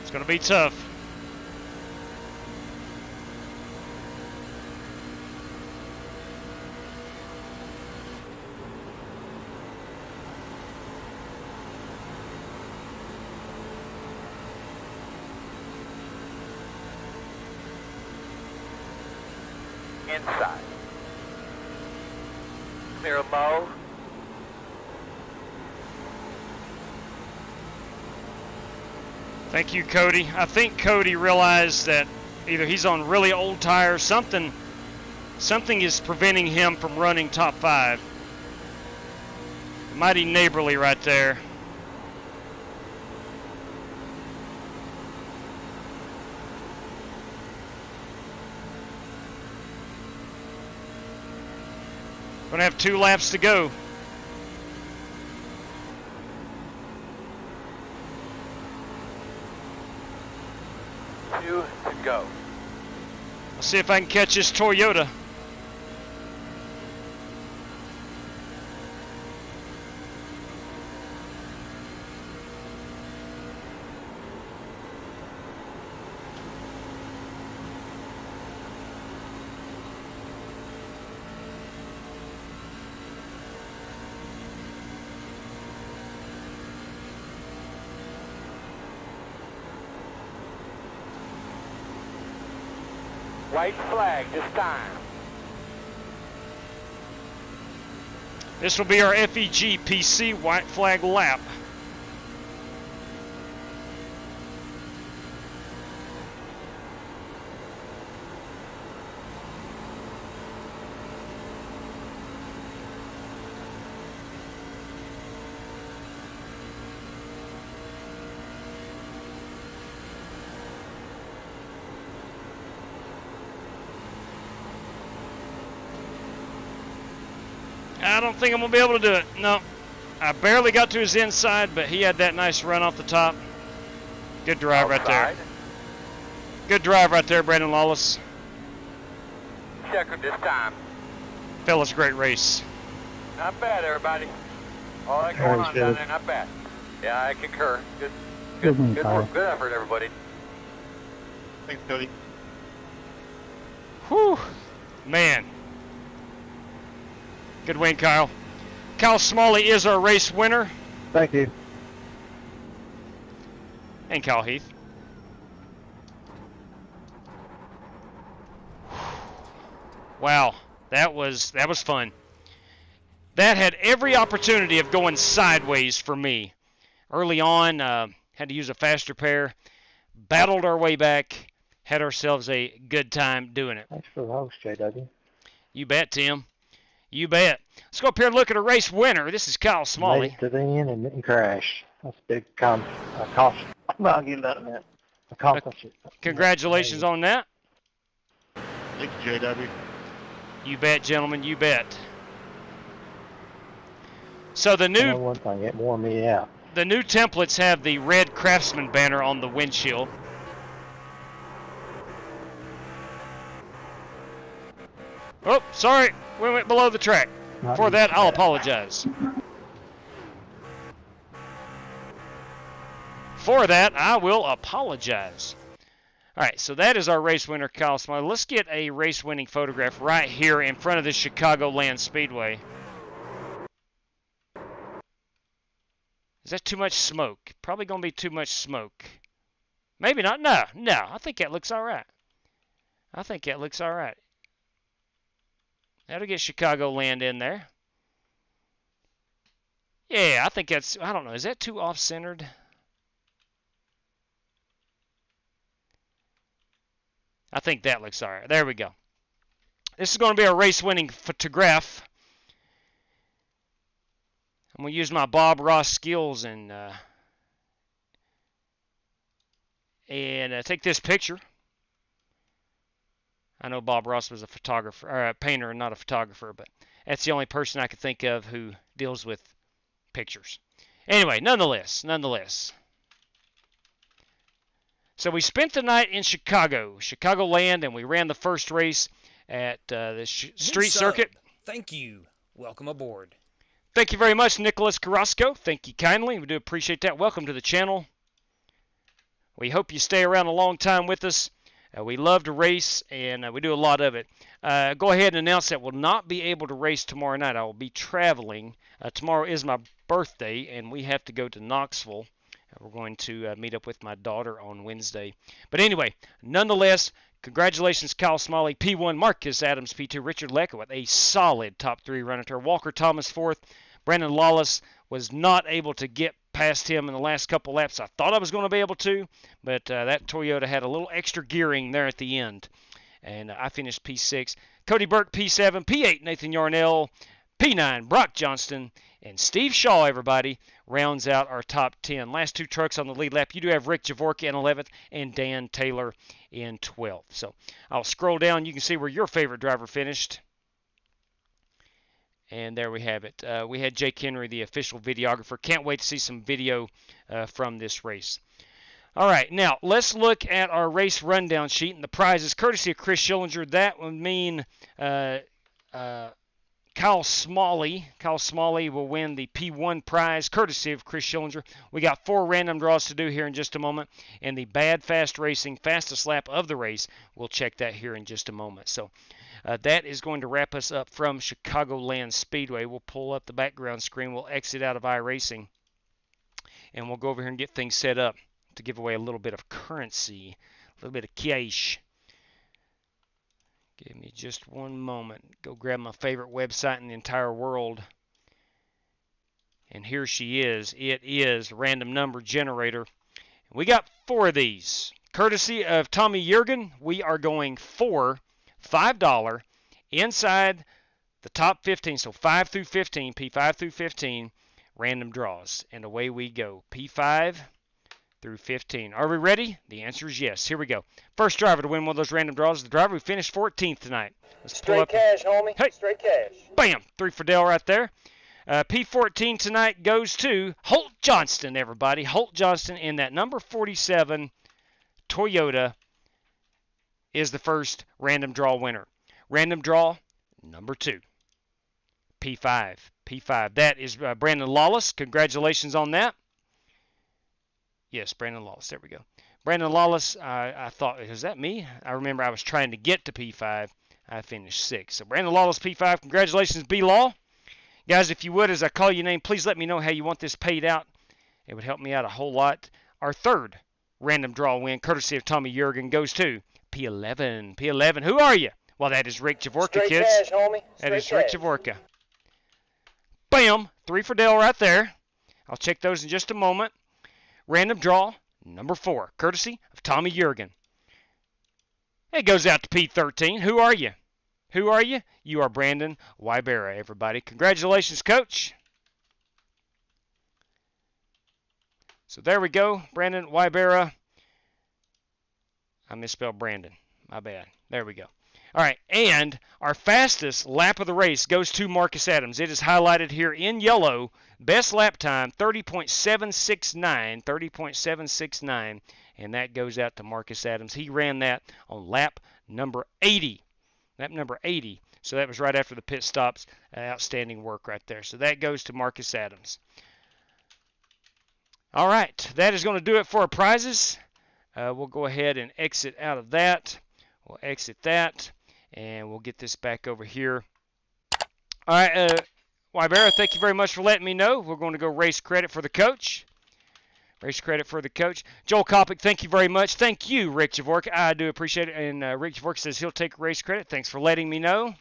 It's gonna be tough. Inside. Clear low. Thank you, Cody. I think Cody realized that either he's on really old tires, something is preventing him from running top 5. Mighty neighborly right there. Gonna have 2 laps to go. To go. Let's see if I can catch this Toyota. White flag this time. This will be our FEG PC white flag lap. I don't think I'm going to be able to do it. No. I barely got to his inside, but he had that nice run off the top. Good drive right there. Good drive right there, Brandon Lawless. Check him this time. Fellas, great race. Not bad, everybody. All that going on down there, not bad. Yeah, I concur. Good work, good effort, everybody. Thanks, Cody. Whew. Man. Good win, Kyle. Kyle Smalley is our race winner. Thank you. And Kyle Heath. Wow, that was fun. That had every opportunity of going sideways for me. Early on, had to use a faster pair, battled our way back, had ourselves a good time doing it. Thanks for the host, JW. You bet, Tim. You bet. Let's go up here and look at a race winner. This is Kyle Smalley. Made it to the end and didn't crash. That's a big caution. I'll give that a minute. Accomplishment. Congratulations on that. Thanks, JW. You bet, gentlemen. You bet. So the new one thing, it wore me out. The new templates have the red Craftsman banner on the windshield. Oh, sorry. We went below the track. For that, I'll apologize. For that, I will apologize. All right, so that is our race winner, Kyle Smiley. Let's get a race-winning photograph right here in front of the Chicagoland Speedway. Is that too much smoke? Probably going to be too much smoke. Maybe not. No. I think that looks all right. That'll get Chicagoland in there. Yeah, I think that's, I don't know, is that too off-centered? I think that looks all right. There we go. This is going to be a race-winning photograph. I'm going to use my Bob Ross skills and take this picture. I know Bob Ross was a photographer, or a painter and not a photographer, but that's the only person I could think of who deals with pictures. Anyway, nonetheless. So we spent the night in Chicagoland, and we ran the first race at the street circuit. Thank you. Welcome aboard. Thank you very much, Nicholas Carrasco. Thank you kindly. We do appreciate that. Welcome to the channel. We hope you stay around a long time with us. We love to race, and we do a lot of it. Go ahead and announce that we'll not be able to race tomorrow night. I will be traveling. Tomorrow is my birthday, and we have to go to Knoxville. We're going to meet up with my daughter on Wednesday. But anyway, nonetheless, congratulations, Kyle Smalley, P1, Marcus Adams, P2, Richard Lecca with a solid top 3 run at her. Walker Thomas 4th. Brandon Lawless was not able to get past him in the last couple laps. I thought I was going to be able to, but that Toyota had a little extra gearing there at the end. And I finished P6. Cody Burke, P7. P8, Nathan Yarnell. P9, Brock Johnston. And Steve Shaw, everybody, rounds out our top 10. Last 2 trucks on the lead lap. You do have Rick Javorka in 11th and Dan Taylor in 12th. So I'll scroll down. You can see where your favorite driver finished. And there we have it. We had Jake Henry, the official videographer. Can't wait to see some video from this race. All right, now let's look at our race rundown sheet and the prizes courtesy of Chris Schillinger. That would mean Kyle Smalley. Kyle Smalley will win the P1 prize courtesy of Chris Schillinger. We got 4 random draws to do here in just a moment. And the Bad Fast Racing fastest lap of the race, we'll check that here in just a moment. So that is going to wrap us up from Chicagoland Speedway. We'll pull up the background screen. We'll exit out of iRacing. And we'll go over here and get things set up to give away a little bit of currency, a little bit of cash. Give me just one moment. Go grab my favorite website in the entire world. And here she is. It is Random Number Generator. We got 4 of these. Courtesy of Tommy Jurgen, we are going 4 $5 inside the top 15. So 5 through 15, P5 through 15, random draws. And away we go. P5 through 15. Are we ready? The answer is yes. Here we go. First driver to win one of those random draws is the driver who finished 14th tonight. Let's pull up. Straight cash, homie. Hey. Straight cash. Bam! 3 for Dale right there. P14 tonight goes to Holt Johnston, everybody. Holt Johnston in that number 47 Toyota is the first random draw winner. Random draw number 2. P5. P5. That is Brandon Lawless. Congratulations on that. Yes, Brandon Lawless. There we go. Brandon Lawless, I thought, is that me? I remember I was trying to get to P5. I finished 6th. So Brandon Lawless, P5. Congratulations, B-Law. Guys, if you would, as I call your name, please let me know how you want this paid out. It would help me out a whole lot. Our third random draw win, courtesy of Tommy Jurgen, goes to P11. P11, who are you? Well, that is Rick Javorka, Straight kids. cash, homie. That is Straight Rick cash. Javorka. Bam! 3 for Dale right there. I'll check those in just a moment. Random draw number 4, courtesy of Tommy Jurgen. It goes out to P13. Who are you? Who are you? You are Brandon Wybera, everybody. Congratulations, Coach. So there we go. Brandon Wybera. I misspelled Brandon. My bad. There we go. All right, and our fastest lap of the race goes to Marcus Adams. It is highlighted here in yellow. Best lap time, 30.769, 30.769, and that goes out to Marcus Adams. He ran that on lap number 80. Lap number 80. So that was right after the pit stops. Outstanding work right there. So that goes to Marcus Adams. All right, that is going to do it for our prizes. We'll go ahead and exit out of that. We'll exit that, and we'll get this back over here. All right, Wybera, thank you very much for letting me know. We're going to go race credit for the coach. Race credit for the coach. Joel Kopic, thank you very much. Thank you, Rick Javorka. I do appreciate it. And Rick Javorka says he'll take race credit. Thanks for letting me know.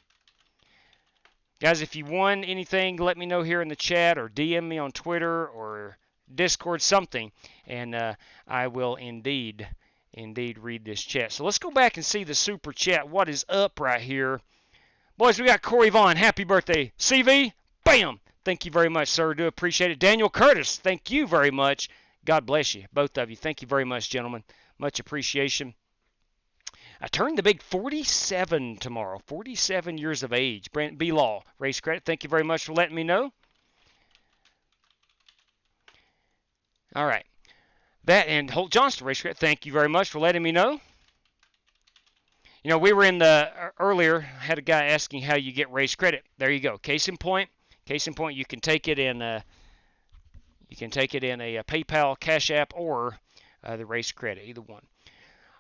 Guys, if you won anything, let me know here in the chat or DM me on Twitter or Discord, something. And I will indeed read this chat. So let's go back and see the super chat. What is up right here? Boys, we got Corey Vaughn. Happy birthday. CV, bam. Thank you very much, sir. Do appreciate it. Daniel Curtis, thank you very much. God bless you, both of you. Thank you very much, gentlemen. Much appreciation. I turned the big 47 tomorrow. 47 years of age. Brent B. Law, race credit. Thank you very much for letting me know. All right. That and Holt Johnston, race credit. Thank you very much for letting me know. You know, we were in the earlier, had a guy asking how you get race credit. There you go. Case in point, you can take it in a PayPal, CashApp, or the race credit, either one.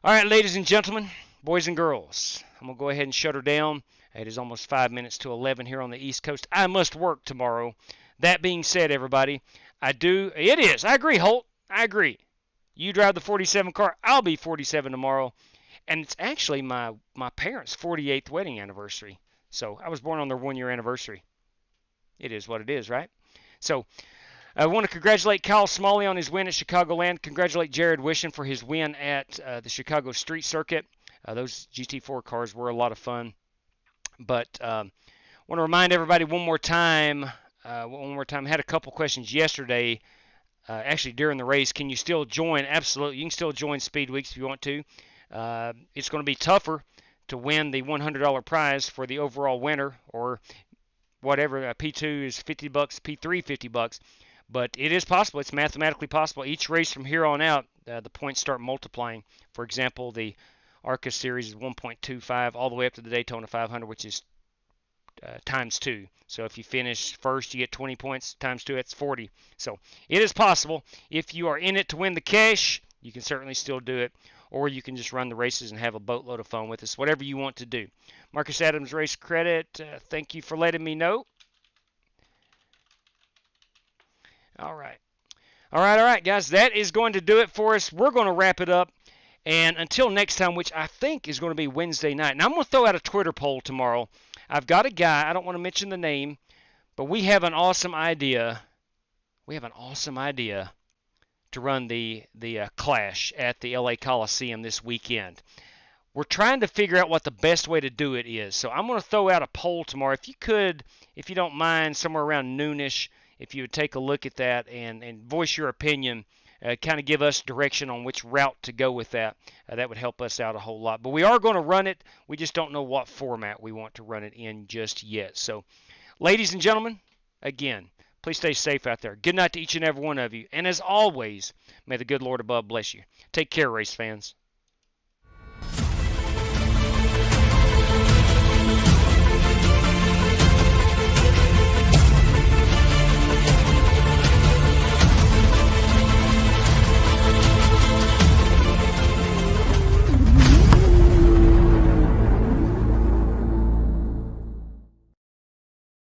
All right, ladies and gentlemen, boys and girls, I'm going to go ahead and shut her down. It is almost 5 minutes to 11 here on the East Coast. I must work tomorrow. That being said, everybody, I agree, Holt. I agree. You drive the 47 car. I'll be 47 tomorrow. And it's actually my parents' 48th wedding anniversary. So I was born on their 1-year anniversary. It is what it is, right? So I want to congratulate Kyle Smalley on his win at Chicagoland. Congratulate Jared Wishon for his win at the Chicago Street Circuit. Those GT4 cars were a lot of fun. But I want to remind everybody one more time. I had a couple questions yesterday, actually during the race. Can you still join? Absolutely. You can still join Speed Weeks if you want to. It's going to be tougher to win the $100 prize for the overall winner, or whatever. P2 is $50, P3 $50. But it is possible. It's mathematically possible. Each race from here on out, the points start multiplying. For example, the ARCA series is 1.25 all the way up to the Daytona 500, which is times 2. So if you finish first, you get 20 points. Times 2, that's 40. So it is possible. If you are in it to win the cash, you can certainly still do it. Or you can just run the races and have a boatload of fun with us. Whatever you want to do. Marcus Adams, race credit. Thank you for letting me know. All right, guys. That is going to do it for us. We're going to wrap it up. And until next time, which I think is going to be Wednesday night. And I'm going to throw out a Twitter poll tomorrow. I've got a guy, I don't want to mention the name, but we have an awesome idea. We have an awesome idea to run the Clash at the LA Coliseum this weekend. We're trying to figure out what the best way to do it is. So I'm going to throw out a poll tomorrow. If you could, if you don't mind, somewhere around noonish, if you would take a look at that and voice your opinion, kind of give us direction on which route to go with that. That would help us out a whole lot. But we are going to run it. We just don't know what format we want to run it in just yet. So, ladies and gentlemen, again, please stay safe out there. Good night to each and every one of you. And as always, may the good Lord above bless you. Take care, race fans.